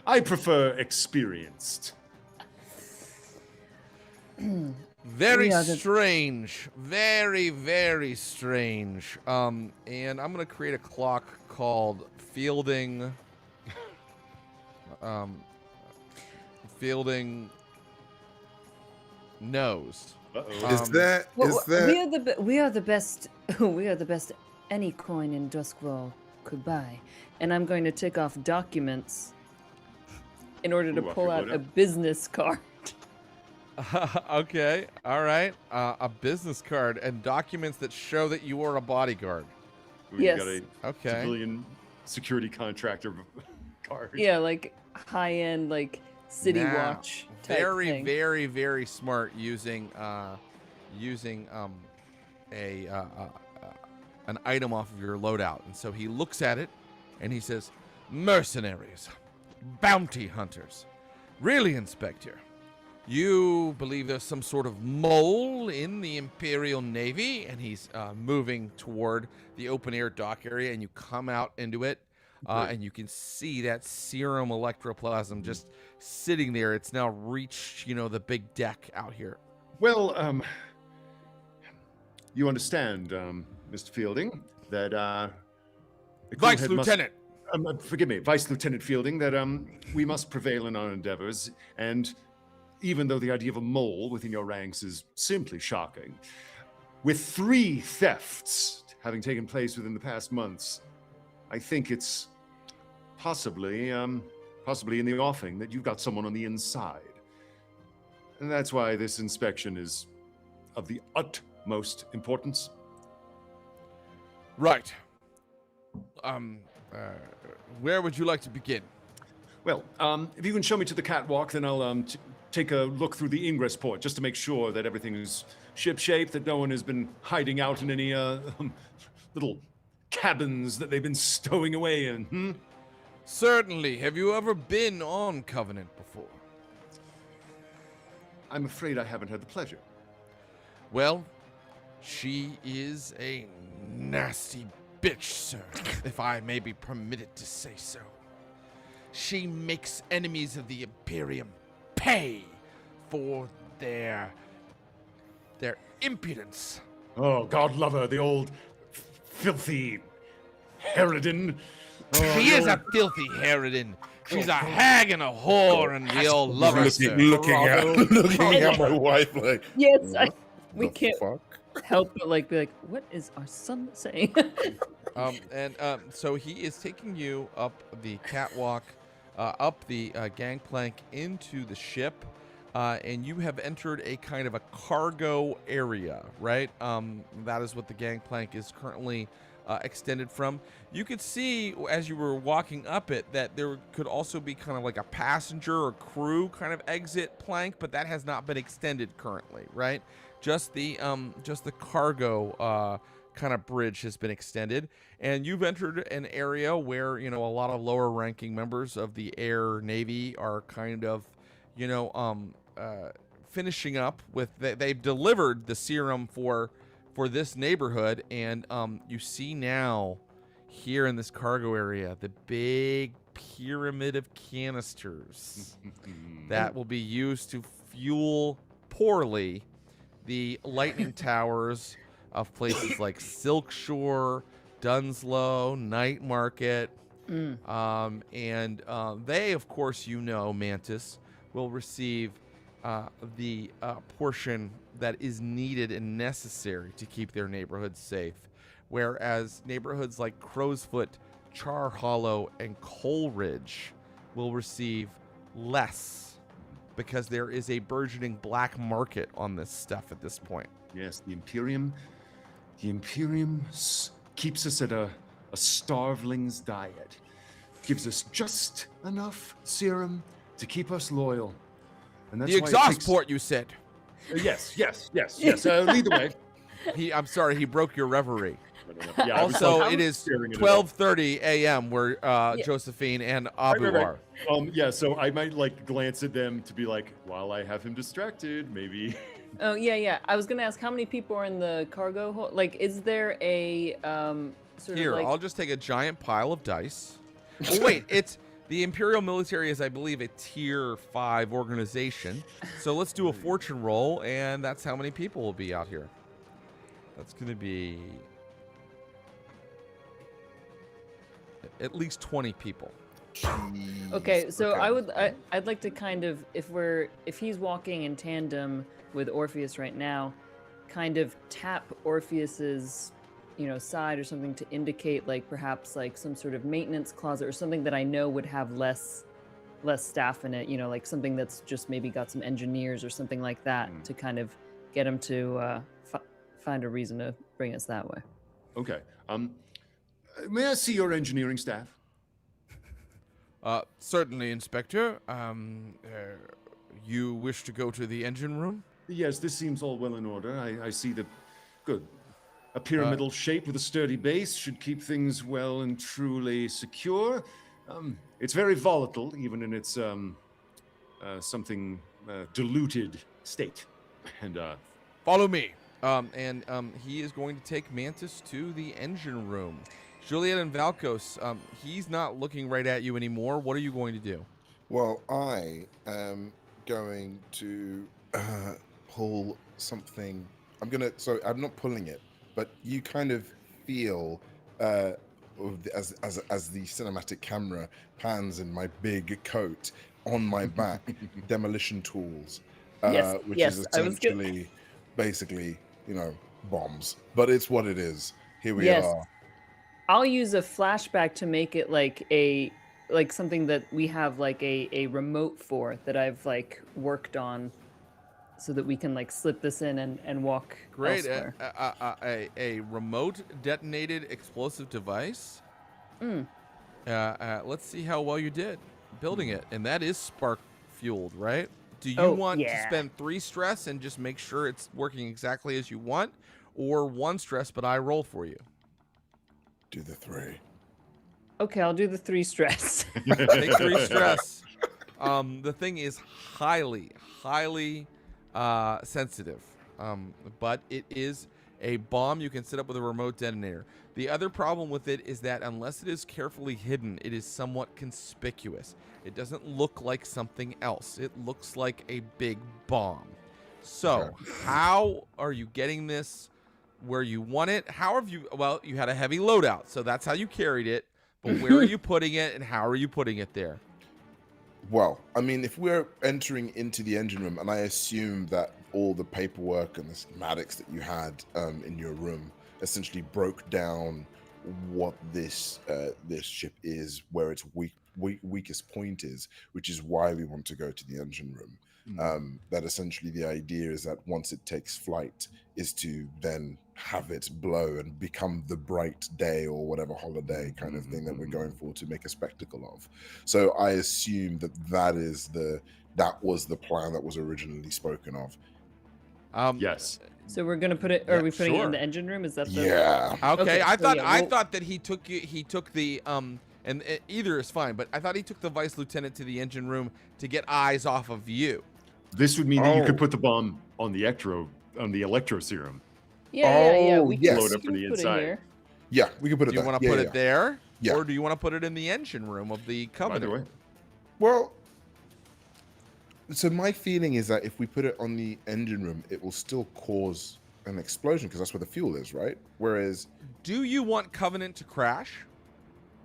I prefer experienced. Very strange. Very, very strange. And I'm going to create a clock called Fielding. Fielding knows. Is that we are the best we are the best any coin in Duskwall could buy, and I'm going to take off documents in order to pull out a business card. Okay, all right. A business card and documents that show that you are a bodyguard. We Yes. got a Okay. civilian security contractor card. Yeah, like high-end, like City Now, Watch type very, thing. very, very smart using an item off of your loadout. And so he looks at it and he says, "Mercenaries, bounty hunters. Really, Inspector? You believe there's some sort of mole in the Imperial Navy?" And he's moving toward the open air dock area, and you come out into it, and you can see that serum electroplasm just sitting there. It's now reached, the big deck out here. Well, you understand, Mr. Fielding, that Vice Lieutenant. Forgive me, Vice Lieutenant Fielding, that we must prevail in our endeavors, and even though the idea of a mole within your ranks is simply shocking, with 3 thefts having taken place within the past months, I think it's possibly in the offing that you've got someone on the inside. And that's why this inspection is of the utmost importance. Right. Where would you like to begin? Well, if you can show me to the catwalk, then I'll take a look through the ingress port just to make sure that everything is ship-shape, that no one has been hiding out in any little cabins that they've been stowing away in. Certainly. Have you ever been on Covenant before? I'm afraid I haven't had the pleasure. Well, she is a nasty bitch, sir, if I may be permitted to say so. She makes enemies of the Imperium pay for their impudence. Oh, God love her, the old filthy harridan. Oh, She is a filthy harridan. She's a hag and a whore, and we all love her, sir. looking at my wife like, Yes, we the can't fuck? help but be like, what is our son saying? So he is taking you up the catwalk, up the gangplank into the ship, and you have entered a kind of a cargo area, right? That is what the gangplank is currently extended from. You could see as you were walking up it that there could also be kind of like a passenger or crew kind of exit plank, but that has not been extended currently, right? Just the cargo kind of bridge has been extended, and you've entered an area where a lot of lower ranking members of the Air Navy are kind of finishing up with they've delivered the serum for this neighborhood, and you see now here in this cargo area the big pyramid of canisters that will be used to fuel poorly the lightning towers of places like Silk Shore, Dunslow, Night Market. And they, of course, Mantis, will receive the portion that is needed and necessary to keep their neighborhoods safe. Whereas neighborhoods like Crowsfoot, Char Hollow, and Coleridge will receive less because there is a burgeoning black market on this stuff at this point. Yes, the Imperium keeps us at a starveling's diet. Gives us just enough serum to keep us loyal. And that's the why exhaust port, you said. Yes. Lead the way. I'm sorry, he broke your reverie. Yeah, also, it is 12:30 a.m. where Josephine and Abu are. Yeah, so I might glance at them to be like, while I have him distracted, maybe. Oh yeah. I was gonna ask how many people are in the cargo hold. Like, is there a Here, I'll just take a giant pile of dice. Oh wait, it's the Imperial Military is, I believe, a tier 5 organization. So let's do a fortune roll, and that's how many people will be out here. That's gonna be at least 20 people. Okay, so I'd like to kind of, if he's walking in tandem with Orpheus right now, kind of tap Orpheus's side or something to indicate perhaps some sort of maintenance closet or something that I know would have less staff in it, like something that's just maybe got some engineers or something like that to kind of get him to find a reason to bring us that way. Okay. May I see your engineering staff? Certainly, Inspector. You wish to go to the engine room? Yes, this seems all well in order. I see the good. A pyramidal shape with a sturdy base should keep things well and truly secure. It's very volatile, even in its something diluted state. And follow me. He is going to take Mantis to the engine room. Juliet and Valkos, he's not looking right at you anymore. What are you going to do? Well, I am going to pull something. So I'm not pulling it, but you kind of feel as the cinematic camera pans in my big coat on my back, demolition tools, which is essentially, basically, bombs. But it's what it is. Here we are. I'll use a flashback to make it like something that we have a remote for that I've worked on, so that we can slip this in and walk. Great. Elsewhere. A remote detonated explosive device. Let's see how well you did building it, and that is spark fueled, right? Do you want to spend 3 stress and just make sure it's working exactly as you want, or 1 stress but I roll for you? Do the 3. Okay, I'll do the 3 stress. Take 3 stress. The thing is highly sensitive, but it is a bomb you can set up with a remote detonator. The other problem with it is that unless it is carefully hidden, it is somewhat conspicuous. It doesn't look like something else. It looks like a big bomb. So, how are you getting this where you want it? How have you, well, you had a heavy loadout, so that's how you carried it, but where are you putting it and how are you putting it there? Well, I mean, if we're entering into the engine room, and I assume that all the paperwork and the schematics that you had in your room essentially broke down what this ship is, where its weakest point is, which is why we want to go to the engine room. That essentially the idea is that once it takes flight is to then have it blow and become the bright day or whatever holiday kind of thing that we're going for to make a spectacle of. So I assume that was the plan that was originally spoken of. Yes. So we're gonna put it. Are we putting it in the engine room? Is that the? Yeah. Okay. I thought that he took the and either is fine, but I thought he took the vice lieutenant to the engine room to get eyes off of you. This would mean that you could put the bomb on the electro serum. Yeah. We can load up from the inside. Yeah, we can put it there. Do you want to put it there? Yeah. Or do you want to put it in the engine room of the Covenant? Either way. Well, so my feeling is that if we put it on the engine room, it will still cause an explosion because that's where the fuel is, right? Whereas, do you want Covenant to crash?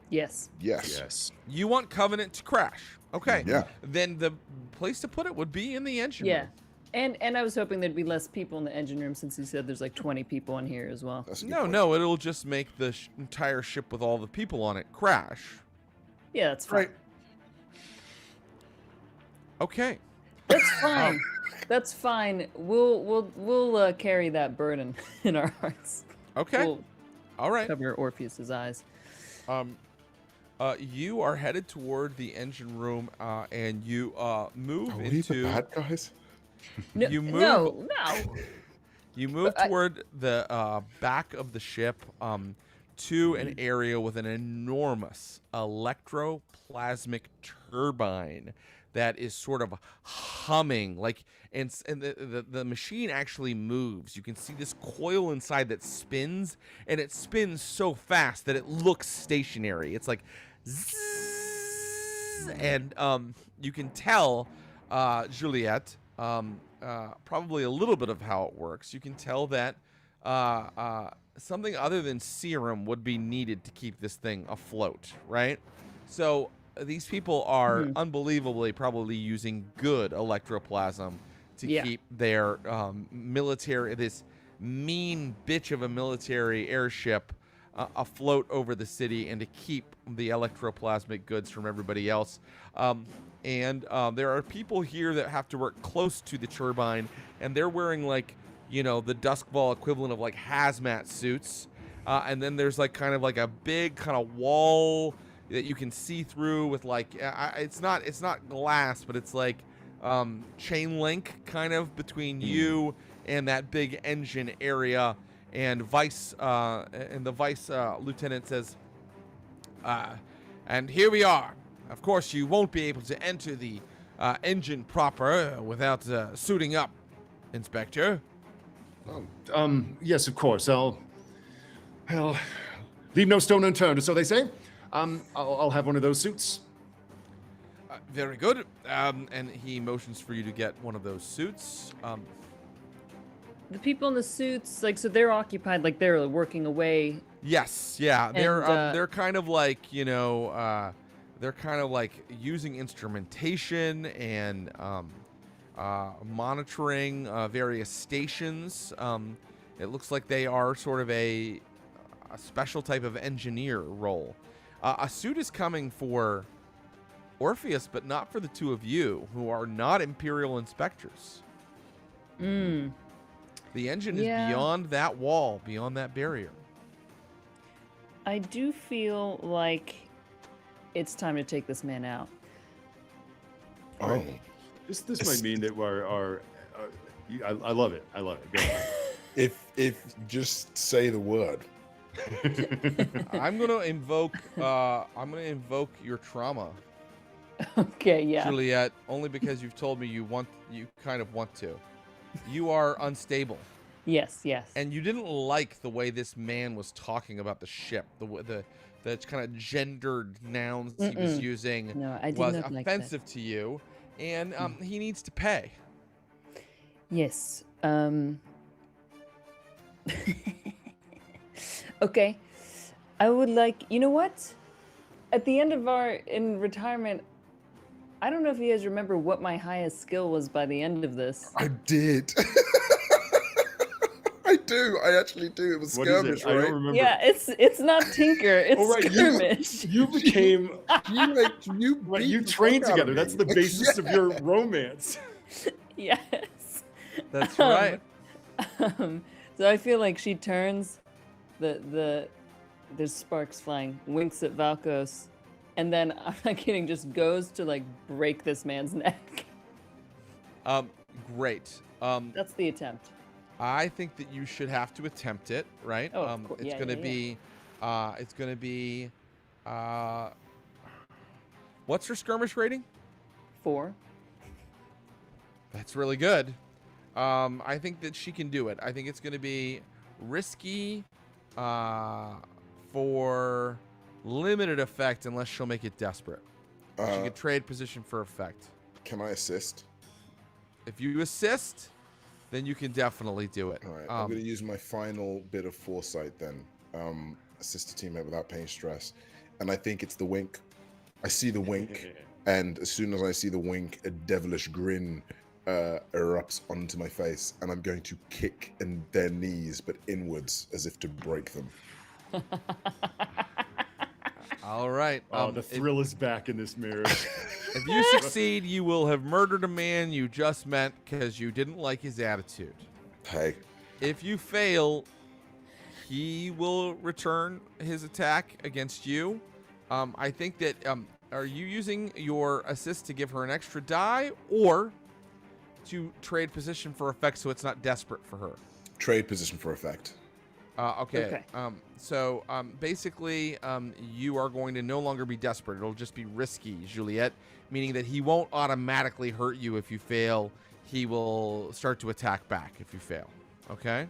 Yes. Yes. You want Covenant to crash. Okay. Yeah. Then the place to put it would be in the engine Yeah. room. And I was hoping there'd be less people in the engine room since you said there's like 20 people in here as well. that's a good No, point. no, it'll just make the entire ship with all the people on it crash. Yeah, that's fine. Right. Okay. That's fine. That's fine. We'll carry that burden in our hearts. Okay. We'll All right. cover Orpheus's eyes. You are headed toward the engine room, and you move Are we the into. bad guys? No, You move. no. You move But toward the back of the ship to an area with an enormous electroplasmic turbine that is sort of humming, like, and the machine actually moves. You can see this coil inside that spins, and it spins so fast that it looks stationary. It's like zzz, and you can tell, Juliet, probably a little bit of how it works. You can tell that something other than serum would be needed to keep this thing afloat, right? So these people are unbelievably probably using good electroplasm to keep their military, this mean bitch of a military airship afloat over the city, and to keep the electroplasmic goods from everybody else. And there are people here that have to work close to the turbine, and they're wearing, like, you know, the Duskwall equivalent of like hazmat suits. And then there's like kind of like a big kind of wall that you can see through with like it's not glass, but it's like chain link kind of between you and that big engine area. And the vice lieutenant says, and here we are. Of course, you won't be able to enter the engine proper without suiting up, Inspector. Yes, of course. I'll leave no stone unturned, so they say. I'll have one of those suits. Very good. And he motions for you to get one of those suits. The people in the suits, like, so they're occupied, like they're working away. Yes, yeah. And, they're kind of like, you know, they're kind of like using instrumentation and monitoring various stations. It looks like they are sort of a special type of engineer role. A suit is coming for Orpheus, but not for the two of you, who are not Imperial inspectors. The engine is beyond that wall, beyond that barrier. I do feel like it's time to take this man out. Oh. This might mean that I love it. I love it. Go ahead. If just say the word. I'm gonna invoke your trauma, Okay, yeah. Juliet, only because you've told me you kind of want to. You are unstable. Yes. And you didn't like the way this man was talking about the ship, the kind of gendered nouns he was using. No, I did was not like offensive to you, and he needs to pay. Yes. Okay. I would like, you know what? At the end of in retirement, I don't know if you guys remember what my highest skill was by the end of this. I did. I do. I actually do. It was What is skirmish, it? I right? don't remember. Yeah, it's not tinker, it's Oh, right, skirmish. You became. You Right, you beat the trained fuck out of together. me. That's the basis of your romance. Yes. That's right. So I feel like she turns, there's sparks flying, winks at Valkos, and then, I'm not kidding, just goes to like break this man's neck. Great. That's the attempt. I think that you should have to attempt it, right? Oh, of course. It's Yeah, gonna yeah, be, what's her skirmish rating? 4. That's really good. I think that she can do it. I think it's gonna be risky, for limited effect, unless she'll make it desperate. She could trade position for effect. Can I assist? If you assist, then you can definitely do it. All right, I'm going to use my final bit of foresight then. Assist a teammate without paying stress. And I think it's the wink. I see the wink, and as soon as I see the wink, a devilish grin erupts onto my face, and I'm going to kick in their knees, but inwards, as if to break them. All right. Oh, the thrill is back in this marriage. If you succeed, you will have murdered a man you just met because you didn't like his attitude. Hey. If you fail, he will return his attack against you. I think that, are you using your assist to give her an extra die or to trade position for effect so it's not desperate for her? Trade position for effect. Okay. So basically, you are going to no longer be desperate. It'll just be risky, Juliet, meaning that he won't automatically hurt you if you fail. He will start to attack back if you fail. Okay?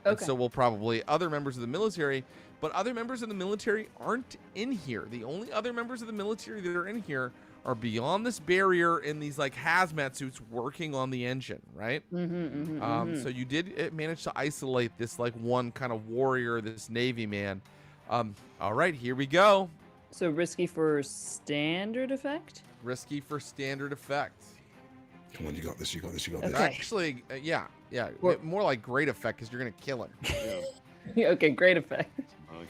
And so we'll probably other members of the military, but other members of the military aren't in here. The only other members of the military that are in here are beyond this barrier in these like hazmat suits working on the engine, right? So you did manage to isolate this like one kind of warrior, this Navy man. All right, here we go. So risky for standard effect? Risky for standard effect. Come on, you got this, you got this, you got Okay. this. Actually, yeah. More like great effect because you're going to kill him. Okay, great effect.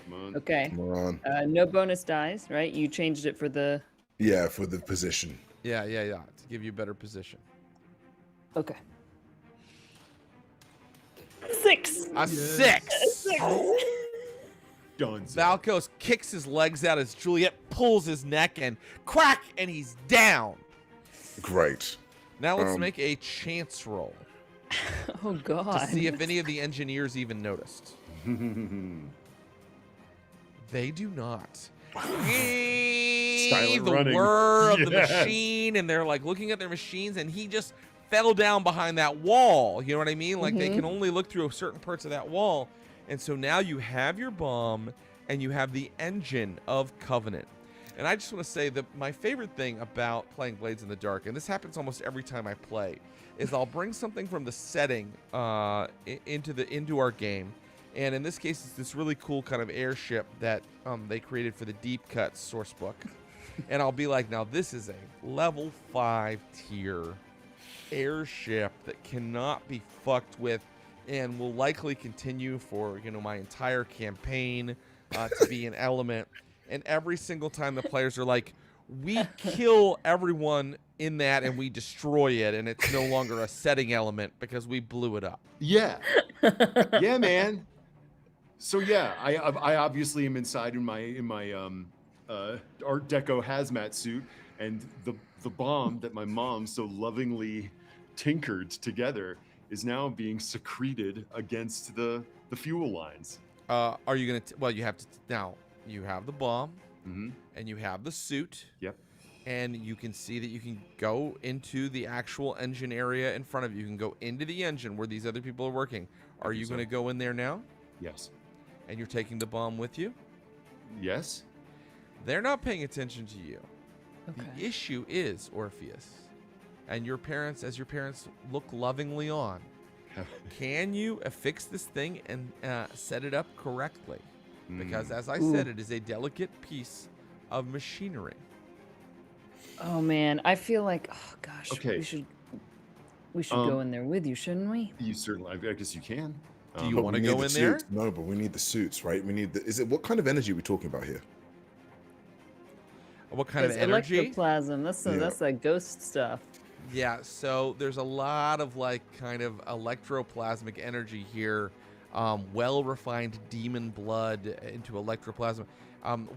Come on. Okay. Come on. No bonus dies, right? You changed it for the... Yeah, for the position. Yeah, to give you a better position. Okay. 6. A 6. Done. Valkos kicks his legs out as Juliet pulls his neck and crack, and he's down. Great. Now let's make a chance roll Oh, God. to see if any of the engineers even noticed. They do not. Silent The running. whir of the Yes. machine, and they're like looking at their machines, and he just fell down behind that wall. You know what I mean? Like they can only look through certain parts of that wall. And so now you have your bomb and you have the engine of Covenant. And I just want to say that my favorite thing about playing Blades in the Dark, and this happens almost every time I play, is I'll bring something from the setting into our game. And in this case, it's this really cool kind of airship that they created for the Deep Cuts source book. And I'll be like, now this is a level 5 tier airship that cannot be fucked with and will likely continue for, my entire campaign to be an element. And every single time the players are like, we kill everyone in that and we destroy it, and it's no longer a setting element because we blew it up. Yeah. Yeah, man. So yeah, I obviously am inside in my Art Deco hazmat suit, and the bomb that my mom so lovingly tinkered together is now being secreted against the fuel lines. Are you gonna? Well, you have to now. You have the bomb, Mm-hmm. and you have the suit. Yep. And you can see that you can go into the actual engine area in front of you. You can go into the engine where these other people are working. Are you going to go in there now? Yes. And you're taking the bomb with you? Yes. They're not paying attention to you. Okay. The issue is, Orpheus, and your parents, as your parents look lovingly on, can you affix this thing and set it up correctly? Because as I said, it is a delicate piece of machinery. Oh, man. I feel like, oh, gosh. Okay. We should go in there with you, shouldn't we? You certainly, I guess you can. Do you But want to we need go the in there? suits. No, but we need the suits, right? We need what kind of energy are we talking about here? What kind It's of energy? Electroplasm. That's that ghost stuff. Yeah, so there's a lot of like kind of electroplasmic energy here. Well-refined demon blood into electroplasm.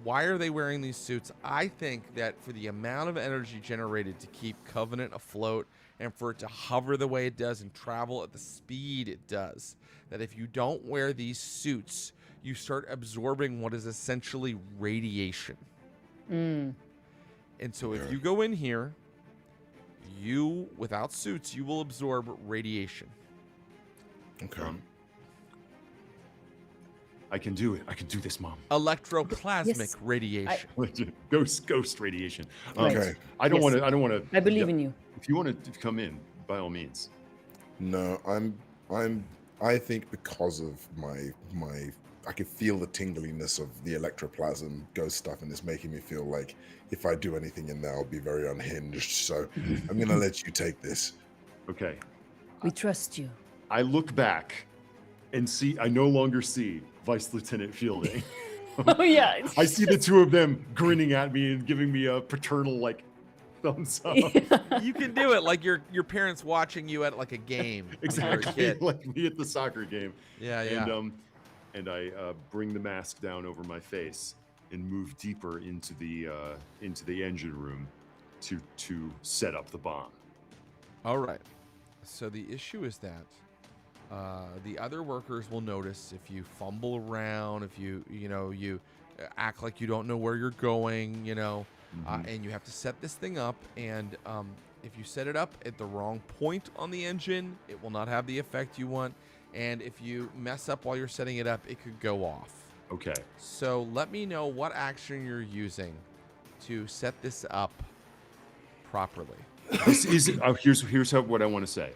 Why are they wearing these suits? I think that for the amount of energy generated to keep Covenant afloat and for it to hover the way it does and travel at the speed it does, that if you don't wear these suits, you start absorbing what is essentially radiation. And so if you go in here, without suits, you will absorb radiation. Okay. I can do it. I can do this, Mom. Electroplasmic Yes. radiation. Ghost radiation. Okay. I don't Yes. want to. I believe in you. If you want to come in, by all means. No, I'm I think because of my I can feel the tingliness of the electroplasm ghost stuff, and it's making me feel like if I do anything in there, I'll be very unhinged. So I'm gonna let you take this. Okay. We trust you. I look back and see. I no longer see Vice Lieutenant Fielding. Oh yeah. I see the two of them grinning at me and giving me a paternal like thumbs up. Yeah. You can do it like your parents watching you at like a game. Exactly, like me at the soccer game. Yeah. And I bring the mask down over my face and move deeper into the engine room to set up the bomb. All right. So the issue is that the other workers will notice if you fumble around, if you act like you don't know where you're going, and you have to set this thing up. And if you set it up at the wrong point on the engine, it will not have the effect you want. And if you mess up while you're setting it up, it could go off. Okay. So let me know what action you're using to set this up properly. This is here's what I want to say.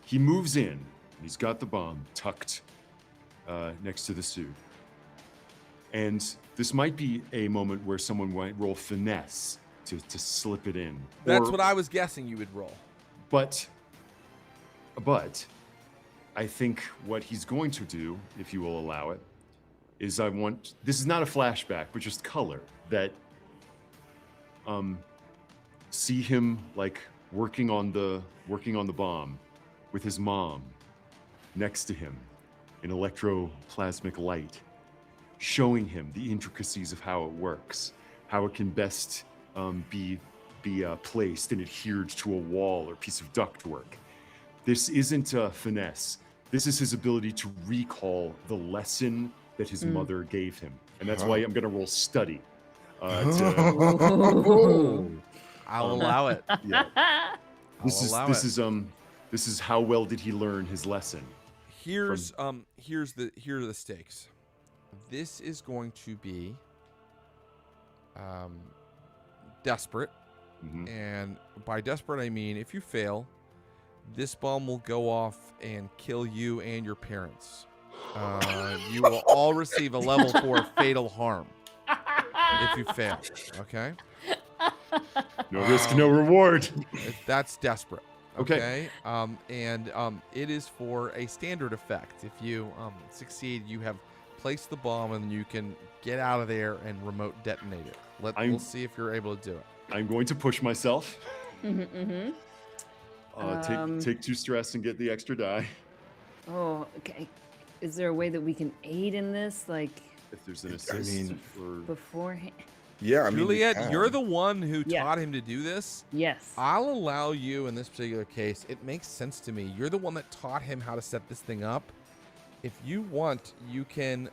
He moves in. And he's got the bomb tucked next to the suit. And this might be a moment where someone might roll finesse to slip it in. That's what I was guessing you would roll. But I think what he's going to do, if you will allow it, is this is not a flashback, but just color that see him like working on the bomb with his mom next to him in electroplasmic light, showing him the intricacies of how it works, how it can best be placed and adhered to a wall or piece of ductwork. This isn't a finesse. This is his ability to recall the lesson that his mother gave him. And that's why I'm going to roll study. I'll allow it. Yeah. This is how well did he learn his lesson? Here are the stakes. This is going to be desperate. Mm-hmm. And by desperate, I mean if you fail, this bomb will go off and kill you and your parents. You will all receive a level 4 fatal harm if you fail. Okay? No risk, no reward. That's desperate. Okay. It is for a standard effect. If you succeed, you have placed the bomb and you can get out of there and remote detonate it. We'll see if you're able to do it. I'm going to push myself. Take 2 stress and get the extra die. Oh, okay. Is there a way that we can aid in this? Like, if there's an assist beforehand? Yeah, I mean, Juliet, you're the one who taught him to do this. Yes. I'll allow you in this particular case. It makes sense to me. You're the one that taught him how to set this thing up. If you want, you can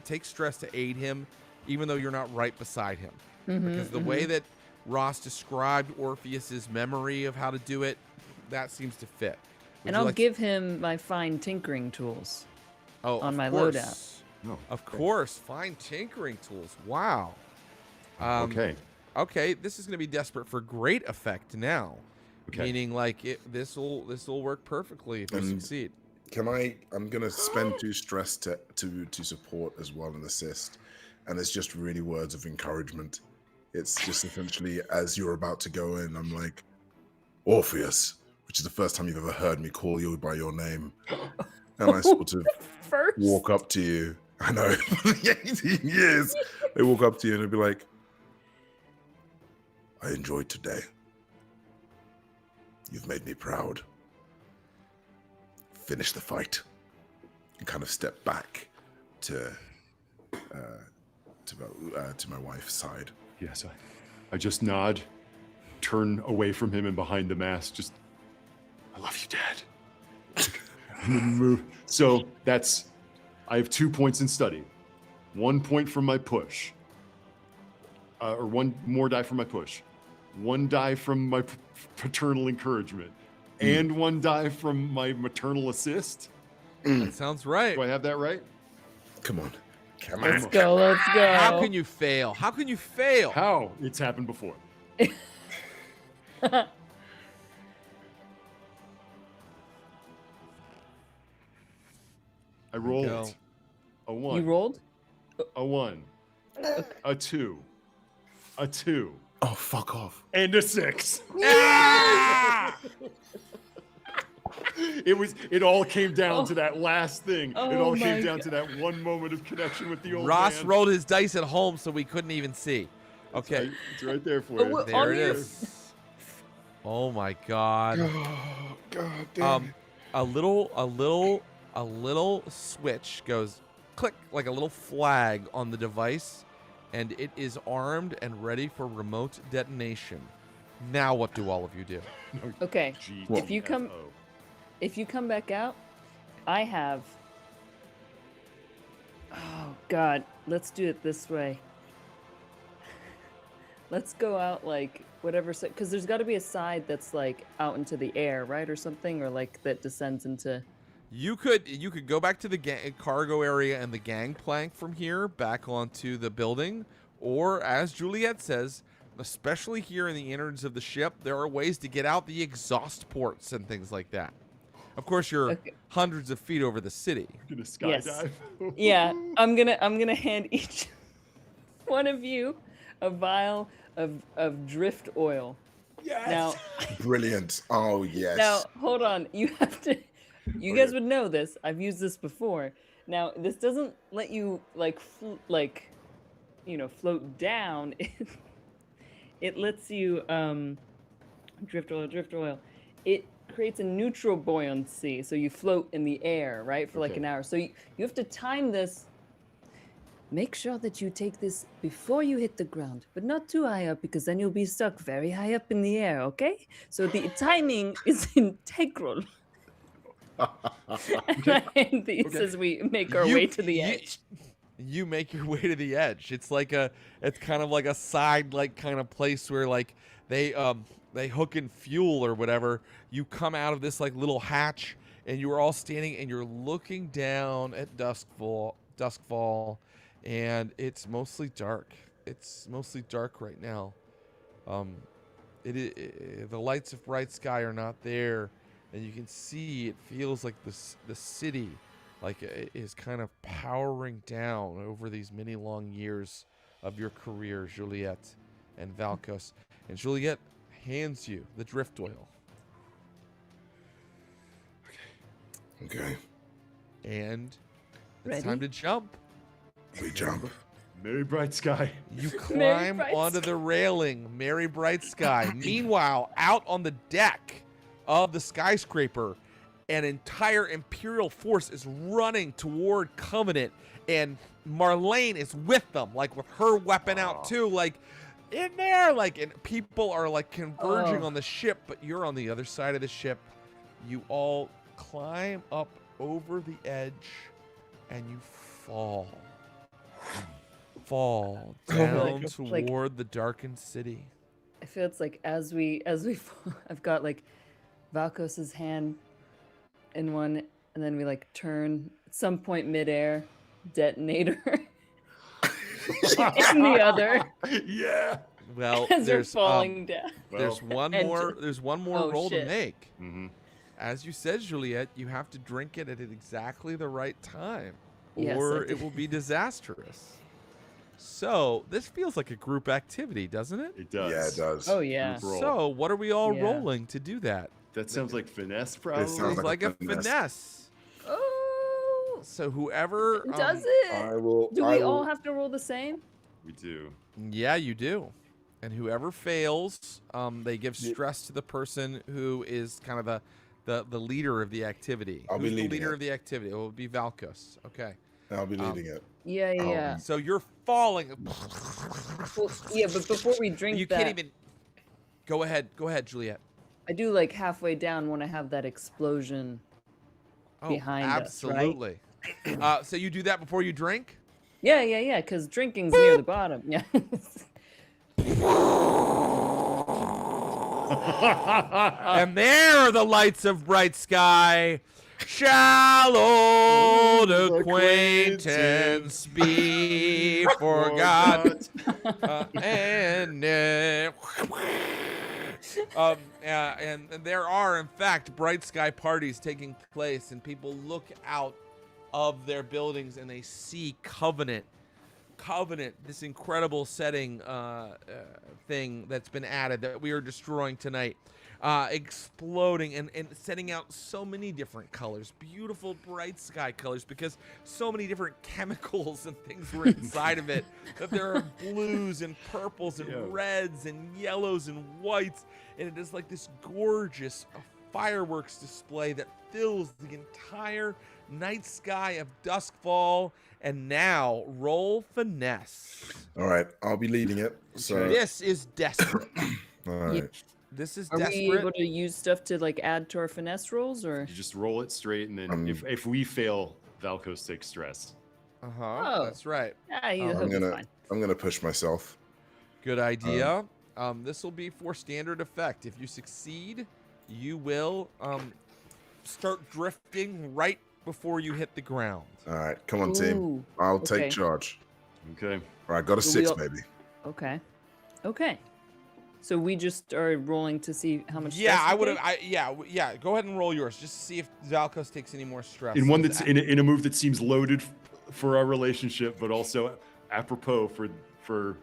take stress to aid him, even though you're not right beside him. Because the way that Ross described Orpheus's memory of how to do it, that seems to fit. And I'll give him my fine tinkering tools on my loadout. No. Of course, fine tinkering tools. Wow. Okay. Okay, this is going to be desperate for great effect now. Okay. Meaning, like this will work perfectly if you succeed. I'm going to spend 2 stress to support as well and assist, and it's just really words of encouragement. It's just essentially as you're about to go in, I'm like, Orpheus, which is the first time you've ever heard me call you by your name, and I sort of walk up to you. I know, 18 years. They walk up to you and they'll be like, I enjoyed today. You've made me proud. Finish the fight. And kind of step back to my wife's side. Yes, I just nod, turn away from him and behind the mask, just, I love you, Dad. And then move. So I have 2 points in study. 1 point from my push. Or 1 more die from my push. 1 die from my paternal encouragement. And 1 die from my maternal assist. That sounds right. Do I have that right? Come on. Let's go. How can you fail? How? It's happened before. I rolled a 1. You rolled? A 1. A 2. A 2. Oh, fuck off. And a 6. It all came down to that last thing. It all came down to that one moment of connection with the old Ross man. rolled his dice at home so we couldn't even see. Okay. It's right there for you. There it is. Oh my God. Oh, God damn it. A little switch goes click like a little flag on the device, and it is armed and ready for remote detonation. Now what do all of you do? Okay. If you come back out, I have. Oh God, let's do it this way. Let's go out like whatever, because there's got to be a side that's like out into the air, right, or something, or like that descends into. You could go back to the cargo area and the gangplank from here back onto the building, or as Juliet says, especially here in the innards of the ship, there are ways to get out the exhaust ports and things like that. Of course, you're hundreds of feet over the city. You're gonna skydive. Yes. Yeah, I'm gonna hand each one of you a vial of drift oil. Yes. Now, Brilliant. Oh, yes. Now, hold on. You have to. You guys would know this. I've used this before. Now, this doesn't let you float down. It lets you drift oil. It creates a neutral buoyancy, so you float in the air, right, for like an hour. So you have to time this. Make sure that you take this before you hit the ground, but not too high up, because then you'll be stuck very high up in the air, okay? So the timing is integral. And I hand these as we make our way to the edge. You make your way to the edge. It's kind of like a side kind of place where like they hook in fuel or whatever. You come out of this like little hatch, and you are all standing and you're looking down at Duskwall, and it's mostly dark. It's mostly dark right now. The lights of bright sky are not there, and you can see it feels like the city is kind of powering down over these many long years of your career, Juliet and Valkos. And Juliet hands you the drift oil. Okay. And it's time to jump. We jump. Merry bright sky. You climb onto the railing. Merry bright sky. Meanwhile, out on the deck of the skyscraper, an entire Imperial force is running toward Covenant, and Marlene is with them, like with her weapon out too, like in there, and people are like converging on the ship, but you're on the other side of the ship. You all climb up over the edge, and you fall down toward the darkened city. I feel it's like as we fall, I've got like Valkos's hand in one, and then we like turn at some point midair, detonator in the other. Yeah. Well, as there's falling down. There's one more. There's one more roll to make. Mm-hmm. As you said, Juliet, you have to drink it at exactly the right time, Yes, or it will be disastrous. So this feels like a group activity, doesn't it? It does. Yeah, it does. Oh yeah. So what are we all rolling to do that? That sounds like finesse, probably. sounds It's like a finesse. Oh. So whoever Does it? I will. Do we all have to roll the same? We do. Yeah, you do. And whoever fails, they give stress to the person who is kind of the leader of the activity. I'll be Who's leading the leader it. of the activity? It will be Valkos. Okay. I'll be leading it. Yeah. So you're falling. Well, yeah, but before we drink You that, can't even. Go ahead, Juliet. I do like halfway down when I have that explosion behind us, right? absolutely. So you do that before you drink? Yeah, because drinking's near the bottom. Yeah. And there are the lights of bright sky. Shall old acquaintance be forgot? And there are, in fact, bright sky parties taking place, and people look out of their buildings, and they see Covenant, this incredible setting thing that's been added that we are destroying tonight, exploding and setting out so many different colors, beautiful bright sky colors, because so many different chemicals and things were inside of it, that there are blues and purples and reds and yellows and whites, and it is like this gorgeous fireworks display that fills the entire night sky of Duskwall. And now, roll finesse. All right, I'll be leading it. So this is desperate. all right. This is Are desperate. we able to use stuff to like add to our finesse rolls, or You just roll it straight, and then if we fail, Valkos takes stress. Oh. That's right. yeah, he'll be fine. I'm gonna push myself. Good idea. This will be for standard effect. If you succeed, you will start drifting right before you hit the ground. All right, come on, team. Ooh, I'll take okay. charge. Okay. All right, got a So 6, we'll- baby. Okay. Okay. So we just are rolling to see how much. Yeah, stress I we would have. take? Yeah. Go ahead and roll yours, just to see if Valkos takes any more stress. In one that's in a move that seems loaded for our relationship, but also apropos for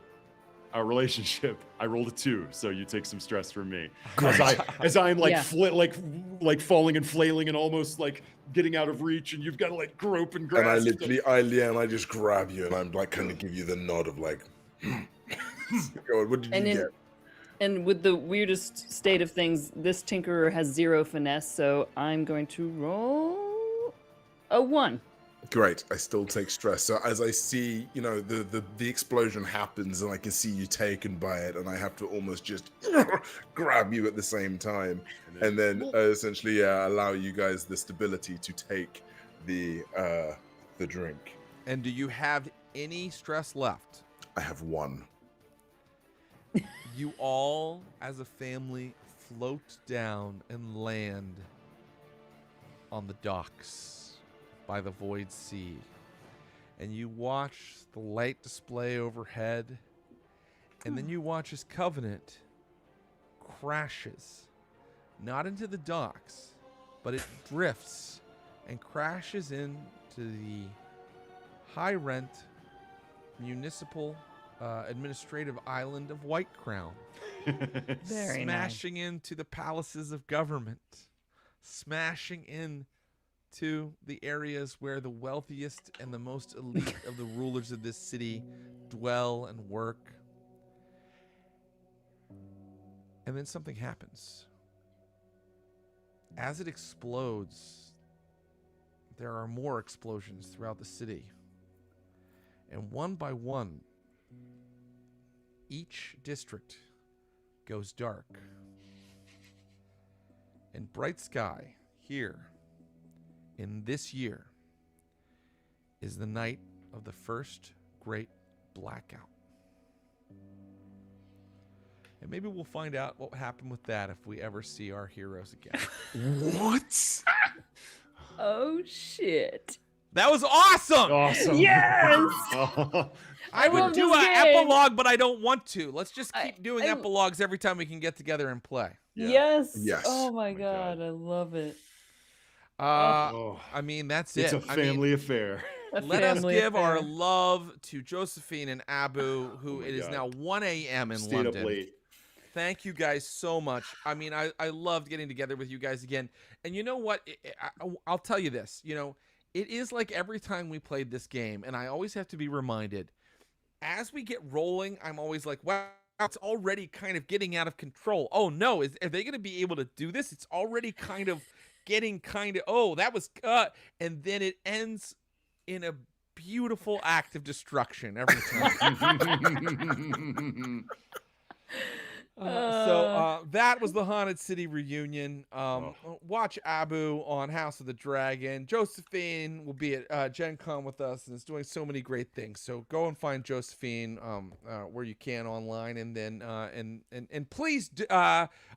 our relationship, I rolled a 2, so you take some stress from me. As I'm like Yeah. like falling and flailing and almost like getting out of reach, and you've got to like grope and grasp. And I literally, I just grab you, and I'm like kind of give you the nod of like, God, what did you get? And with the weirdest state of things, this Tinkerer has 0 finesse, so I'm going to roll a 1. Great, I still take stress. So as I see, the explosion happens, and I can see you taken by it, and I have to almost just grab you at the same time, and then essentially allow you guys the stability to take the drink. And do you have any stress left? I have 1. You all, as a family, float down and land on the docks by the void sea. And you watch the light display overhead. And then you watch as Covenant crashes, not into the docks, but it drifts and crashes into the high rent municipal administrative island of White Crown. Very smashing into the palaces of government, smashing into the areas where the wealthiest and the most elite of the rulers of this city dwell and work. And then something happens. As it explodes, there are more explosions throughout the city. And one by one, each district goes dark. And bright sky here in this year is the night of the first great blackout. And maybe we'll find out what happened with that if we ever see our heroes again. What? Oh shit! That was awesome! Awesome. Yes! I would love do this an game. epilogue, but I don't want to. Let's just keep I- doing I- epilogues every time we can get together and play. Yeah. Yes. Yes. Oh my God. god, I love it. Oh, I mean, that's it's it. a family affair. Let us give our love to Josephine and Abu, who my it is God. now 1 a.m. in Stayed London. up late. Thank you guys so much. I mean, I loved getting together with you guys again. And you know what? I'll tell you this. It is like every time we played this game, and I always have to be reminded, as we get rolling, I'm always like, wow, it's already kind of getting out of control. Oh, no, are they going to be able to do this? It's already kind of getting that was, and then it ends in a beautiful act of destruction every time. So that was the Haunted City reunion. Watch Abu on House of the Dragon. Josephine will be at Gen Con with us and is doing so many great things. So go and find Josephine where you can online, and then and please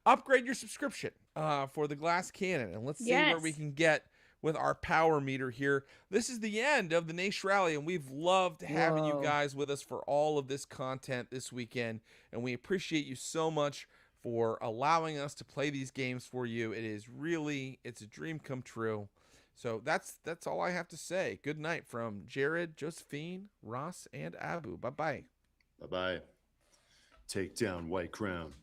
upgrade your subscription for the Glass Cannon, and let's see where we can get with our power meter here. This is the end of the Naish Rally, and we've loved having you guys with us for all of this content this weekend, and we appreciate you so much for allowing us to play these games for you. It's a dream come true. So that's all I have to say. Good night from Jared, Josephine, Ross, and Abu. Bye-bye. Bye-bye. Take down White Crown.